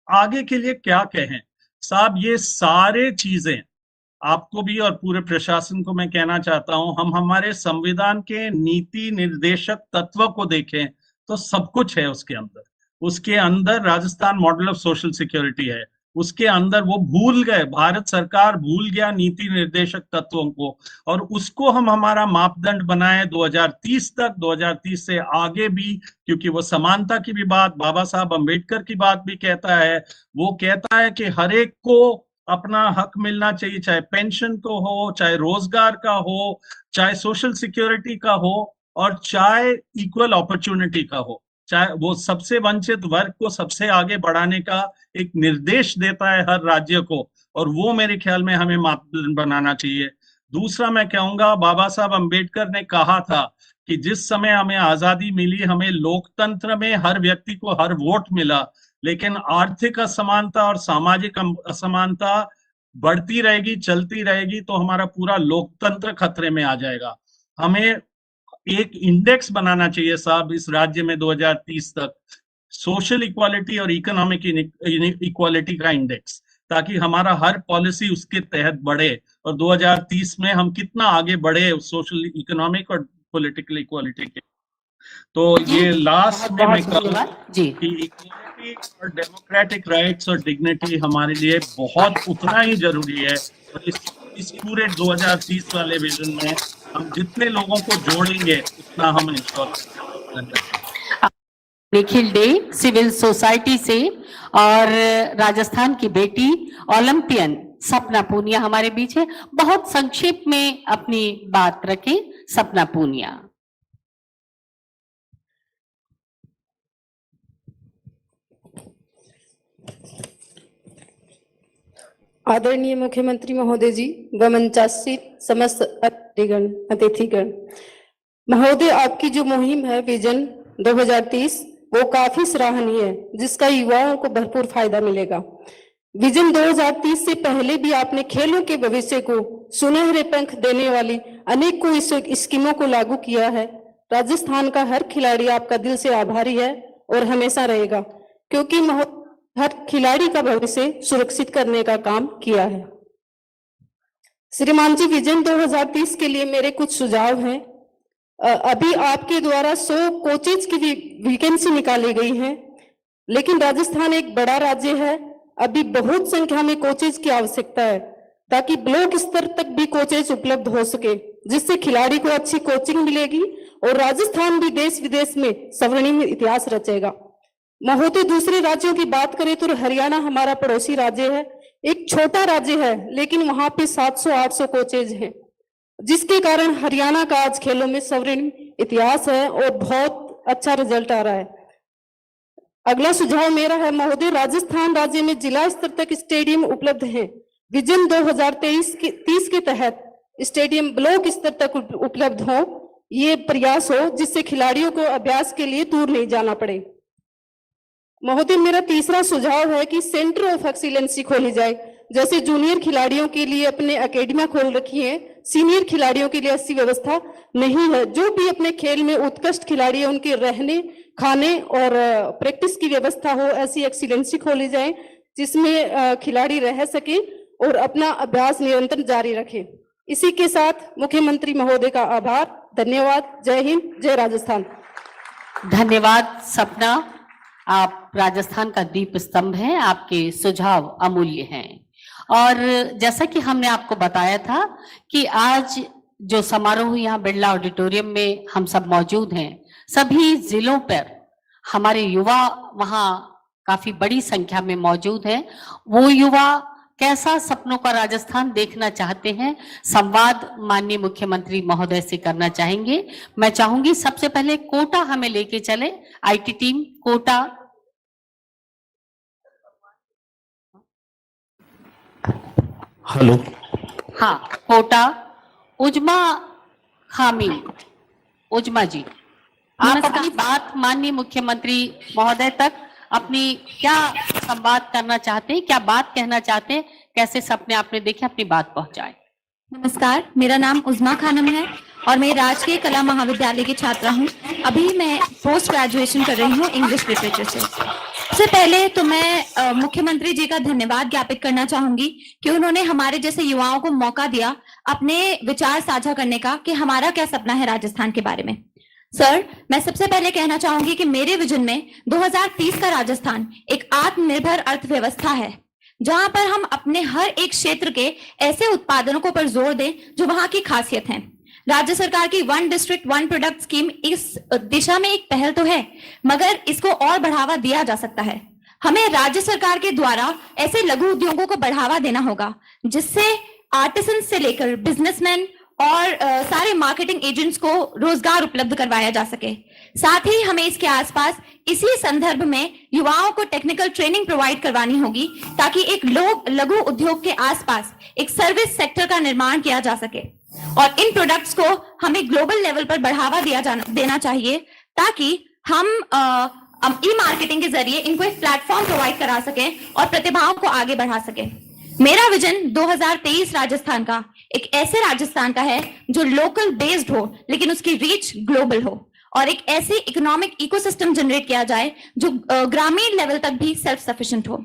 आगे के लिए क्या कहें साहब, ये सारे चीजें आपको भी और पूरे प्रशासन को मैं कहना चाहता हूं, हम हमारे संविधान के नीति निर्देशक तत्व को देखें तो सब कुछ है उसके अंदर। उसके अंदर Rajasthan model of social security है, उसके अंदर वो भूल गए, भारत सरकार भूल गया नीति निर्देशक तत्वों को, और उसको हम हमारा मापदंड बनाए 2030 तक, 2030 से आगे भी, क्योंकि वो समानता की भी बात बाबा साहब अम्बेडकर की बात भी कहता है। वो कहता है कि हर एक को अपना हक मिलना चाहिए, चाहे पेंशन को हो, चाहे रोजगार का हो, चाहे सोशल सिक्योरिटी का हो, और चाहे इक्वल अपॉर्चुनिटी का हो। चाहे वो सबसे वंचित वर्ग को सबसे आगे बढ़ाने का एक निर्देश देता है हर राज्य को, और वो मेरे ख्याल में हमें मापदंड बनाना चाहिए। दूसरा मैं कहूंगा, बाबा साहब अम्बेडकर ने कहा था कि जिस समय हमें आजादी मिली, हमें लोकतंत्र में हर व्यक्ति को हर वोट मिला, लेकिन आर्थिक असमानता और सामाजिक असमानता बढ़ती रहेगी, चलती रहेगी, तो हमारा पूरा लोकतंत्र खतरे में आ जाएगा। हमें एक इंडेक्स बनाना चाहिए साहब इस राज्य में 2030 तक, सोशल इक्वालिटी और इकोनॉमिक इक्वालिटी का इंडेक्स, ताकि हमारा हर पॉलिसी उसके तहत बढ़े, और 2030 में हम कितना आगे बढ़े सोशल, इकोनॉमिक और पॉलिटिकल इक्वालिटी के। तो ये लास्ट में मैं कहूँगा कि इक्वालिटी और डेमोक्रेटिक राइट्स और डिग्निटी हमारे लिए बहुत उतना ही जरूरी है, और इस पूरे 2030 वाले विजन में हम जितने लोगों को जोड़ेंगे उतना हम इंश्योर करेंगे। निखिल डे सिविल सोसाइटी से, और राजस्थान की बेटी ओलंपियन सपना पूनिया हमारे बीच है। बहुत संक्षेप में अपनी बात रखें सपना पूनिया। आदरणीय मुख्यमंत्री महोदय जी व मंचासीन समस्त अतिथिगण महोदय, आपकी जो मुहिम है विजन 2030 वो काफी सराहनीय है, जिसका युवाओं को भरपूर फायदा मिलेगा। विजन 2030 से पहले भी आपने खेलों के भविष्य को सुनहरे पंख देने वाली अनेकों स्कीमों को लागू किया है। राजस्थान का हर खिलाड़ी आपका दिल से आभारी है और हमेशा रहेगा, क्योंकि हर खिलाड़ी का भविष्य सुरक्षित करने का काम किया है। श्रीमान जी, विजन 2030 के लिए मेरे कुछ सुझाव हैं। अभी आपके द्वारा 100 कोचेज की वैकेंसी निकाली गई है, लेकिन राजस्थान एक बड़ा राज्य है, अभी बहुत संख्या में कोचेज की आवश्यकता है, ताकि ब्लॉक स्तर तक भी कोचेज उपलब्ध हो सके, जिससे खिलाड़ी को अच्छी कोचिंग मिलेगी और राजस्थान भी देश विदेश में स्वर्णिम इतिहास रचेगा। महोदय, दूसरे राज्यों की बात करें तो हरियाणा हमारा पड़ोसी राज्य है, एक छोटा राज्य है, लेकिन वहां पे 700-800 कोचेज हैं, जिसके कारण हरियाणा का आज खेलों में स्वर्णिम इतिहास है और बहुत अच्छा रिजल्ट आ रहा है। अगला सुझाव मेरा है महोदय, राजस्थान राज्य में जिला स्तर तक स्टेडियम उपलब्ध है। विजन 2030 के तहत स्टेडियम ब्लॉक स्तर तक उपलब्ध हो, ये प्रयास हो, जिससे खिलाड़ियों को अभ्यास के लिए दूर नहीं जाना पड़े। महोदय, मेरा तीसरा सुझाव है कि सेंटर ऑफ एक्सीलेंसी खोली जाए, जैसे जूनियर खिलाड़ियों के लिए अपने एकेडमियां खोल रखी है, सीनियर खिलाड़ियों के लिए ऐसी व्यवस्था नहीं है। जो भी अपने खेल में उत्कृष्ट खिलाड़ी है, उनके रहने, खाने और प्रैक्टिस की व्यवस्था हो, ऐसी एक्सीलेंसी खोली जाए, जिसमें खिलाड़ी रह सके और अपना अभ्यास निरंतर जारी रखे। इसी के साथ मुख्यमंत्री महोदय का आभार, धन्यवाद। जय हिंद, जय राजस्थान। धन्यवाद सपना, आप राजस्थान का दीप स्तंभ हैं, आपके सुझाव अमूल्य हैं। और जैसा कि हमने आपको बताया था कि आज जो समारोह यहाँ बिरला ऑडिटोरियम में हम सब मौजूद हैं, सभी जिलों पर हमारे युवा वहाँ काफी बड़ी संख्या में मौजूद हैं। वो युवा कैसा सपनों का राजस्थान देखना चाहते हैं, संवाद माननीय मुख्यमंत्री महोदय से करना चाहेंगे। मैं चाहूंगी सबसे पहले कोटा हमें लेके चले, आईटी टीम कोटा। हेलो। हाँ, कोटा उजमा खामी, उजमा जी, आप अपनी बात माननीय मुख्यमंत्री महोदय तक अपनी क्या संवाद करना चाहते हैं, क्या बात कहना चाहते हैं, कैसे सपने आपने देखे, अपनी बात पहुंचाएं। नमस्कार, मेरा नाम उज़मा खानम है और मैं राजकीय कला महाविद्यालय की छात्रा हूँ। अभी मैं पोस्ट ग्रेजुएशन कर रही हूँ इंग्लिश लिटरेचर से। सबसे पहले तो मैं मुख्यमंत्री जी का धन्यवाद ज्ञापित करना चाहूंगी कि उन्होंने हमारे जैसे युवाओं को मौका दिया अपने विचार साझा करने का कि हमारा क्या सपना है राजस्थान के बारे में। सर, मैं सबसे पहले कहना चाहूंगी कि मेरे विजन में 2030 का राजस्थान एक आत्मनिर्भर अर्थव्यवस्था है, जहां पर हम अपने हर एक क्षेत्र के ऐसे उत्पादनों को पर जोर दें जो वहां की खासियत है। राज्य सरकार की 1 डिस्ट्रिक्ट 1 प्रोडक्ट स्कीम इस दिशा में एक पहल तो है, मगर इसको और बढ़ावा दिया जा सकता है। हमें राज्य सरकार के द्वारा ऐसे लघु उद्योगों को बढ़ावा देना होगा जिससे आर्टिसन से लेकर बिजनेसमैन और सारे मार्केटिंग एजेंट्स को रोजगार उपलब्ध करवाया जा सके। साथ ही हमें इसके आसपास इसी संदर्भ में युवाओं को टेक्निकल ट्रेनिंग प्रोवाइड करवानी होगी ताकि एक लघु उद्योग के आसपास एक सर्विस सेक्टर का निर्माण किया जा सके और इन प्रोडक्ट्स को हमें ग्लोबल लेवल पर बढ़ावा देना चाहिए ताकि हम ई मार्केटिंग के जरिए इनको एक प्लेटफॉर्म प्रोवाइड करा सके और प्रतिभाओं को आगे बढ़ा सके। मेरा विजन 2023 राजस्थान का एक ऐसे राजस्थान का है जो लोकल बेस्ड हो लेकिन उसकी रीच ग्लोबल हो और एक ऐसी इकोनॉमिक इकोसिस्टम जनरेट किया जाए जो ग्रामीण लेवल तक भी सेल्फ सफिशिएंट हो।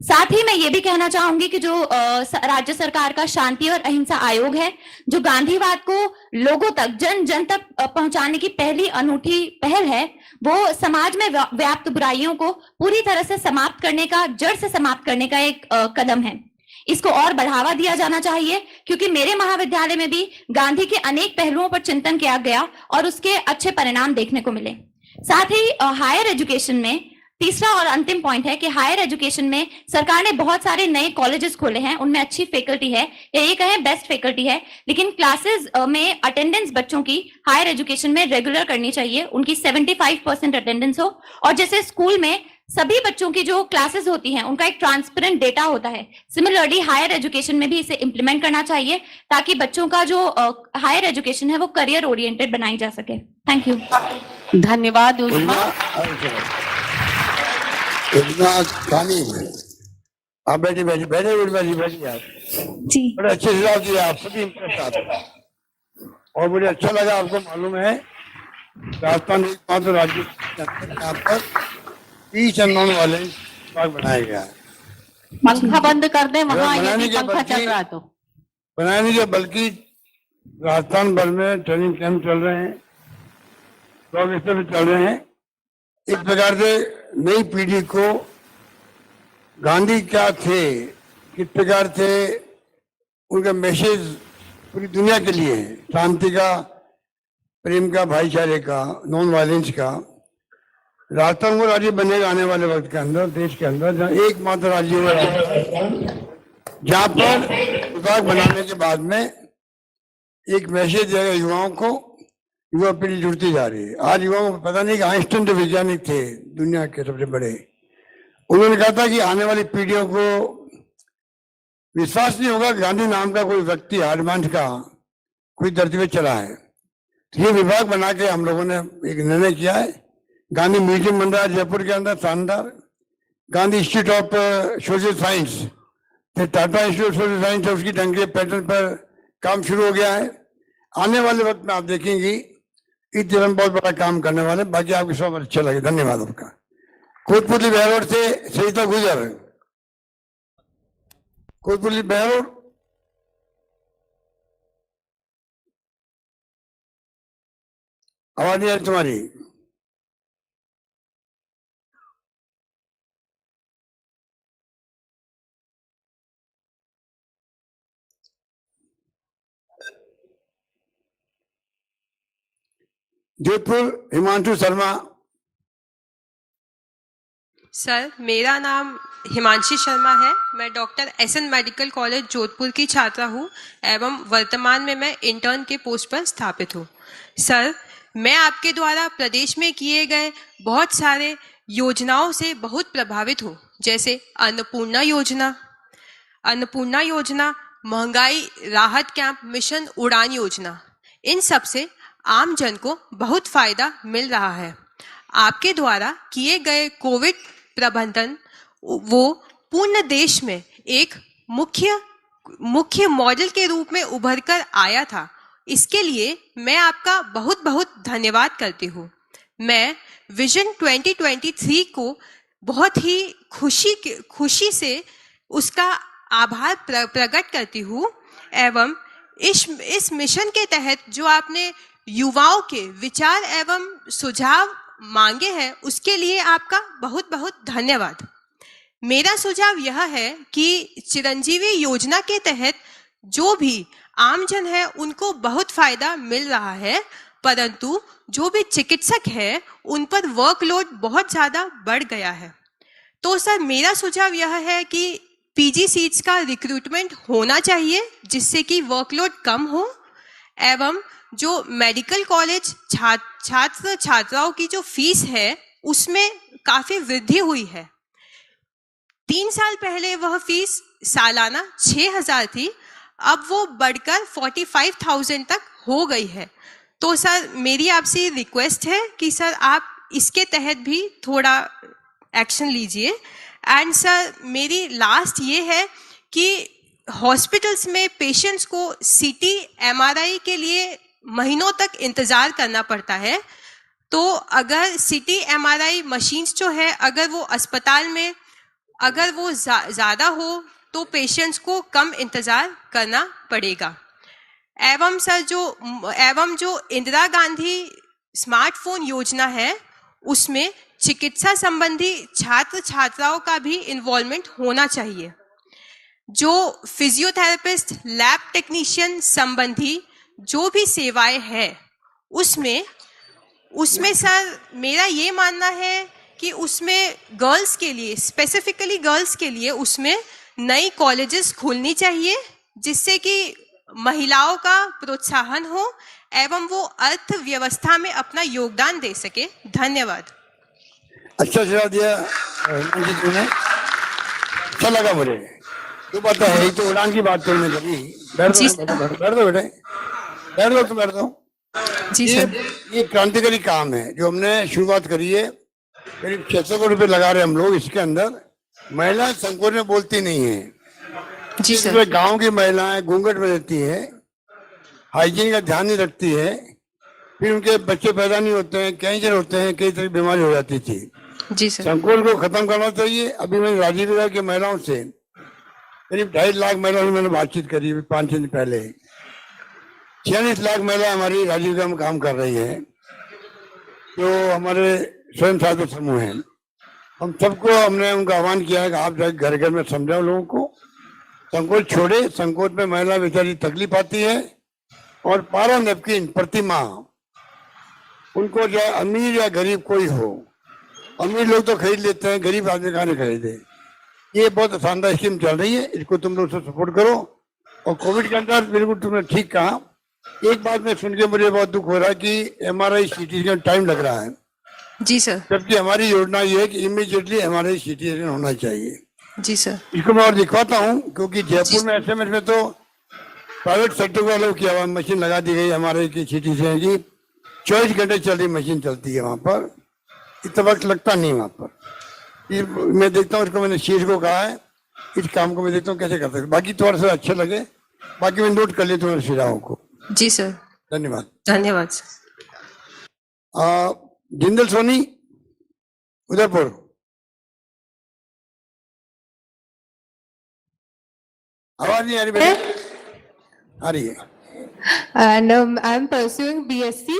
साथ ही मैं ये भी कहना चाहूंगी कि जो राज्य सरकार का शांति और अहिंसा आयोग है, जो गांधीवाद को लोगों तक जन जन तक पहुंचाने की पहली अनूठी पहल है, वो समाज में व्याप्त बुराइयों को पूरी तरह से समाप्त करने का, जड़ से समाप्त करने का एक कदम है। इसको और बढ़ावा दिया जाना चाहिए क्योंकि मेरे महाविद्यालय में भी गांधी के अनेक पहलुओं पर चिंतन किया गया और उसके अच्छे परिणाम देखने को मिले। साथ ही हायर एजुकेशन में तीसरा और अंतिम पॉइंट है कि हायर एजुकेशन में सरकार ने बहुत सारे नए कॉलेजेस खोले हैं, उनमें अच्छी फैकल्टी है या ये कहें बेस्ट फैकल्टी है, लेकिन क्लासेस में अटेंडेंस बच्चों की हायर एजुकेशन में रेगुलर करनी चाहिए, उनकी 75% अटेंडेंस हो। और जैसे स्कूल में सभी बच्चों की जो क्लासेस होती हैं उनका एक ट्रांसपेरेंट डेटा होता है, सिमिलरली हायर एजुकेशन में भी इसे इंप्लीमेंट करना चाहिए ताकि बच्चों का जो हायर एजुकेशन है वो करियर ओरिएंटेड बनाई जा सके। Thank you. धन्यवाद। इतना खानी है। आप बैठे बैठे बैठे यार जी, बड़े अच्छे से जवाब दिया, आप सभी इंप्रेस आते हैं और मुझे अच्छा लगा। आपको मालूम है राजस्थान एकमात्र राज्य यहाँ पर 30 चंदन वाले बाग बनाया गया है। पंखा बंद कर दे वहां, यदि पंखा चल रहा है तो बनाया नहीं गया, बल्कि राजस्थान भर में ट्रेनिंग कैंप चल रहे हैं, प्रोग्रेसिव चल रहे हैं। इस प्रकार से नई पीढ़ी को गांधी क्या थे, किस प्रकार से उनका मैसेज पूरी दुनिया के लिए है, शांति का, प्रेम का, भाईचारे का, नॉन वायलेंस का। राजस्थान वो राज्य बनेगा आने वाले वक्त के अंदर, देश के अंदर, जहाँ एकमात्र राज्य हुआ जहाँ पर विभाग बनाने के बाद में एक मैसेज देगा युवाओं को। युवा पीढ़ी जुड़ती जा रही है। आज युवाओं को पता नहीं कि आइंस्टाइन जो वैज्ञानिक थे दुनिया के सबसे बड़े, उन्होंने कहा था कि आने वाली पीढ़ियों को विश्वास नहीं होगा गांधी नाम का कोई व्यक्ति हार्डमांस का कोई धरती पे चला है। तो ये विभाग बना के हम लोगों ने एक निर्णय किया है। गांधी म्यूजियम बन रहा है जयपुर के अंदर, शानदार। Gandhi institute of social science, Tata institute of social science, उसकी ढंग के पैटर्न पर काम शुरू हो गया है। आने वाले वक्त में आप देखेंगे इस दिनों में बहुत बड़ा काम करने वाले। बाकी आपके सब अच्छा लगे, धन्यवाद आपका। कोटपुतली बहरोड से सरिता गुजर, कोटपुतली बहरोड। आवाज नहीं आ रही तुम्हारी। जोधपुर हिमांशु शर्मा। सर, मेरा नाम हिमांशी शर्मा है। मैं doctor SN medical college Jodhpur की छात्रा हूँ एवं वर्तमान में मैं इंटर्न के पोस्ट पर स्थापित हूँ। सर, मैं आपके द्वारा प्रदेश में किए गए बहुत सारे योजनाओं से बहुत प्रभावित हूँ, जैसे अन्नपूर्णा योजना, महंगाई राहत कैंप, मिशन उड़ान योजना। इन सब से आम जन को बहुत फायदा मिल रहा है। आपके द्वारा किए गए कोविड प्रबंधन वो पूर्ण देश में एक मुख्य मॉडल के रूप में उभर कर आया था। इसके लिए मैं आपका बहुत बहुत धन्यवाद करती हूँ। मैं विजन 2023 को बहुत ही खुशी से उसका आभार प्रकट करती हूँ एवं इस मिशन के तहत जो आपने युवाओं के विचार एवं सुझाव मांगे हैं उसके लिए आपका बहुत बहुत धन्यवाद। मेरा सुझाव यह है कि चिरंजीवी योजना के तहत जो भी आमजन है उनको बहुत फायदा मिल रहा है, परंतु जो भी चिकित्सक है उन पर वर्कलोड बहुत ज्यादा बढ़ गया है। तो सर, मेरा सुझाव यह है कि पीजी सीट्स का रिक्रूटमेंट होना चाहिए जिससे कि वर्कलोड कम हो एवं जो मेडिकल कॉलेज छात्र छात्राओं की जो फीस है उसमें काफी वृद्धि हुई है। 3 साल पहले वह फीस सालाना 6,000 थी, अब वो बढ़कर 45,000 तक हो गई है। तो सर, मेरी आपसे रिक्वेस्ट है कि सर आप इसके तहत भी थोड़ा एक्शन लीजिए। एंड सर, मेरी लास्ट ये है कि हॉस्पिटल्स में पेशेंट्स को सीटी एमआरआई के लिए महीनों तक इंतजार करना पड़ता है। तो अगर सीटी एमआरआई मशीन्स जो है अगर वो अस्पताल में अगर वो ज़्यादा हो तो पेशेंट्स को कम इंतज़ार करना पड़ेगा। एवं सर, जो इंदिरा गांधी स्मार्टफोन योजना है उसमें चिकित्सा संबंधी छात्र छात्राओं का भी इन्वॉल्वमेंट होना चाहिए। जो फिजियोथेरेपिस्ट, लैब टेक्नीशियन संबंधी जो भी सेवाएं हैं उसमें सर मेरा ये मानना है कि उसमें गर्ल्स के लिए, स्पेसिफिकली गर्ल्स के लिए उसमें नई कॉलेजेस खोलनी चाहिए जिससे कि महिलाओं का प्रोत्साहन हो एवं वो अर्थव्यवस्था में अपना योगदान दे सके। धन्यवाद। अच्छा सुझाव दिया रंजीत जी ने, अच्छा लगा मुझे। तो पता है तो उड़ान की बात करने लगी। बैठ दो बेटे, बैठ दो। जी सर। ये क्रांतिकारी काम है जो हमने शुरुआत करी है। करीब 600 करोड़ रुपए लगा रहे हम लोग इसके अंदर। महिलाएं संकोच में बोलती नहीं है जी सर। गांव की महिलाएं घूंघट में रहती है, हाइजीन का ध्यान नहीं रखती है, फिर उनके बच्चे पैदा नहीं होते हैं, कैंसर होते हैं, कई तरह की बीमारी हो जाती थी। जी सर। संकोच को खत्म करना चाहिए। अभी मैंने राजीव विभाग की महिलाओं से करीब 2.5 लाख महिलाओं से मैंने बातचीत करी 5 दिन पहले। 46 लाख महिला हमारी राजीव विभाग में काम कर रही है जो हमारे स्वयं सहायता समूह है। हम सबको हमने उनका आह्वान किया है कि आप जाकर घर घर में समझाओ लोगों को, संकोच छोड़े। संकोच में महिला बेचारी तकलीफ आती है और 12 नैपकिन प्रति माह, उनको जो अमीर या गरीब कोई हो, अमीर लोग तो खरीद लेते हैं, गरीब आदमी कहाँ नहीं खरीदे। ये बहुत शानदार स्कीम चल रही है, इसको तुम लोग सपोर्ट करो। और कोविड के अंदर बिल्कुल तुमने ठीक कहा। एक बात में सुन के मुझे बहुत दुख हो रहा है कि एमआरआई सीटी का टाइम लग रहा है। जी सर। जबकि हमारी योजना ये है कि इमीडिएटली एमआरआई सीटी होना चाहिए। जी सर। इसको मैं और दिखवाता हूँ क्योंकि जयपुर में एसएमएस में तो प्राइवेट सेक्टर वालों की आवाज मशीन लगा दी गई हमारे की सीटी से कि 24 घंटे चल रही मशीन चलती है वहाँ पर, इतना वक्त लगता नहीं वहाँ पर। मैं देखता हूँ, इसको मैंने शीर्ष को कहा है, इस काम को मैं देखता हूँ कैसे कर सकते। बाकी थोड़ा सा अच्छे लगे, बाकी मैं नोट कर लिया तुम्हारे सुझावों को। जी सर। धन्यवाद। धन्यवाद सर। जिंदल सोनी, उदयपुर। आवाज नहीं आ रही बेटा? आ रही है। And I am pursuing BSc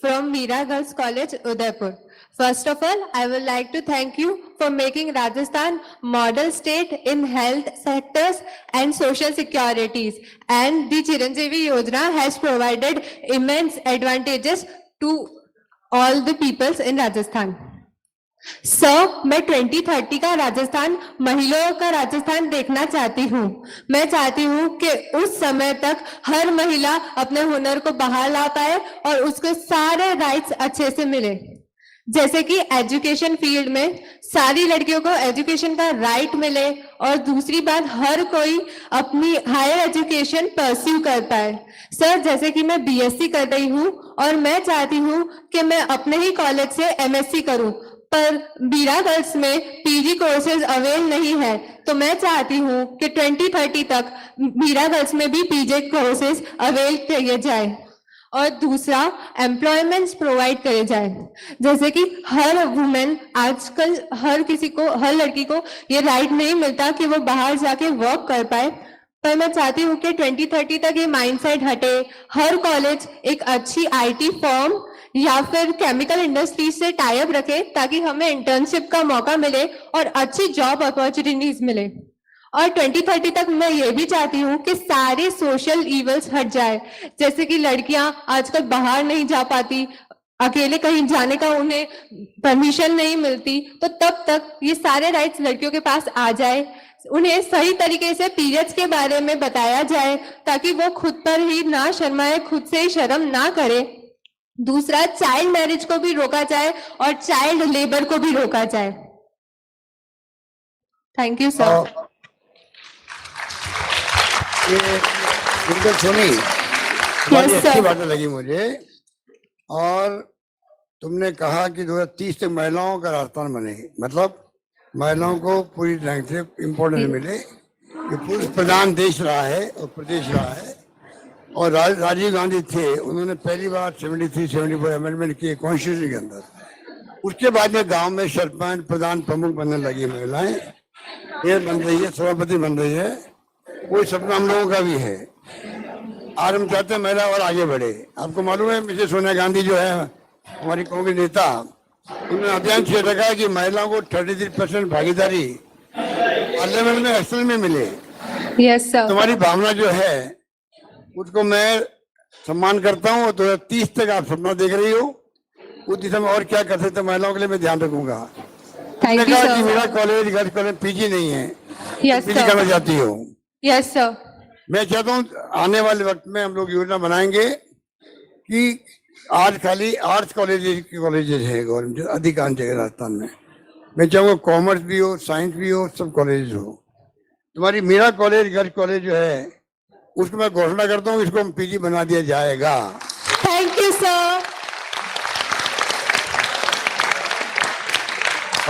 from Meera Girls College, Udaipur. First of all, I would like to thank you for making Rajasthan model state in health sectors and social securities. And the Chiranjeevi Yojana has provided immense advantages to all the peoples in Rajasthan. Sir, मैं 2030 का राजस्थान, महिलाओं का राजस्थान देखना चाहती हूँ। मैं चाहती हूँ कि उस समय तक हर महिला अपने हुनर को बाहर ला पाए और उसको सारे राइट्स अच्छे से मिले। जैसे कि एजुकेशन फील्ड में सारी लड़कियों को एजुकेशन का राइट मिले और दूसरी बात हर कोई अपनी हायर एजुकेशन परस्यू कर पाए। सर, जैसे कि मैं बीएससी कर रही हूँ और मैं चाहती हूँ कि मैं अपने ही कॉलेज से एमएससी करूँ, पर बीरा गर्ल्स में पीजी कोर्सेज अवेल नहीं है, तो मैं चाहती हूँ कि 2030 तक बीरा गर्ल्स में भी पीजी कोर्सेज अवेल किए जाए और दूसरा एम्प्लॉयमेंट्स प्रोवाइड करे जाए। जैसे कि हर वुमेन आजकल हर लड़की को ये राइट नहीं मिलता कि वो बाहर जाके वर्क कर पाए, पर मैं चाहती हूँ कि 2030 तक ये माइंडसेट हटे। हर कॉलेज एक अच्छी आईटी फर्म या फिर केमिकल इंडस्ट्री से टाई अप रखे ताकि हमें इंटर्नशिप का मौका मिले और अच्छी जॉब अपॉर्चुनिटीज मिले। और 2030 तक मैं ये भी चाहती हूँ कि सारे सोशल इवल्स हट जाए, जैसे कि लड़कियां आजकल बाहर नहीं जा पाती, अकेले कहीं जाने का उन्हें परमिशन नहीं मिलती, तो तब तक ये सारे राइट्स लड़कियों के पास आ जाए। उन्हें सही तरीके से पीरियड्स के बारे में बताया जाए ताकि वो खुद पर ही ना शर्माए, खुद से ही शर्म ना करे। दूसरा, चाइल्ड मैरिज को भी रोका जाए और चाइल्ड लेबर को भी रोका जाए। Thank you sir. ये बिल्कुल सुनी, बड़ी अच्छी बातें लगी मुझे। और तुमने कहा कि 2030 तक महिलाओं का राजस्थान बने, मतलब महिलाओं को पूरी ढंग से इम्पोर्टेंस मिले। ये पुरुष प्रधान देश रहा है और प्रदेश रहा है, और राजीव गांधी थे, उन्होंने पहली बार 73-74 अमेंडमेंट किए कॉन्स्टिट्यूशन के अंदर। उसके बाद में गांव में सरपंच प्रधान प्रमुख बनने लगी महिलाएं, ये बन रही है, सभापति बन रही है। कोई सपना हम लोगों का भी है। आज हम चाहते हैं महिला और आगे बढ़े। आपको मालूम है मिसेस सोनिया गांधी जो है हमारी कांग्रेस नेता, उन्होंने अभियान छेड़ रखा है कि महिलाओं को 33% भागीदारी पार्लियामेंट में असल में मिले। Yes sir. तुम्हारी भावना जो है उसको मैं सम्मान करता हूँ। 2030 तक आप सपना देख रही हो, उस दिशा में और क्या कर सकते महिलाओं के लिए मैं ध्यान रखूंगा। Thank you sir. मेरा कॉलेज गर्ल्स कॉलेज पीजी नहीं है, यस पीजी सर। करना चाहती हूँ। Yes sir. मैं चाहता हूँ आने वाले वक्त में हम लोग योजना बनाएंगे कि आज खाली आर्ट्स कॉलेजेस है गवर्नमेंट अधिकांश जगह राजस्थान में। मैं चाहूँगा कॉमर्स भी हो, साइंस भी हो, सब कॉलेज हो। तुम्हारी मीरा कॉलेज गर्ल्स कॉलेज जो है उसको मैं घोषणा करता हूँ, इसको पीजी बना दिया जाएगा। Thank you sir.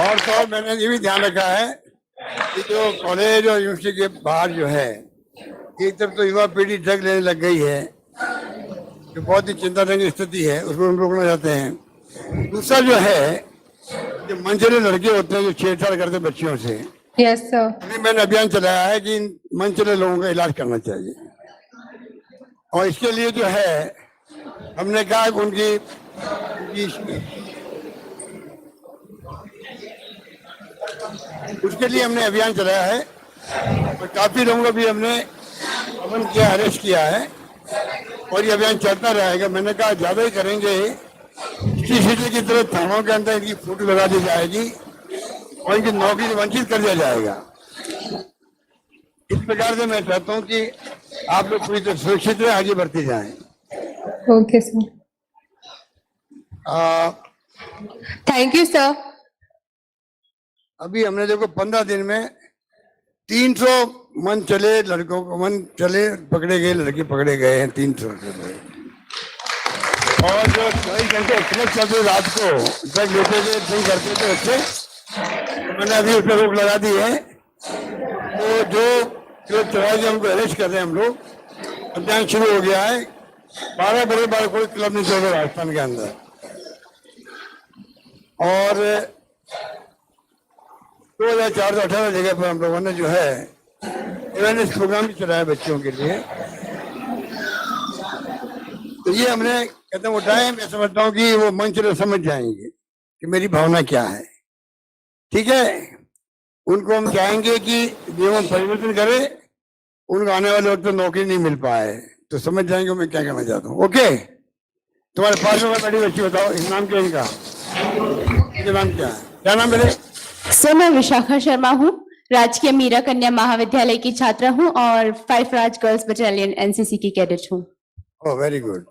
और तो मैंने ये भी ध्यान रखा है कि जो कॉलेज और यूनिवर्सिटी के बाहर जो है, एक तरफ तो युवा पीढ़ी ड्रग लेने लग गई है, जो बहुत ही चिंताजनक स्थिति है, उसको हम रोकना चाहते हैं। दूसरा जो है, जो मंचले लड़के होते हैं जो छेड़छाड़ करते हैं बच्चियों से, यस सर। अभी मैंने अभियान चलाया है कि इन मंचले लोगों का इलाज करना चाहिए। और इसके लिए जो है हमने कहा कि उनकी उसके लिए हमने अभियान चलाया है और काफी लोगों को भी हमने अमन किया, अरेस्ट किया है और ये अभियान चलता रहेगा। मैंने कहा ज्यादा ही करेंगे, सिटी की तरह थानों के अंदर इनकी फोटो लगा दी जाएगी और इनकी नौकरी से वंचित कर दिया जाएगा। इस प्रकार से मैं चाहता हूँ कि आप लोग पूरी तरह सुरक्षित रहे, आगे बढ़ते जाएं। Okay sir. Thank you sir. अभी हमने देखो 15 दिन में 300 मन चले लड़कों को, मन चले पकड़े गए, लड़के पकड़े गए हैं 300 और जो 24 घंटे क्लब चलते रात को ड्रग लेते थे, ड्रिंक करते थे बच्चे, तो मैंने अभी उस पर रोक लगा दी है। तो जो क्लब चलाए थे हमको अरेस्ट कर रहे हैं हम लोग, अभियान शुरू हो गया है। 12 बड़े बड़े कोई क्लब नहीं चल रहा राजस्थान के अंदर। और 2018 जगह पर हम लोगों ने जो है अवेयरनेस प्रोग्राम भी चलाया बच्चों के लिए। तो ये हमने कदम उठाए। मैं समझता हूँ कि वो मंच लोग समझ जाएंगे कि मेरी भावना क्या है। ठीक है, उनको हम चाहेंगे कि जीवन परिवर्तन करे, उनको आने वाले वक्त नौकरी नहीं मिल पाए तो समझ जाएंगे मैं क्या कहना चाहता हूँ। ओके, तुम्हारे पास में बड़ी बच्ची बताओ, इस नाम क्या इनका, इनका नाम क्या है? क्या नाम मेरे? सर मैं विशाखा शर्मा हूँ, राजकीय मीरा कन्या महाविद्यालय की छात्रा हूँ और 5 राज गर्ल्स बटालियन एनसीसी की कैडेट हूँ। Oh very good.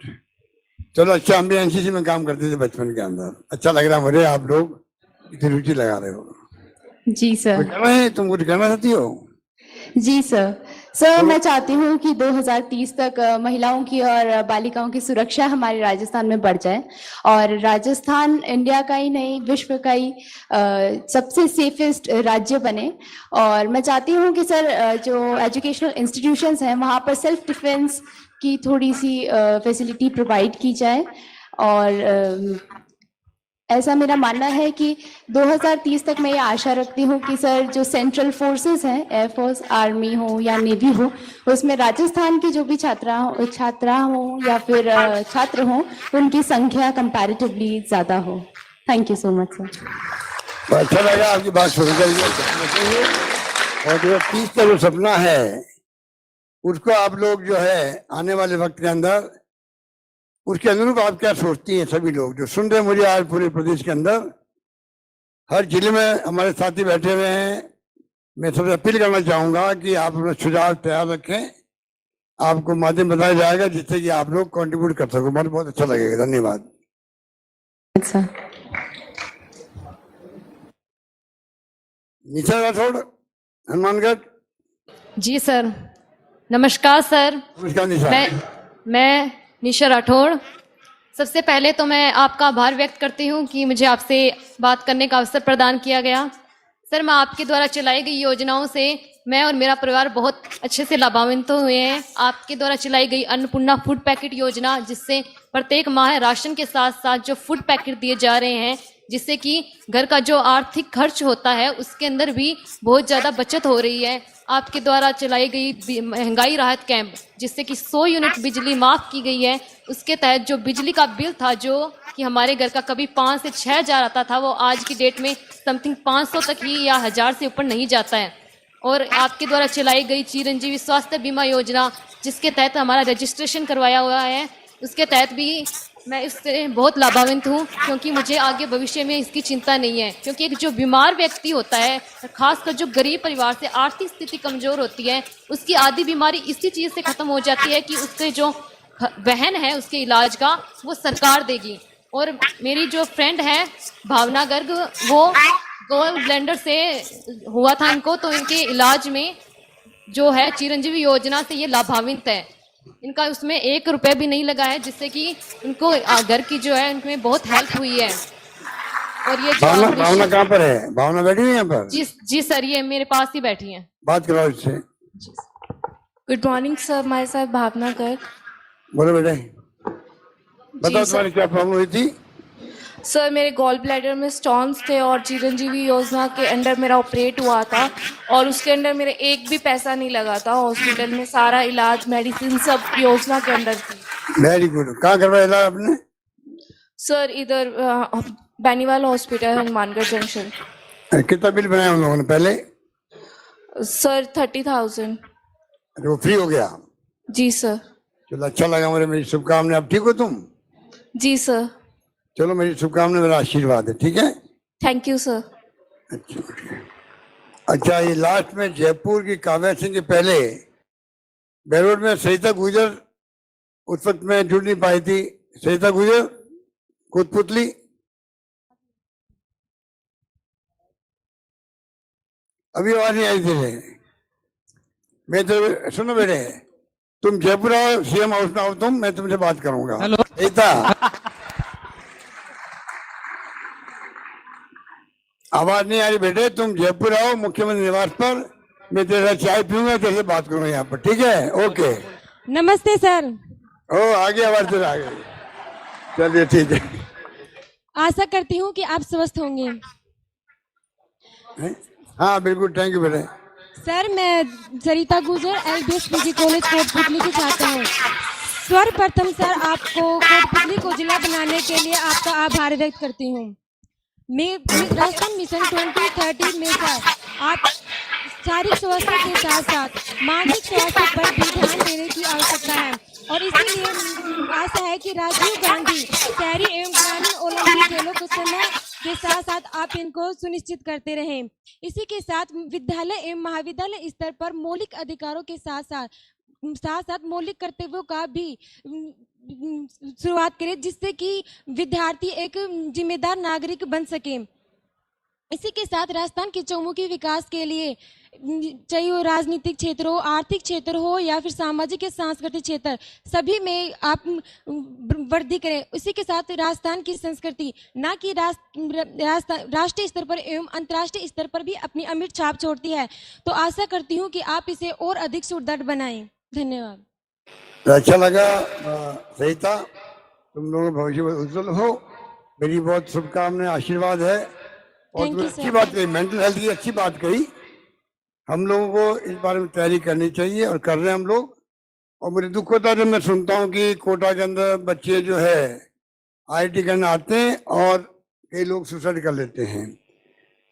चलो अच्छा, हम भी एनसीसी में काम करते थे बचपन के अंदर। अच्छा लग रहा है मुझे, आप लोग इतनी रुचि लगा रहे हो। जी सर। कुछ करना है, तुम कुछ करना चाहती हो? जी सर। सर मैं चाहती हूँ कि 2030 तक महिलाओं की और बालिकाओं की सुरक्षा हमारे राजस्थान में बढ़ जाए और राजस्थान इंडिया का ही नहीं विश्व का ही सबसे सेफेस्ट राज्य बने। और मैं चाहती हूँ कि सर जो एजुकेशनल इंस्टीट्यूशंस हैं वहाँ पर सेल्फ डिफेंस की थोड़ी सी फैसिलिटी प्रोवाइड की जाए। और ऐसा मेरा मानना है कि 2030 तक मैं ये आशा रखती हूँ कि सर जो सेंट्रल फोर्सेस हैं, एयरफोर्स, आर्मी हो या नेवी हो, उसमें राजस्थान की जो भी छात्रा हो या फिर छात्र हो, उनकी संख्या कंपैरेटिवली ज्यादा हो। Thank you so much sir. अच्छा लगा आपकी बात सुनकर। और 2030 का जो सपना है उसको आप लोग जो है आने वाले वक्त के अंदर उसके अनुरूप आप क्या सोचती हैं? सभी लोग जो सुन रहे हैं मुझे आज पूरे प्रदेश के अंदर हर जिले में हमारे साथी बैठे हुए हैं, मैं सबसे अपील करना चाहूंगा कि आप अपना सुझाव तैयार रखें, आपको माध्यम बताया जाएगा जिससे कि आप लोग कंट्रीब्यूट कर सको। मुझे बहुत अच्छा लगेगा। धन्यवाद। अच्छा निशा राठौड़, हनुमानगढ़। जी सर, नमस्कार सर। नमस्कार निशा। मैं निशा राठौड़। सबसे पहले तो मैं आपका आभार व्यक्त करती हूँ कि मुझे आपसे बात करने का अवसर प्रदान किया गया। सर मैं आपके द्वारा चलाई गई योजनाओं से मैं और मेरा परिवार बहुत अच्छे से लाभान्वित हुए हैं। आपके द्वारा चलाई गई अन्नपूर्णा फूड पैकेट योजना, जिससे प्रत्येक माह राशन के साथ साथ जो फूड पैकेट दिए जा रहे हैं, जिससे कि घर का जो आर्थिक खर्च होता है उसके अंदर भी बहुत ज़्यादा बचत हो रही है। आपके द्वारा चलाई गई महंगाई राहत कैंप, जिससे कि 100 यूनिट बिजली माफ़ की गई है, उसके तहत जो बिजली का बिल था जो कि हमारे घर का कभी 5 से 6 हज़ार आता था, वो आज की डेट में समथिंग 500 तक ही या 1000 से ऊपर नहीं जाता है। और आपके द्वारा चलाई गई चिरंजीवी स्वास्थ्य बीमा योजना, जिसके तहत हमारा रजिस्ट्रेशन करवाया हुआ है, उसके तहत भी मैं इससे बहुत लाभान्वित हूँ, क्योंकि मुझे आगे भविष्य में इसकी चिंता नहीं है। क्योंकि एक जो बीमार व्यक्ति होता है, खासकर जो गरीब परिवार से आर्थिक स्थिति कमज़ोर होती है, उसकी आधी बीमारी इसी चीज़ से ख़त्म हो जाती है कि उसके जो बहन है उसके इलाज का वो सरकार देगी। और मेरी जो फ्रेंड है भावना गर्ग, वो गोल्ड ब्लेंडर से हुआ था इनको, तो इनके इलाज में जो है चिरंजीवी योजना से ये लाभान्वित है। इनका उसमें 1 रुपये भी नहीं लगा है, जिससे कि उनको घर की जो है उनमें बहुत हेल्प हुई है। और ये भावना कहाँ पर है? भावना बैठी हुई है यहाँ पर? जी सर, ये मेरे पास ही बैठी हैं। बात कराओ इससे। Good morning sir, myself Bhavna Garg. बोलो बेटे, बताओ तुम्हारी क्या प्रॉब्लम हुई थी? सर मेरे गॉल ब्लैडर में स्टोन्स थे और चिरंजीवी योजना के अंडर मेरा ऑपरेट हुआ था और उसके अंदर मेरे एक भी पैसा नहीं लगा था। हॉस्पिटल में सारा इलाज, मेडिसिन सब योजना के अंदर थी। Very good. कहाँ करवाया इलाज आपने? सर इधर बैनीवाल हॉस्पिटल, हनुमानगढ़ जंक्शन। कितना बिल बनाया उन लोगों ने पहले? सर 30,000। वो फ्री हो गया? जी सर। चलो अच्छा लगा मुझे, मेरी शुभकामनाएं। अब ठीक हो तुम? जी सर। चलो मेरी शुभकामनाएं, मेरा आशीर्वाद है। ठीक है, थैंक यू सर। अच्छा, ये लास्ट में जयपुर की काव्या सिंह के पहले बेरोड में सरिता गुजर उस वक्त में जुड़ नहीं पाई थी। सरिता गुजर कोटपुतली, अभी आवाज नहीं आई थी। मैं तो सुनो बेटे, तुम जयपुर आओ, सीएम हाउस में आओ तुम, मैं तुमसे बात करूंगा। हेलो सरिता, आवाज नहीं आ रही बेटे, तुम जयपुर आओ मुख्यमंत्री निवास पर, मैं तेरे साथ चाय पीऊंगा, तेरे से बात करूंगा यहाँ पर। ठीक है, ओके। नमस्ते सर। ओ आगे आवाज तेरा आ गई। चलिए ठीक है। आशा करती हूँ कि आप स्वस्थ होंगे। हाँ बिल्कुल, थैंक यू बेटे। सर मैं सरिता गुजर LBS PG कॉलेज कोटपुतली की छात्रा हूँ। सर्वप्रथम सर आपको कोटपुतली को जिला बनाने के लिए आपका आभार व्यक्त करती हूँ। राष्ट्रीय मिशन 2030 में सर आप शारीरिक स्वास्थ्य के साथ साथ मानसिक स्वास्थ्य पर भी ध्यान देने की आवश्यकता है और इसीलिए आशा है कि राजीव गांधी शहरी एवं ग्रामीण ओलंपिक खेलों के समय के साथ साथ आप इनको सुनिश्चित करते रहें। इसी के साथ विद्यालय एवं महाविद्यालय स्तर पर मौलिक अधिकारों के साथ साथ मौलिक कर्तव्यों का भी शुरुआत करें, जिससे कि विद्यार्थी एक जिम्मेदार नागरिक बन सके। इसी के साथ राजस्थान के चौमुखी विकास के लिए, चाहे वो राजनीतिक क्षेत्र हो, आर्थिक क्षेत्र हो या फिर सामाजिक या सांस्कृतिक क्षेत्र, सभी में आप वृद्धि करें। इसी के साथ राजस्थान की संस्कृति न कि राष्ट्रीय स्तर पर एवं अंतर्राष्ट्रीय स्तर पर भी अपनी अमिट छाप छोड़ती है, तो आशा करती हूँ कि आप इसे और अधिक सुदृढ़ बनाएं। धन्यवाद। अच्छा लगा, सही था। तुम लोगों का भविष्य उज्जवल हो, मेरी बहुत शुभकामनाएं, आशीर्वाद है। और तुमने अच्छी बात कही, मेंटल हेल्थ की अच्छी बात कही। हम लोगों को इस बारे में तैयारी करनी चाहिए और कर रहे हैं हम लोग। और मुझे दुख होता है जब मैं सुनता हूँ कि कोटा के अंदर बच्चे जो है IIT करने आते हैं और कई लोग सुसाइड कर लेते हैं।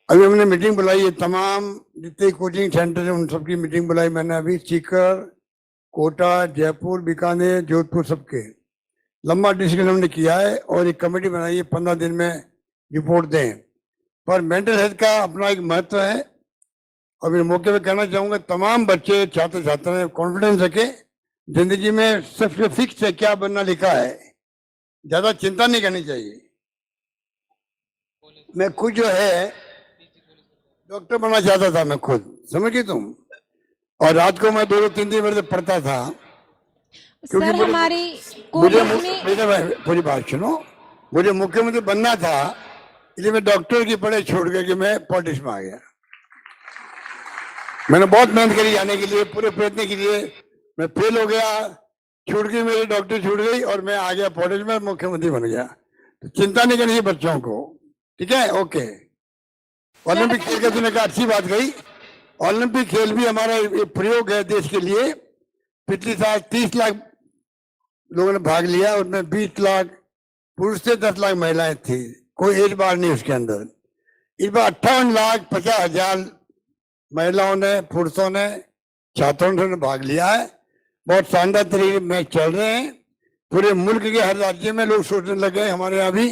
अभी हमने मीटिंग बुलाई है, तमाम जितने कोचिंग सेंटर है उन सबकी मीटिंग बुलाई मैंने अभी, सीकर, कोटा, जयपुर, बीकानेर, जोधपुर, सबके लंबा डिस्कशन हमने किया है और एक कमेटी बनाई है, 15 दिन में रिपोर्ट दें। पर मेंटल हेल्थ का अपना एक महत्व है। और मेरे मौके पे कहना चाहूंगा तमाम बच्चे, छात्र छात्राएं कॉन्फिडेंस रखे, जिंदगी में सबसे फिक्स है क्या बनना लिखा है, ज्यादा चिंता नहीं करनी चाहिए। मैं खुद जो है डॉक्टर बनना चाहता था, मैं खुद, समझिए तुम। और रात को मैं 2-3 बजे पढ़ता था, क्योंकि सर हमारी पूरी बात सुनो, मुझे मुख्यमंत्री बनना था, इसलिए मैं डॉक्टर की पढ़ाई छोड़ के मैं पॉलिटिक्स में आ गया। मैंने बहुत मेहनत करी आने के लिए, पूरे प्रयत्न के लिए, मैं फेल हो गया, छूट गई मेरी डॉक्टर, छूट गई और मैं आ गया पॉलिटिक्स में, मुख्यमंत्री बन गया। तो चिंता नहीं करनी चाहिए बच्चों को, ठीक है? ओके। ओलंपिक खेल का तुमने कहा, अच्छी बात कही। ओलंपिक खेल भी हमारा एक प्रयोग है देश के लिए। पिछले साल 30 लाख लोगों ने भाग लिया, उसमें 20 लाख पुरुष थे, 10 लाख महिलाएं थी, कोई एज बार नहीं उसके अंदर। इस बार 58,50,000 महिलाओं ने, पुरुषों ने, छात्रों ने भाग लिया है। बहुत शानदार तरीके मैच चल रहे हैं। पूरे मुल्क के हर राज्य में लोग सोचने लगे हमारे यहाँ भी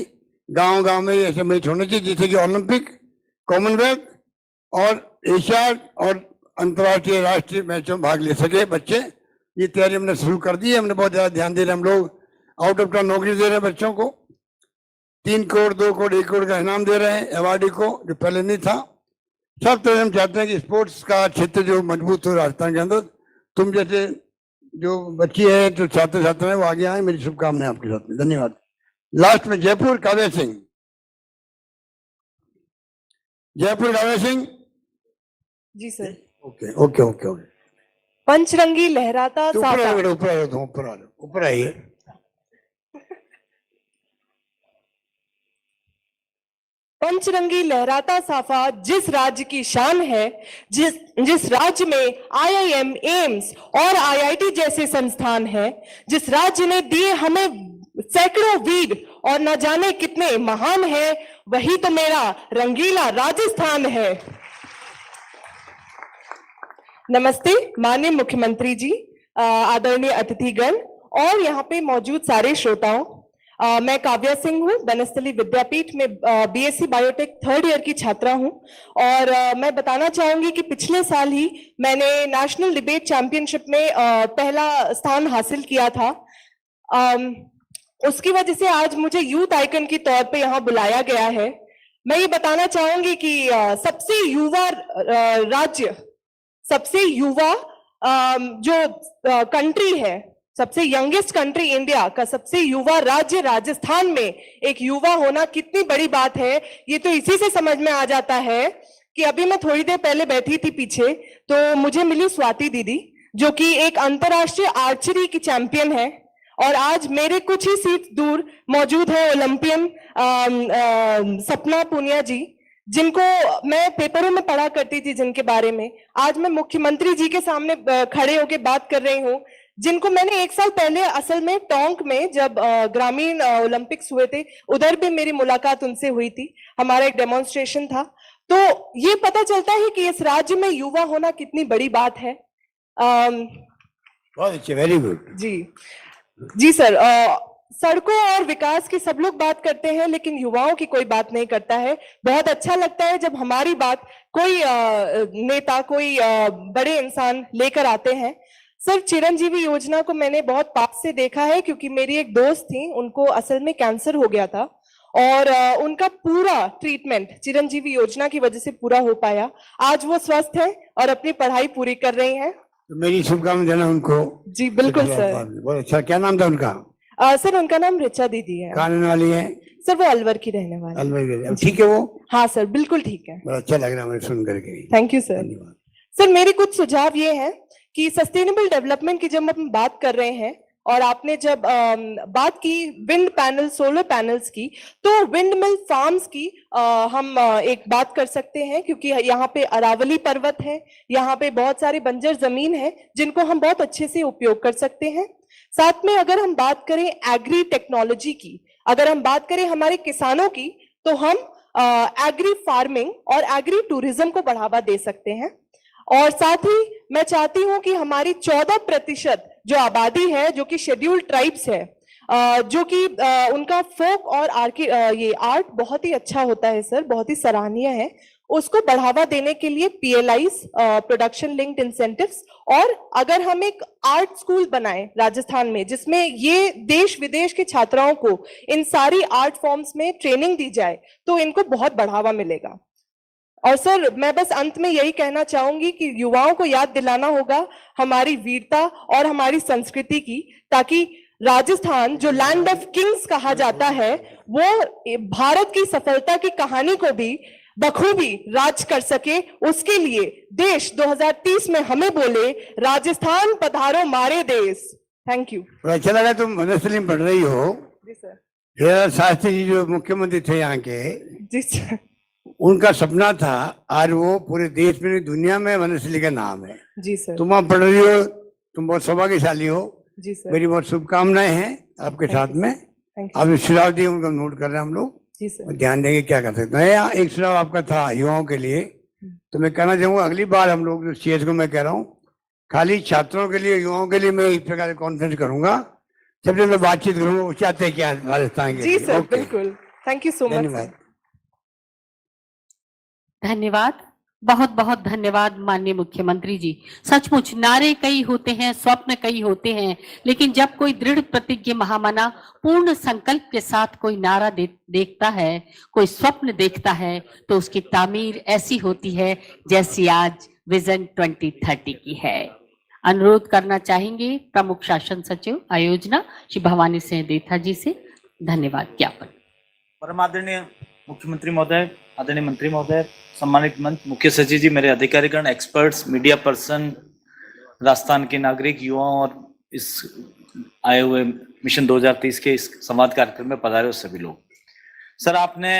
गांव गांव में ऐसे मैच होने चाहिए, जैसे कि ओलंपिक, कॉमनवेल्थ और एशियाड और अंतर्राष्ट्रीय राष्ट्रीय मैचों में भाग ले सके बच्चे। ये तैयारी हमने शुरू कर दी है। हमने बहुत ज्यादा ध्यान दे रहे हैं। हम लोग आउट ऑफ टाउन नौकरी दे रहे हैं बच्चों को, 3 करोड़, 2 करोड़, 1 करोड़ का इनाम दे रहे हैं अवार्डी को, जो पहले नहीं था। सब तरह हम चाहते हैं कि स्पोर्ट्स का क्षेत्र जो मजबूत हो राजस्थान के अंदर। तुम जैसे जो बच्ची है, जो छात्र छात्र है, वो आगे आए। मेरी शुभकामनाएं आपके साथ में। धन्यवाद। लास्ट में जयपुर, काव्या सिंह। जयपुर, काव्या सिंह। जी sir. Okay okay okay okay. पंचरंगी लहराता ऊपर साफा। ऊपर आइए। पंचरंगी लहराता साफा जिस राज्य की शान है, जिस राज्य में IIM, एम्स और IIT जैसे संस्थान है, जिस राज्य ने दिए हमें सैकड़ों वीर और न जाने कितने महान है, वही तो मेरा रंगीला राजस्थान है। नमस्ते माननीय मुख्यमंत्री जी, आदरणीय अतिथिगण और यहाँ पे मौजूद सारे श्रोताओं। मैं काव्या सिंह हूँ, बनस्थली विद्यापीठ में BSc बायोटेक 3rd ईयर की छात्रा हूँ। और मैं बताना चाहूंगी कि पिछले साल ही मैंने नेशनल डिबेट चैंपियनशिप में पहला स्थान हासिल किया था। उसकी वजह से आज मुझे यूथ आइकन के तौर पे यहाँ बुलाया गया है। मैं ये बताना चाहूंगी कि सबसे युवा राज्य, सबसे युवा जो कंट्री है, सबसे यंगेस्ट कंट्री इंडिया का सबसे युवा राज्य राजस्थान में एक युवा होना कितनी बड़ी बात है, ये तो इसी से समझ में आ जाता है कि अभी मैं थोड़ी देर पहले बैठी थी पीछे, तो मुझे मिली स्वाति दीदी, जो कि एक अंतरराष्ट्रीय आर्चरी की चैंपियन है। और आज मेरे कुछ ही सीट दूर मौजूद है ओलंपियन सपना पूनिया जी, जिनको मैं पेपरों में पढ़ा करती थी, जिनके बारे में आज मैं मुख्यमंत्री जी के सामने खड़े होकर बात कर रही हूँ, जिनको मैंने 1 साल पहले असल में टोंक में जब ग्रामीण ओलंपिक्स हुए थे, उधर भी मेरी मुलाकात उनसे हुई थी। हमारा एक डेमोन्स्ट्रेशन था। तो ये पता चलता है कि इस राज्य में युवा होना कितनी बड़ी बात है। Very good. जी सर। सड़कों और विकास की सब लोग बात करते हैं, लेकिन युवाओं की कोई बात नहीं करता है। बहुत अच्छा लगता है जब हमारी बात कोई नेता, कोई बड़े इंसान लेकर आते हैं। सर, चिरंजीवी योजना को मैंने बहुत पास से देखा है, क्योंकि मेरी एक दोस्त थी, उनको असल में कैंसर हो गया था और उनका पूरा ट्रीटमेंट चिरंजीवी योजना की वजह से पूरा हो पाया। आज वो स्वस्थ हैं और अपनी पढ़ाई पूरी कर रही हैं। तो मेरी शुभकामनाएं देना उनको। जी बिल्कुल सर। बहुत अच्छा। क्या नाम था उनका? सर, उनका नाम ऋचा दीदी है। कहाँ रहने वाली है? सर, वो अलवर की रहने वाली है। अलवर की। अब ठीक है वो? हाँ सर, बिल्कुल ठीक है। बहुत अच्छा लग रहा है मुझे सुन करके। Thank you sir. धन्यवाद। सर, मेरे कुछ सुझाव ये हैं कि सस्टेनेबल डेवलपमेंट की जब हम बात कर रहे हैं और आपने जब बात की विंड पैनल, सोलर पैनल्स की, तो विंड मिल फार्म्स की हम एक बात कर सकते हैं, क्योंकि यहाँ पे अरावली पर्वत है, यहाँ पे बहुत सारी बंजर जमीन है जिनको हम बहुत अच्छे से उपयोग कर सकते हैं। साथ में अगर हम बात करें एग्री टेक्नोलॉजी की, अगर हम बात करें हमारे किसानों की, तो हम एग्री फार्मिंग और एग्री टूरिज्म को बढ़ावा दे सकते हैं। और साथ ही मैं चाहती हूं कि हमारी 14% जो आबादी है, जो कि शेड्यूल्ड ट्राइब्स है, जो कि उनका फोक और ये आर्ट बहुत ही अच्छा होता है सर, बहुत ही सराहनीय है, उसको बढ़ावा देने के लिए PLIs, प्रोडक्शन लिंक्ड इंसेंटिव्स, और अगर हम एक आर्ट स्कूल बनाएं राजस्थान में, जिसमें ये देश विदेश के छात्राओं को इन सारी आर्ट फॉर्म्स में ट्रेनिंग दी जाए, तो इनको बहुत बढ़ावा मिलेगा। और सर, मैं बस अंत में यही कहना चाहूंगी कि युवाओं को याद दिलाना होगा हमारी वीरता और हमारी संस्कृति की, ताकि राजस्थान, जो लैंड ऑफ किंग्स कहा जाता है, वो भारत की सफलता की कहानी को भी बखूबी राज कर सके। उसके लिए देश 2030 में हमें बोले, राजस्थान पधारो मारे देश। Thank you. अच्छा लगा तुम मदरसे में पढ़ रही हो। जी सर। हीरा शास्त्री जी जो मुख्यमंत्री थे यहाँ के, जी सर। उनका सपना था, आज वो पूरे देश में, दुनिया में वनस्थली का नाम है। जी सर। तुम वहाँ पढ़ रही हो, तुम बहुत सौभाग्यशाली हो। जी सर। मेरी बहुत शुभकामनाएं हैं आपके साथ में। आपने सुझाव दिए, उनको नोट कर रहे हैं हम लोग। जी सर। और ध्यान देंगे क्या कर सकते हैं। एक सुझाव आपका था युवाओं के लिए, तो मैं कहना चाहूंगा अगली बार हम लोग जो CS को मैं कह रहा हूँ, खाली छात्रों के लिए, युवाओं के लिए मैं इस प्रकार कॉन्फ्रेंस करूंगा, सबसे मैं बातचीत करूंगा, वो चाहते हैं क्या राजस्थान के। जी सर, बिल्कुल। Thank you so much. धन्यवाद। धन्यवाद, बहुत बहुत धन्यवाद माननीय मुख्यमंत्री जी। सचमुच नारे कई होते हैं, स्वप्न कई होते हैं, लेकिन जब कोई दृढ़ प्रतिज्ञ महामना पूर्ण संकल्प के साथ कोई नारा देखता है, कोई स्वप्न देखता है, तो उसकी तामीर ऐसी होती है जैसी आज विजन 2030 की है। अनुरोध करना चाहेंगे प्रमुख शासन सचिव आयोजना श्री भवानी सिंह देथा जी से। धन्यवाद ज्ञापन। परम आदरणीय मुख्यमंत्री महोदय, आदरणीय मंत्री महोदय, सम्मानित मंच, मुख्य सचिव जी, मेरे अधिकारीगण, एक्सपर्ट्स, मीडिया पर्सन, राजस्थान के नागरिक, युवाओं और इस आए हुए मिशन 2030 के इस संवाद कार्यक्रम में पधारे हो सभी लोग। सर, आपने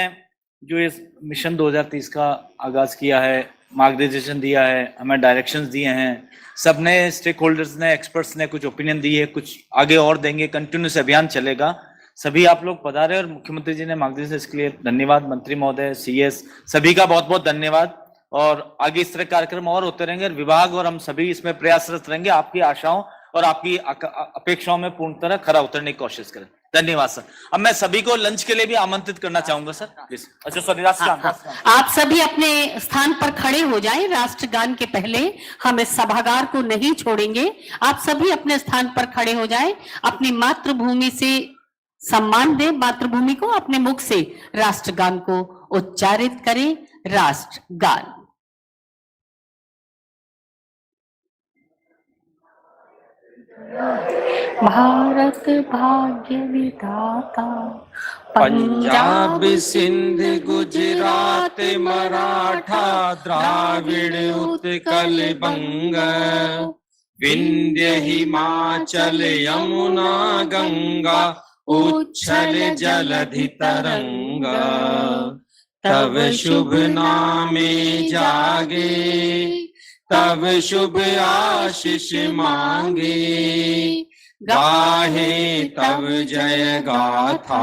जो इस मिशन 2030 का आगाज किया है, मार्गदर्शन दिया है, हमें डायरेक्शंस दिए हैं, सबने स्टेक होल्डर्स ने, एक्सपर्ट्स ने कुछ ओपिनियन दी है, कुछ आगे और देंगे, कंटिन्यूस अभियान चलेगा। सभी आप लोग पधारे और मुख्यमंत्री जी ने मार्गदर्शन, इसके लिए धन्यवाद। मंत्री महोदय, CS, सभी का बहुत बहुत धन्यवाद। और आगे इस तरह कार्यक्रम और होते रहेंगे और विभाग और हम सभी इसमें प्रयासरत रहेंगे, आपकी आशाओं और आपकी अपेक्षाओं में पूर्ण तरह खरा उतरने की कोशिश करें। धन्यवाद सर। अब मैं सभी को लंच के लिए भी आमंत्रित करना चाहूंगा सर। अच्छा सॉरी, आप सभी अपने स्थान पर खड़े हो जाएं। राष्ट्रगान के पहले हम इस सभागार को नहीं छोड़ेंगे। आप सभी अपने स्थान पर खड़े हो जाएं, अपनी मातृभूमि से सम्मान दें, मातृभूमि को, अपने मुख से राष्ट्रगान को उच्चारित करें। राष्ट्रगान। भारत भाग्य विधाता, पंजाब, सिंध, गुजरात, मराठा, द्राविड़, उत्कल, बंग, विंध्य, हिमाचल, यमुना, गंगा, उच्छल जलधि तरंग, तब शुभ नामे जागे, तब शुभ आशीष मांगे, गाहे तब जय गाथा,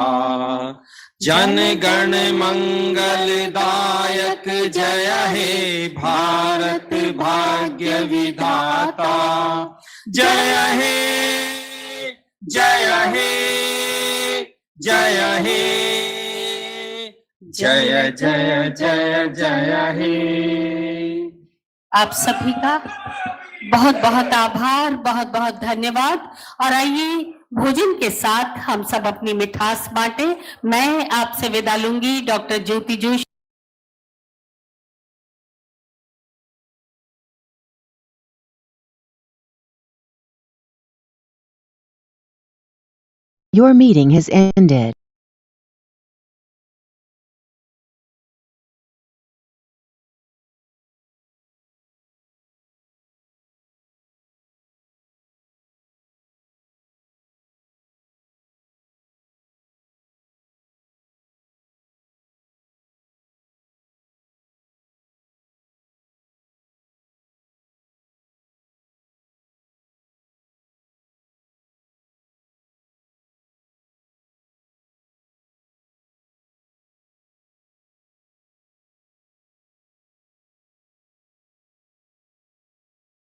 जन गण मंगल दायक, जय हे भारत भाग्य विधाता, जय हे, जय हे। जय हे जय जय जय जय हे। आप सभी का बहुत बहुत आभार, बहुत बहुत धन्यवाद। और आइए भोजन के साथ हम सब अपनी मिठास बांटे। मैं आपसे विदा लूंगी doctor Jyoti Joshi. Your meeting has ended.